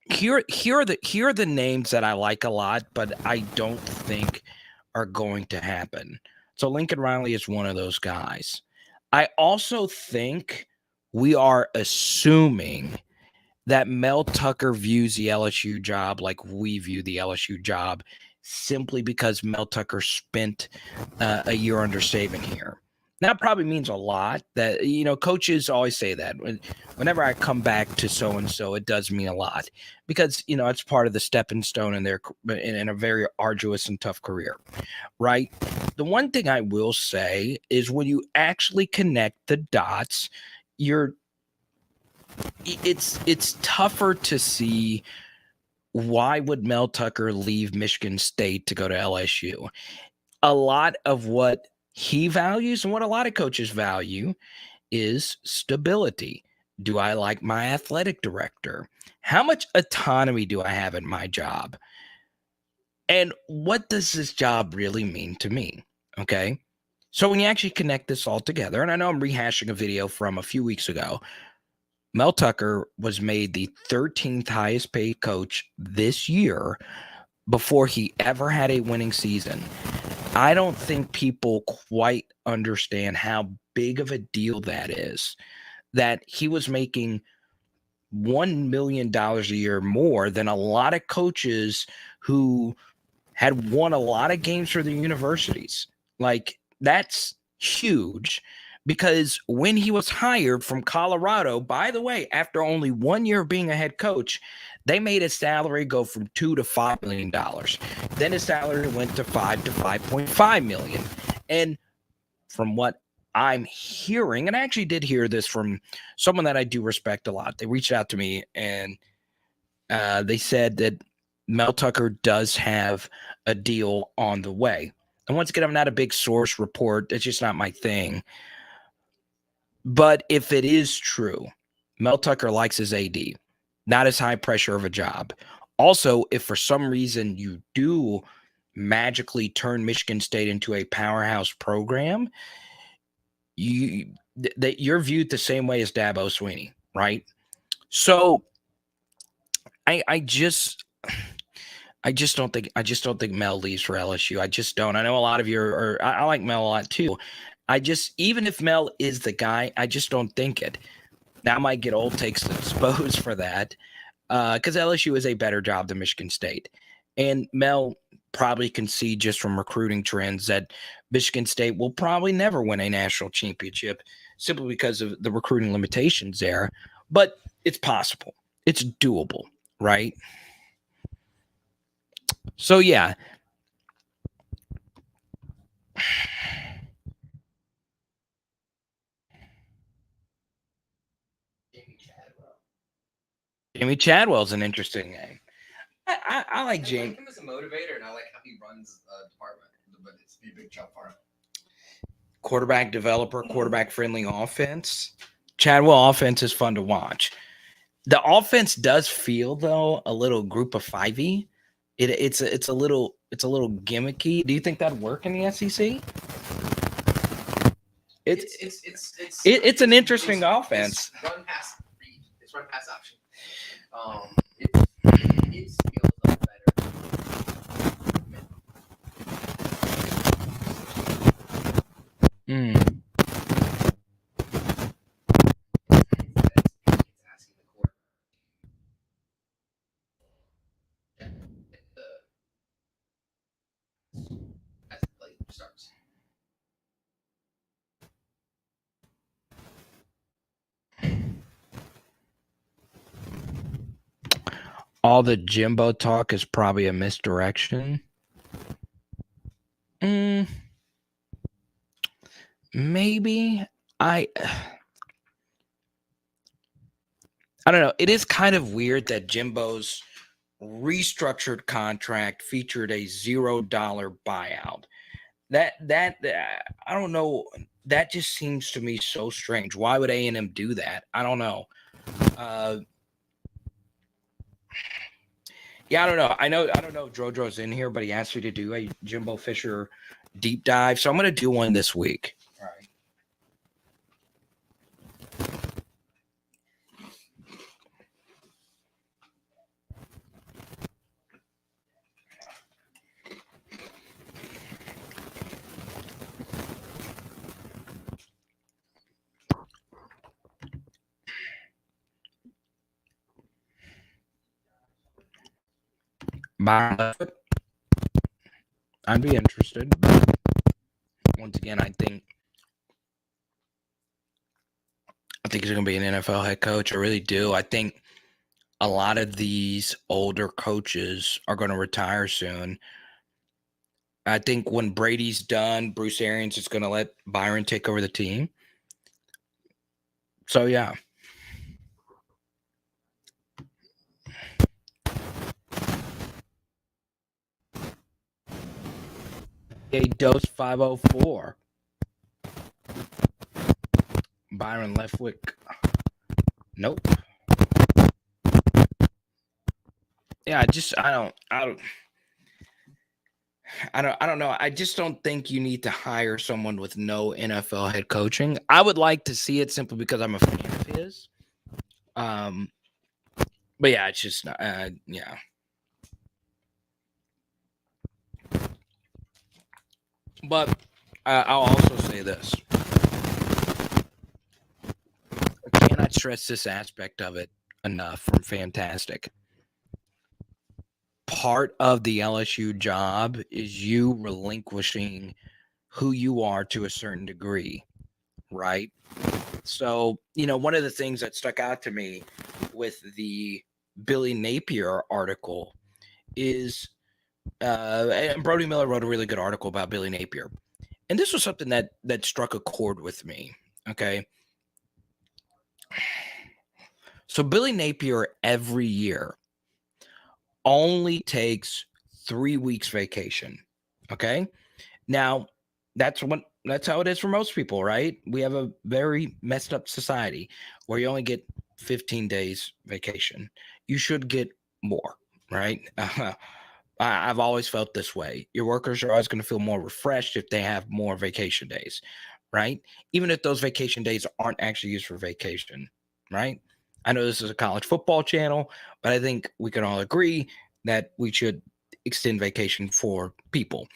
Here are the names that I like a lot, but I don't think are going to happen. So Lincoln Riley is one of those guys. I also think we are assuming that Mel Tucker views the LSU job like we view the LSU job, simply because Mel Tucker spent a year under Saban here. That probably means a lot. That, coaches always say that. Whenever I come back to so-and-so, it does mean a lot because, it's part of the stepping stone in a very arduous and tough career, right? The one thing I will say is when you actually connect the dots, it's tougher to see why would Mel Tucker leave Michigan State to go to LSU. A lot of what he values and what a lot of coaches value is stability. Do I like my athletic director? How much autonomy do I have in my job? And what does this job really mean to me? Okay. So when you actually connect this all together, and I know I'm rehashing a video from a few weeks ago, Mel Tucker was made the 13th highest paid coach this year before he ever had a winning season. I don't think people quite understand how big of a deal that is, that he was making $1 million a year more than a lot of coaches who had won a lot of games for the universities. Like, that's huge. Because when he was hired from Colorado, by the way, after only 1 year of being a head coach, they made his salary go from $2 to $5 million. Then his salary went to $5 to $5.5 million. And from what I'm hearing, and I actually did hear this from someone that I do respect a lot, they reached out to me and they said that Mel Tucker does have a deal on the way. And once again, I'm not a big source report. It's just not my thing. But if it is true, Mel Tucker likes his AD, not as high pressure of a job. Also, if for some reason you do magically turn Michigan State into a powerhouse program, you're viewed the same way as Dabo Swinney, right? So I just don't think Mel leaves for LSU. I just don't. I know a lot of you I like Mel a lot too. Even if Mel is the guy, I just don't think it. Now I might get old takes exposed for that because LSU is a better job than Michigan State. And Mel probably can see just from recruiting trends that Michigan State will probably never win a national championship simply because of the recruiting limitations there. But it's possible. It's doable, right? So, yeah. Jamie Chadwell's an interesting name. I like Jamie. I like him as a motivator, and I like how he runs the department. But it's a big jump for him. Quarterback developer, quarterback friendly offense. Chadwell offense is fun to watch. The offense does feel though a little group of 5-y. It's a little gimmicky. Do you think that'd work in the SEC? It's an interesting offense. It's run pass read. It's run pass option. It feels a little better. As the play starts. All the Jimbo talk is probably a misdirection. Maybe. I don't know. It is kind of weird that Jimbo's restructured contract featured a $0 buyout. That I don't know. That just seems to me so strange. Why would A&M do that? I don't know. Yeah, I don't know. I don't know if Drodro's in here, but he asked me to do a Jimbo Fisher deep dive. So I'm going to do one this week. Byron Leftwich, I'd be interested. But once again, I think he's going to be an NFL head coach. I really do. I think a lot of these older coaches are going to retire soon. I think when Brady's done, Bruce Arians is going to let Byron take over the team. So, yeah. A dose 504. Byron Leftwich. Nope. Yeah, I don't know. I just don't think you need to hire someone with no NFL head coaching. I would like to see it simply because I'm a fan of his. But yeah, it's just yeah. But I'll also say this. I cannot stress this aspect of it enough from Fantastic. Part of the LSU job is you relinquishing who you are to a certain degree, right? So, one of the things that stuck out to me with the Billy Napier article is, and Brody Miller wrote a really good article about Billy Napier. And this was something that struck a chord with me, okay? So Billy Napier every year only takes 3 weeks vacation, okay? Now, that's how it is for most people, right? We have a very messed up society where you only get 15 days vacation. You should get more, right? I've always felt this way. Your workers are always going to feel more refreshed if they have more vacation days, right? Even if those vacation days aren't actually used for vacation, right? I know this is a college football channel, but I think we can all agree that we should extend vacation for people.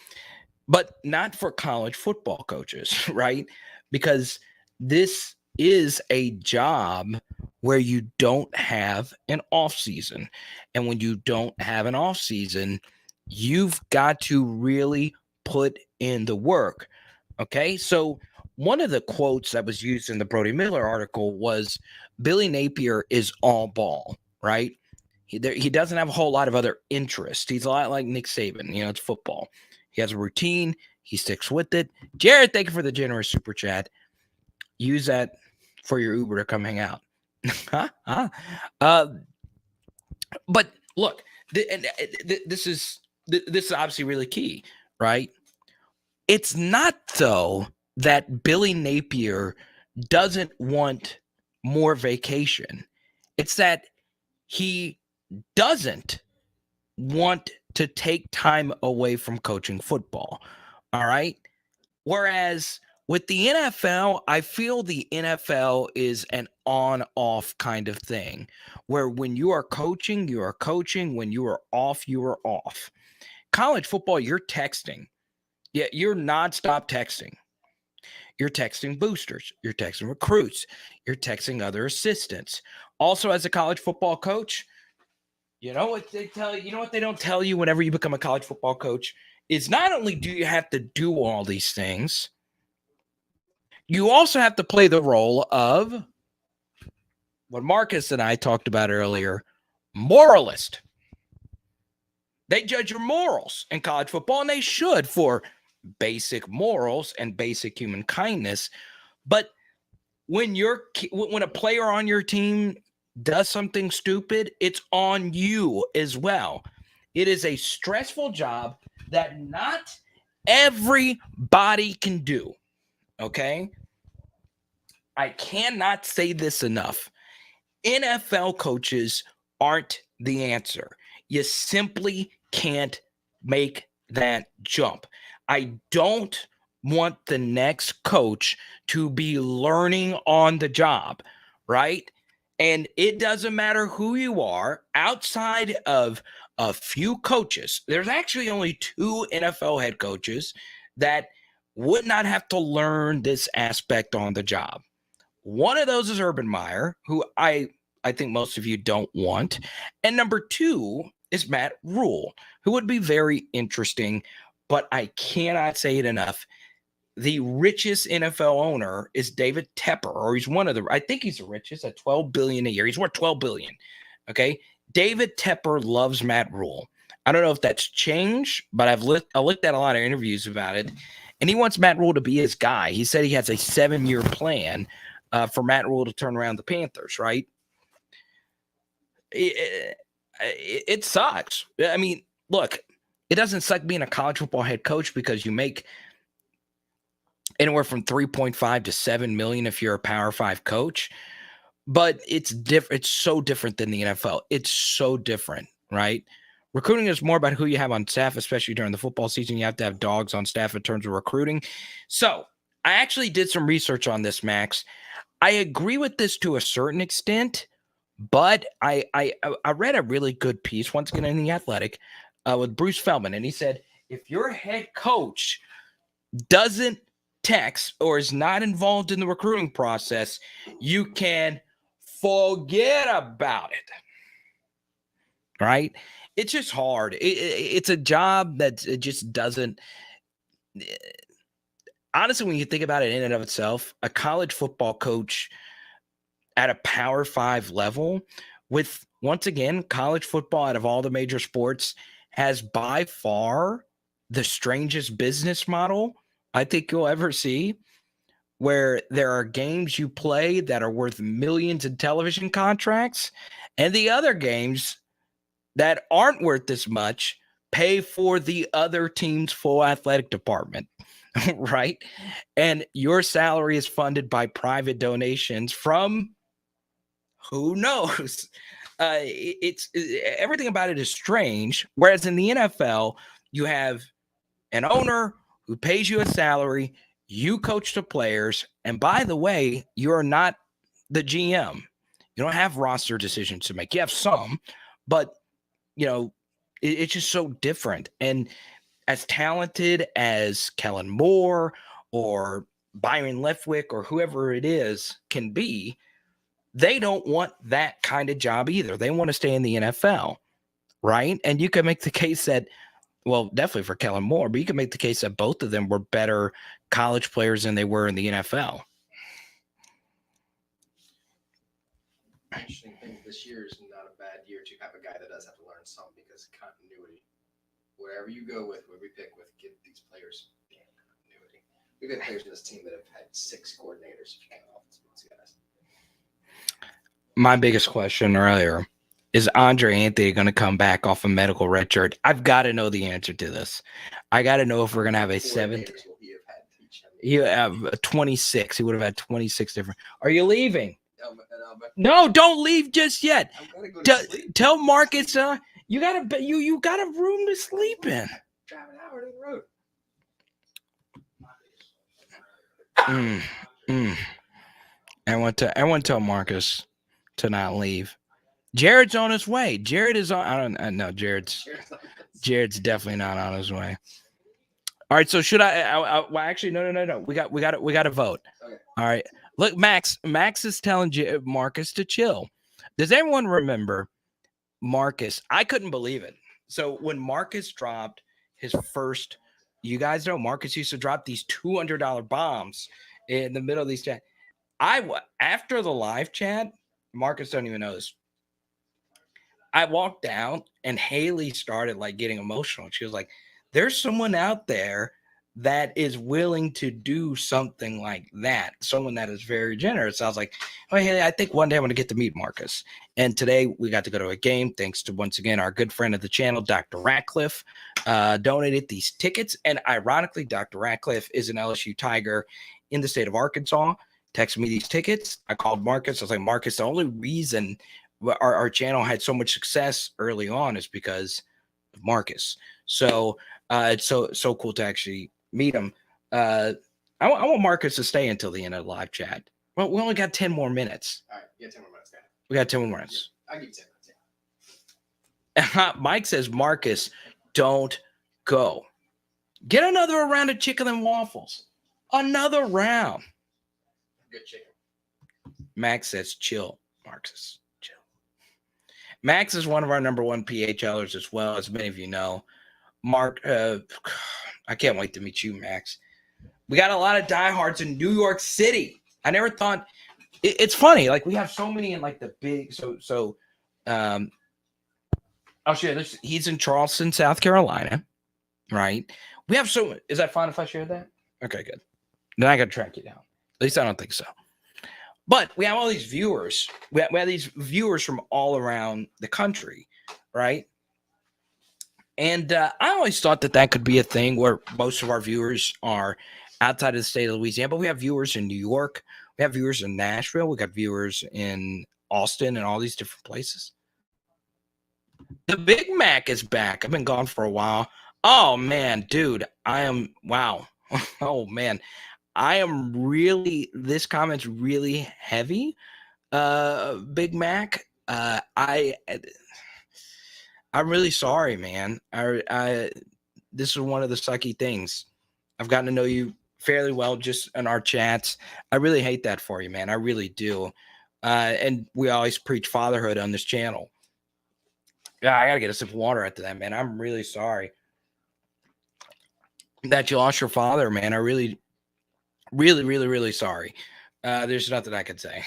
But not for college football coaches, right? Because this is a job where you don't have an off season. And when you don't have an off season, you've got to really put in the work. Okay? So one of the quotes that was used in the Brody Miller article was Billy Napier is all ball, right? He doesn't have a whole lot of other interests. He's a lot like Nick Saban. It's football. He has a routine. He sticks with it. Jared, thank you for the generous super chat. Use that for your Uber to come hang out. But look, this is obviously really key, right? It's not, though, that Billy Napier doesn't want more vacation. It's that he doesn't want to take time away from coaching football. All right. Whereas with the NFL, I feel the NFL is an on-off kind of thing where when you are coaching, you are coaching. When you are off, you are off. College football, you're texting. Yeah, you're nonstop texting. You're texting boosters. You're texting recruits. You're texting other assistants. Also, as a college football coach, you know what they tell you? You know what they don't tell you whenever you become a college football coach is not only do you have to do all these things, you also have to play the role of what Marcus and I talked about earlier, moralist. They judge your morals in college football, and they should for basic morals and basic human kindness. But when a player on your team does something stupid, it's on you as well. It is a stressful job that not everybody can do. Okay? I cannot say this enough. NFL coaches aren't the answer. You simply can't make that jump. I don't want the next coach to be learning on the job, right? And it doesn't matter who you are outside of a few coaches. There's actually only 2 NFL head coaches that would not have to learn this aspect on the job. One of those is Urban Meyer, who I think most of you don't want. And number 2 is Matt Rule, who would be very interesting, but I cannot say it enough. The richest NFL owner is David Tepper, or he's one of the, I think he's the richest at $12 billion a year. He's worth $12 billion. Okay. David Tepper loves Matt Rule. I don't know if that's changed, but I looked at a lot of interviews about it, and he wants Matt Rule to be his guy. He said he has a 7-year plan for Matt Rule to turn around the Panthers, right? It sucks. I mean, look, it doesn't suck being a college football head coach because you make anywhere from 3.5 to 7 million if you're a Power 5 coach, but it's different. It's so different than the NFL. It's so different, right? Recruiting is more about who you have on staff, especially during the football season. You have to have dogs on staff in terms of recruiting. So I actually did some research on this, Max. I agree with this to a certain extent, but I read a really good piece once again in The Athletic with Bruce Feldman, and he said, if your head coach doesn't text or is not involved in the recruiting process, you can forget about it. Right? It's just hard. It's a job that it just doesn't. Honestly, when you think about it in and of itself, a college football coach at a Power 5 level with, once again, college football out of all the major sports has by far the strangest business model I think you'll ever see, where there are games you play that are worth millions in television contracts, and the other games that aren't worth this much pay for the other team's full athletic department, right? And your salary is funded by private donations from who knows? It's everything about it is strange. Whereas in the NFL, you have an owner who pays you a salary, you coach the players, and by the way, you're not the GM. You don't have roster decisions to make. You have some, but it's just so different. And as talented as Kellen Moore or Byron Leftwich or whoever it is can be, they don't want that kind of job either. They want to stay in the NFL, right? And you can make the case that, well, definitely for Kellen Moore, but you can make the case that both of them were better college players than they were in the NFL. Interesting thing, this year is not a bad year to have a guy that does have to learn some, because continuity, wherever you go with, where we pick with, give these players damn continuity. We've had players in this team that have had 6 coordinators, if you count offensive guys. My biggest question earlier, is Andre Anthony going to come back off a medical red shirt? I've got to know the answer to this. I got to know if we're going to have a 7th. He have 26. He would have had 26 different. Are you leaving? No, don't leave just yet. Tell Marcus, you got a room to sleep in. Drive an hour down the road. Everyone tell Marcus to not leave. Jared's on his way. Jared is on. I don't know. Jared's definitely not on his way. All right. So should I well, actually, no. We got to vote. Okay. All right. Look, Max is telling Marcus to chill. Does everyone remember Marcus? I couldn't believe it. So when Marcus dropped his first, you guys know Marcus used to drop these $200 bombs in the middle of these chat. After the live chat, Marcus don't even know this. I walked down and Haley started like getting emotional. She was like, there's someone out there that is willing to do something like that. Someone that is very generous. I was like, oh, Haley, I think one day I'm going to get to meet Marcus. And today we got to go to a game. Thanks to, once again, our good friend of the channel, Dr. Ratcliffe, donated these tickets. And ironically, Dr. Ratcliffe is an LSU Tiger in the state of Arkansas. Texted me these tickets. I called Marcus. I was like, Marcus, the only reason our channel had so much success early on is because of Marcus. So it's so cool to actually meet him. I want Marcus to stay until the end of the live chat. Well, we only got 10 more minutes. All right, yeah, 10 more minutes. We got 10 more minutes. Yeah, I'll give you 10 minutes. Yeah. Mike says, Marcus, don't go. Get another round of chicken and waffles. Another round. Good chicken. Max says, chill, Marcus. Chill. Max is one of our number one PHLers as well, as many of you know. Mark, I can't wait to meet you, Max. We got a lot of diehards in New York City. I never thought it's funny. Like we have so many in like the big. I'll share this. He's in Charleston, South Carolina, right? We have so. Is that fine if I share that? Okay, good. Then I got to track you down. At least I don't think so. But we have all these viewers. We have these viewers from all around the country, right? And I always thought that could be a thing where most of our viewers are outside of the state of Louisiana. But we have viewers in New York. We have viewers in Nashville. We got viewers in Austin and all these different places. The Big Mac is back. I've been gone for a while. Oh, man, dude. Wow. Oh, man. I am really, this comment's really heavy. Big Mac. I'm really sorry, man. This is one of the sucky things. I've gotten to know you fairly well just in our chats. I really hate that for you, man. I really do. And we always preach fatherhood on this channel. Yeah, I got to get a sip of water after that, man. I'm really sorry that you lost your father, man. I really, really, really, really sorry. There's nothing I can say.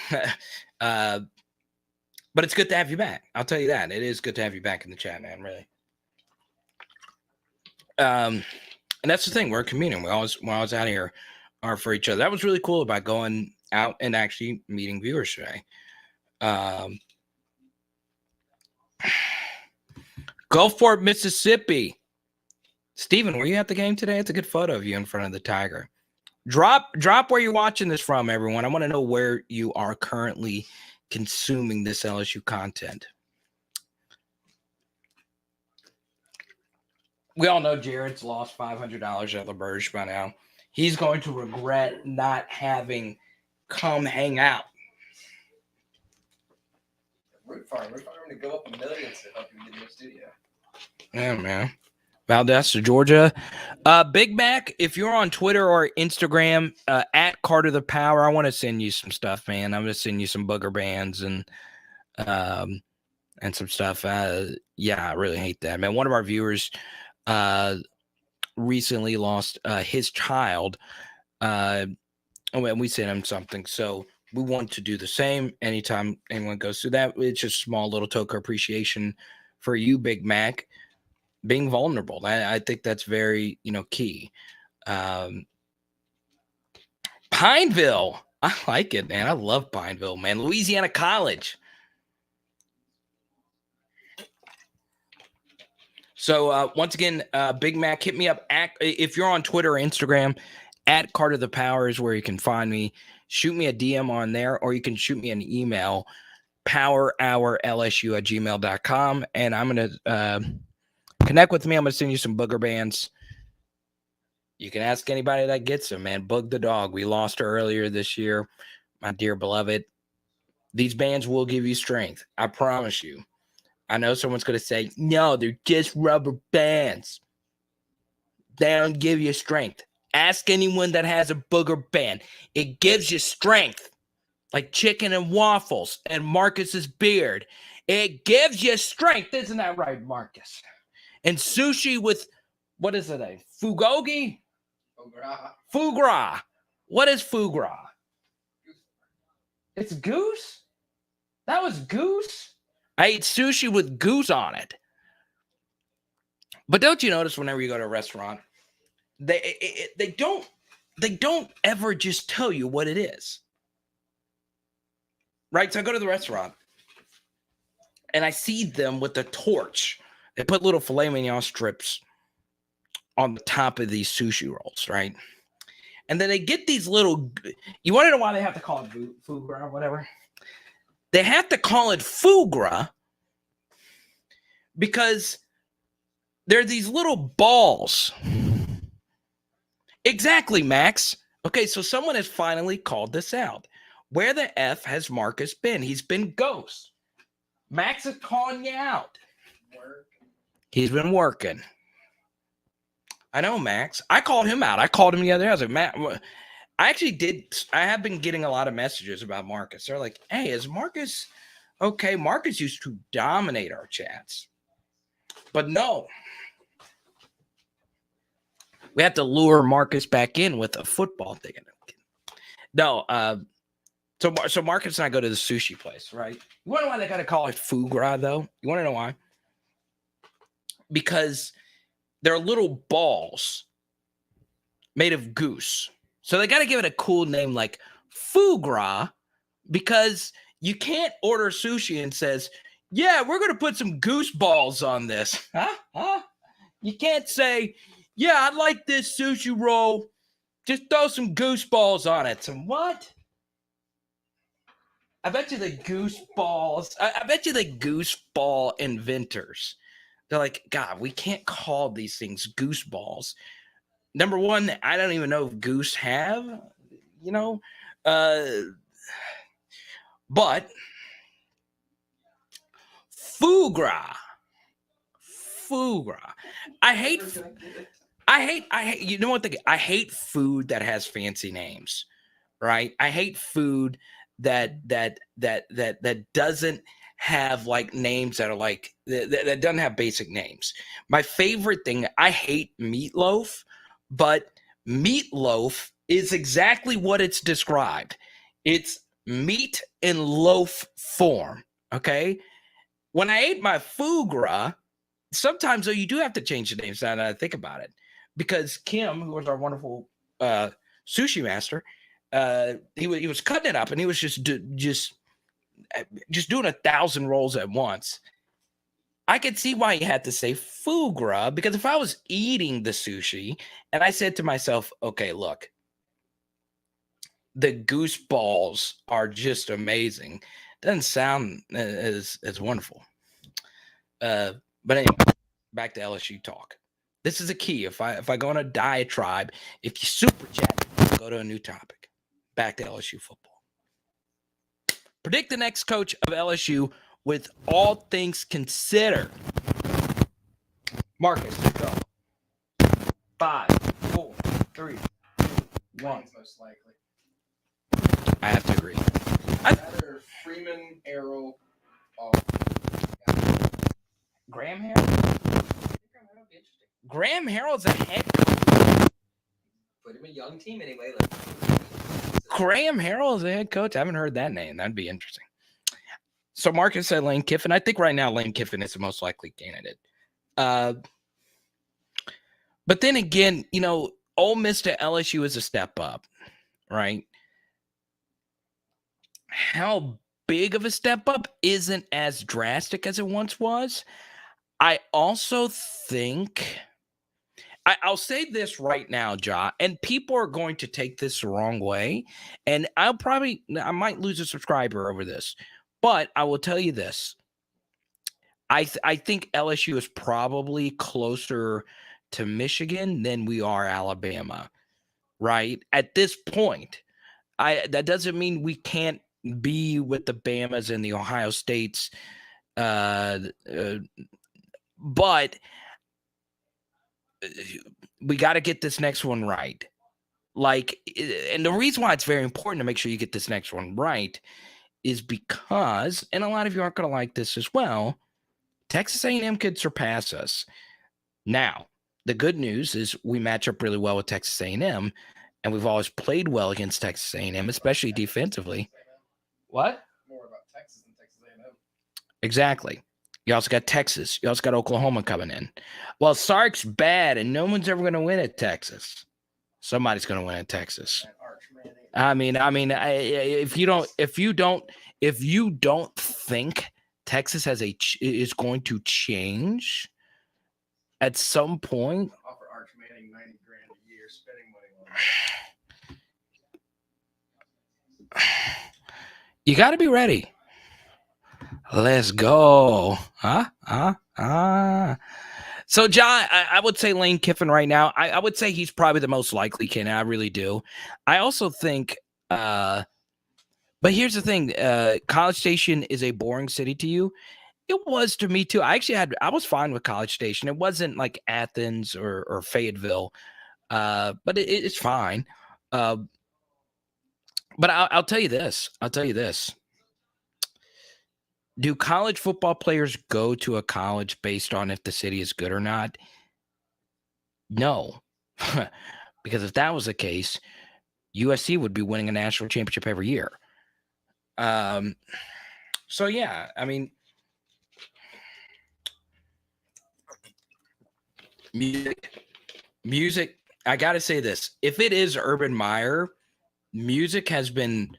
But it's good to have you back. I'll tell you that. It is good to have you back in the chat, man, really. And that's the thing. We're a community. We're always out here are for each other. That was really cool about going out and actually meeting viewers today. Gulfport, Mississippi. Steven, were you at the game today? It's a good photo of you in front of the Tiger. Drop where you're watching this from, everyone. I want to know where you are currently consuming this LSU content. We all know Jared's lost $500 at LaBerge by now. He's going to regret not having come hang out. Root farm to go up a million to help you get in the studio. Yeah, man. Valdosta, Georgia. Big Mac, if you're on Twitter or Instagram, at Carter the Power, I want to send you some stuff, man. I'm going to send you some booger bands and some stuff. Yeah, I really hate that, man. One of our viewers recently lost his child, and we sent him something. So we want to do the same anytime anyone goes through that. It's just a small little token of appreciation for you, Big Mac. Being vulnerable. I think that's very, key. Pineville. I like it, man. I love Pineville, man. Louisiana College. So once again, Big Mac, hit me up. If you're on Twitter or Instagram, at Carter the Power is where you can find me. Shoot me a DM on there, or you can shoot me an email, powerhourlsu@gmail.com, and I'm going to connect with me. I'm going to send you some booger bands. You can ask anybody that gets them, man. Bug the dog. We lost her earlier this year, my dear beloved. These bands will give you strength. I promise you. I know someone's going to say, no, they're just rubber bands. They don't give you strength. Ask anyone that has a booger band. It gives you strength. Like chicken and waffles and Marcus's beard. It gives you strength. Isn't that right, Marcus? And sushi with, what is it? Fugogi? Foie gras. What is foie gras? It's goose? That was goose? I ate sushi with goose on it. But don't you notice whenever you go to a restaurant, they don't ever just tell you what it is. Right? So I go to the restaurant and I see them with the torch. They put little filet mignon strips on the top of these sushi rolls, right? And then they get these little, you want to know why they have to call it foie gras or whatever? They have to call it foie gras because they're these little balls. Exactly, Max. Okay, so someone has finally called this out. Where the F has Marcus been? He's been ghost. Max is calling you out. He's been working. I know, Max. I called him out. I called him the other day. I was like, Matt, I have been getting a lot of messages about Marcus. They're like, hey, is Marcus Okay, Marcus used to dominate our chats. But no. We have to lure Marcus back in with a football thing. No, so Marcus and I go to the sushi place, right? You want to know why they got to call it foie gras, though? You want to know why? Because they're little balls made of goose. So they got to give it a cool name like foie gras, because you can't order sushi and says, yeah, we're going to put some goose balls on this. Huh? You can't say, yeah, I like this sushi roll. Just throw some goose balls on it. Some what? I bet you the goose balls. I bet you the goose ball inventors. They're like, God, we can't call these things goose balls. Number one, I don't even know if goose have, but foie gras. I hate, you know what? I hate food that has fancy names, right? I hate food that doesn't have like names that are like that doesn't have basic names. My favorite thing, I hate meatloaf, but meatloaf is exactly what it's described. It's meat in loaf form. Okay. When I ate my foie gras, sometimes though you do have to change the names now that I think about it, because Kim, who was our wonderful sushi master, he was cutting it up and he was just doing 1,000 rolls at once. I could see why he had to say foie gras, because if I was eating the sushi and I said to myself, okay, look, the goose balls are just amazing, doesn't sound as wonderful. But anyway, back to LSU talk. This is a key. If I go on a diatribe, if you super chat, go to a new topic. Back to LSU football. Predict the next coach of LSU with all things considered. Marcus, go. 5, 4, 3, 2, 1. Most likely. I have to agree. Either Freeman, Arrow, Graham Harrell? Graham Harrell's a head coach. Put him a young team anyway. Graham Harrell is a head coach? I haven't heard that name. That'd be interesting. So Marcus said Lane Kiffin. I think right now Lane Kiffin is the most likely candidate. But then again, Ole Miss to LSU is a step up, right? How big of a step up isn't as drastic as it once was. I also think, I'll say this right now, Ja, and people are going to take this the wrong way, and I might lose a subscriber over this, but I will tell you this. I think LSU is probably closer to Michigan than we are Alabama, right? At this point, that doesn't mean we can't be with the Bamas and the Ohio States, but we got to get this next one right. And the reason why it's very important to make sure you get this next one right is because, and a lot of you aren't going to like this as well, Texas A&M could surpass us. Now, the good news is we match up really well with Texas A&M, and we've always played well against Texas A&M, especially defensively. What? More about Texas than Texas A&M. Exactly. You also got Texas. You also got Oklahoma coming in. Well, Sark's bad, and no one's ever going to win at Texas. Somebody's going to win at Texas. I mean, if you don't think Texas is going to change at some point, offer Arch Manning $90,000 a year, spending money on you got to be ready. Let's go. So, John, I would say Lane Kiffin right now. I would say he's probably the most likely candidate. I really do. I also think, but here's the thing. College Station is a boring city to you. It was to me too. I was fine with College Station. It wasn't like Athens or Fayetteville, but it's fine. But I'll tell you this. Do college football players go to a college based on if the city is good or not? No. Because if that was the case, USC would be winning a national championship every year. So yeah, I mean, music, I got to say this. If it is Urban Meyer, music has been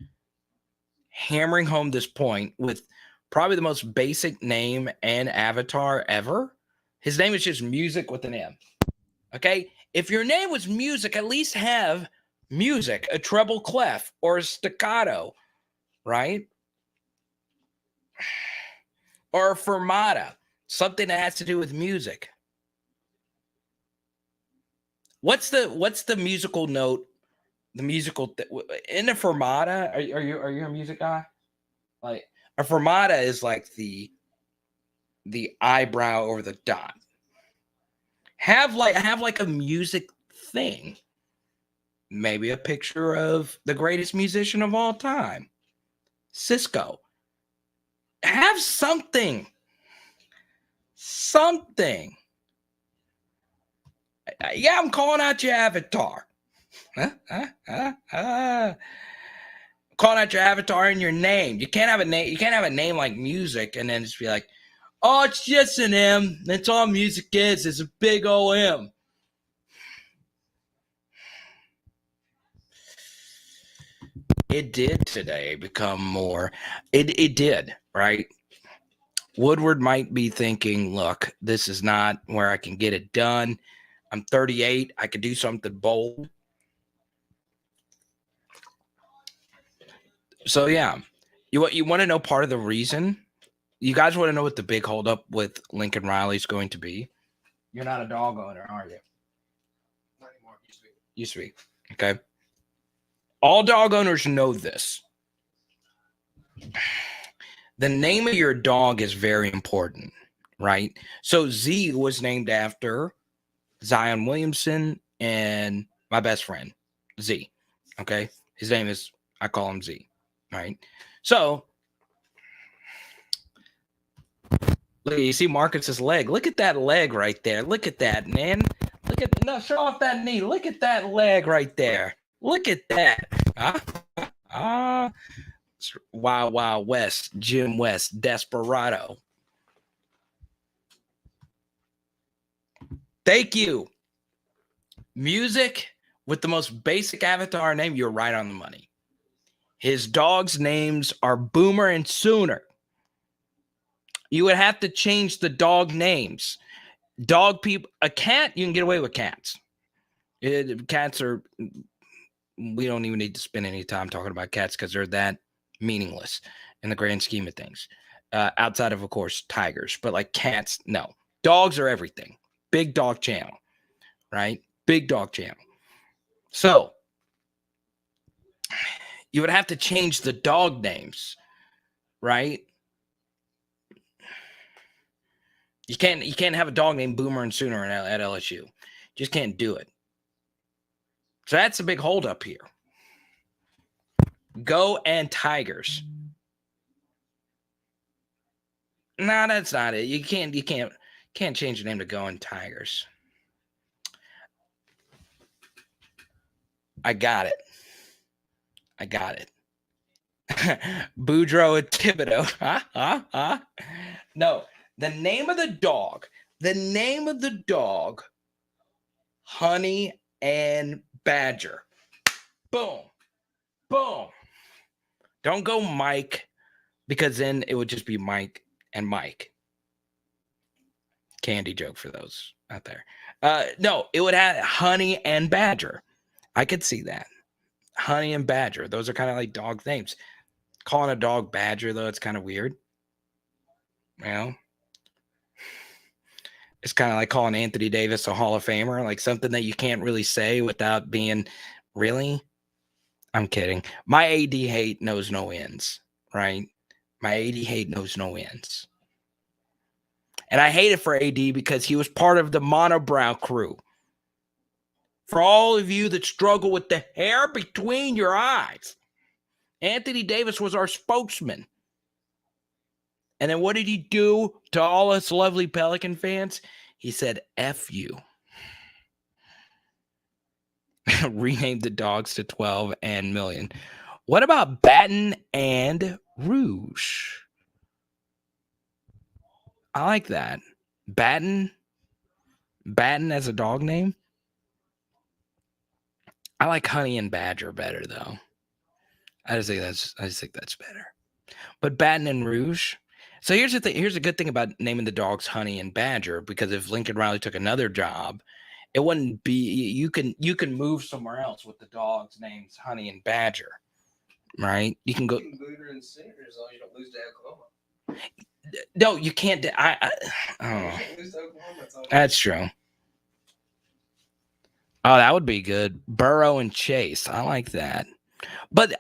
hammering home this point with probably the most basic name and avatar ever. His name is just Music with an M. Okay? If your name was Music, at least have music, a treble clef or a staccato, right? Or a fermata, something that has to do with music. What's the musical note? The musical in a fermata? Are you a music guy? Like a fermata is like the eyebrow over the dot. Have like a music thing. Maybe a picture of the greatest musician of all time, Cisco. Have something. Something. Yeah, I'm calling out your avatar. Calling out your avatar and your name. You can't have a name. You can't have a name like Music and then just be like, oh, it's just an M. That's all music is. It's a big old M. It did today become more. It did, right? Woodward might be thinking, look, this is not where I can get it done. I'm 38. I could do something bold. So, yeah, you want to know part of the reason? You guys want to know what the big holdup with Lincoln Riley is going to be? You're not a dog owner, are you? Not anymore. Used to be. Used to be. Okay. All dog owners know this. The name of your dog is very important, right? So Z was named after Zion Williamson and my best friend, Z. Okay. His name is, I call him Z, right? So, look, you see Marcus's leg. Look at that leg right there. Look at that, man. No, show off that knee. Look at that leg right there. Look at that. Wild Wild West, Jim West, Desperado. Thank you. Music with the most basic avatar name, you're right on the money. His dogs' names are Boomer and Sooner. You would have to change the dog names. Dog people, a cat, you can get away with cats. Cats are, we don't even need to spend any time talking about cats because they're that meaningless in the grand scheme of things. Outside of course, tigers. But like cats, no. Dogs are everything. Big dog channel, right? Big dog channel. So, you would have to change the dog names, right? You can't have a dog named Boomer and Sooner at LSU. Just can't do it. So that's a big holdup here. Go and Tigers. No, that's not it. You can't change the name to Go and Tigers. I got it. Boudreaux and Thibodeau. No, the name of the dog, Honey and Badger. Boom. Boom. Don't go Mike, because then it would just be Mike and Mike. Candy joke for those out there. No, it would have Honey and Badger. I could see that. Honey and Badger. Those are kind of like dog names. Calling a dog Badger, though, it's kind of weird. You know? It's kind of like calling Anthony Davis a Hall of Famer, like something that you can't really say without being, really? I'm kidding. My AD hate knows no ends, right? My AD hate knows no ends. And I hate it for AD because he was part of the monobrow crew. For all of you that struggle with the hair between your eyes, Anthony Davis was our spokesman. And then what did he do to all us lovely Pelican fans? He said, F you. Renamed the dogs to 12 and Million. What about Baton and Rouge? I like that. Baton as a dog name. I like Honey and Badger better though. I just think that's better. But Baton and Rouge. So here's the thing. Here's a good thing about naming the dogs Honey and Badger, because if Lincoln Riley took another job, it wouldn't be you can move somewhere else with the dogs' names Honey and Badger, right? You can go. You can move her in the center as long as you don't lose to Oklahoma. No, you can't. I don't know. You can't lose to Oklahoma. That's true. Oh, that would be good. Burrow and Chase. I like that. But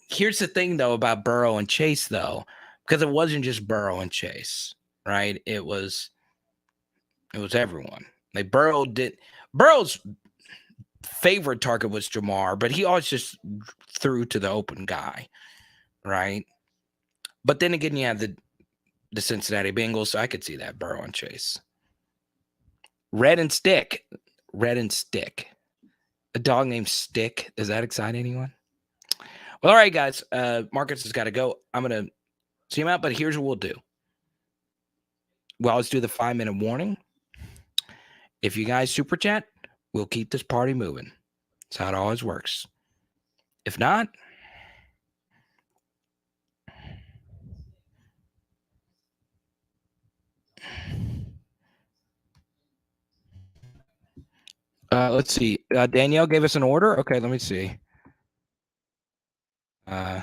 here's the thing though about Burrow and Chase though, because it wasn't just Burrow and Chase, right? It was everyone. Like Burrow's favorite target was Jamar, but he always just threw to the open guy, right? But then again, you have the Cincinnati Bengals, so I could see that Burrow and Chase. Red and Stick. A dog named Stick. Does that excite anyone? Well, all right, guys. Marcus has got to go. I'm going to see him out, but here's what we'll do. We'll always do the 5-minute warning. If you guys super chat, we'll keep this party moving. That's how it always works. If not, let's see. Danielle gave us an order. Okay, let me see. I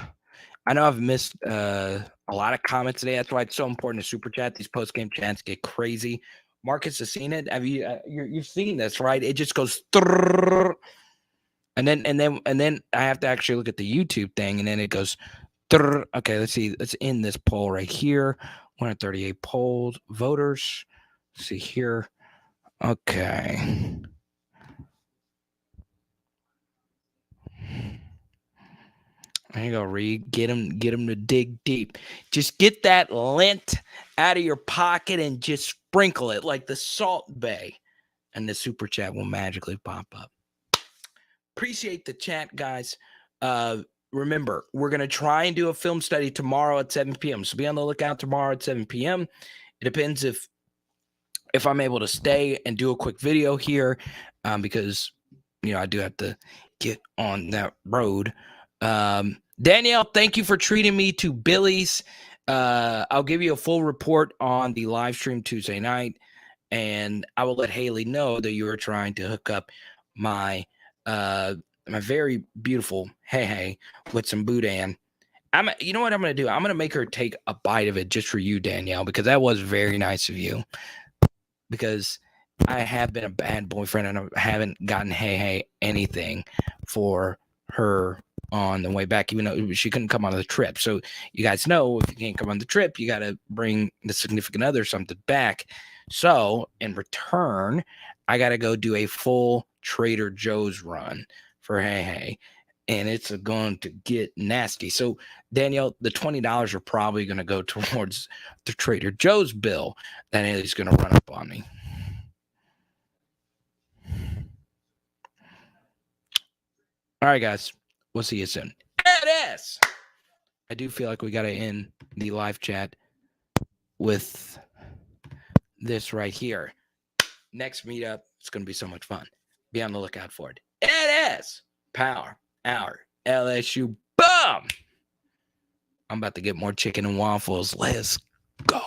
know I've missed a lot of comments today. That's why it's so important to super chat. These post-game chats get crazy. Marcus has seen it. Have you? You've seen this, right? It just goes, and then I have to actually look at the YouTube thing, and then it goes. Okay, let's see. Let's end this poll right here. 138 polls, voters. Let's see here. Okay. There you go, Reed. Get him to dig deep. Just get that lint out of your pocket and just sprinkle it like the Salt Bay, and the super chat will magically pop up. Appreciate the chat, guys. Remember, we're going to try and do a film study tomorrow at 7 p.m. So be on the lookout tomorrow at 7 p.m. It depends if I'm able to stay and do a quick video here, because, I do have to get on that road. Danielle, thank you for treating me to Billy's. I'll give you a full report on the live stream Tuesday night, and I will let Haley know that you are trying to hook up my my very beautiful hey with some boudin. You know what I'm going to do? I'm going to make her take a bite of it just for you, Danielle, because that was very nice of you. Because I have been a bad boyfriend and I haven't gotten hey anything for her on the way back, even though she couldn't come on the trip. So you guys know, if you can't come on the trip, you got to bring the significant other something back. So in return, I got to go do a full Trader Joe's run for hey, and it's going to get nasty. So Danielle, the $20 are probably going to go towards the Trader Joe's bill that is going to run up on me. All right, guys. We'll see you soon. Yes. I do feel like we got to end the live chat with this right here. Next meetup, it's going to be so much fun. Be on the lookout for it. It is Power Hour LSU. Boom! I'm about to get more chicken and waffles. Let's go.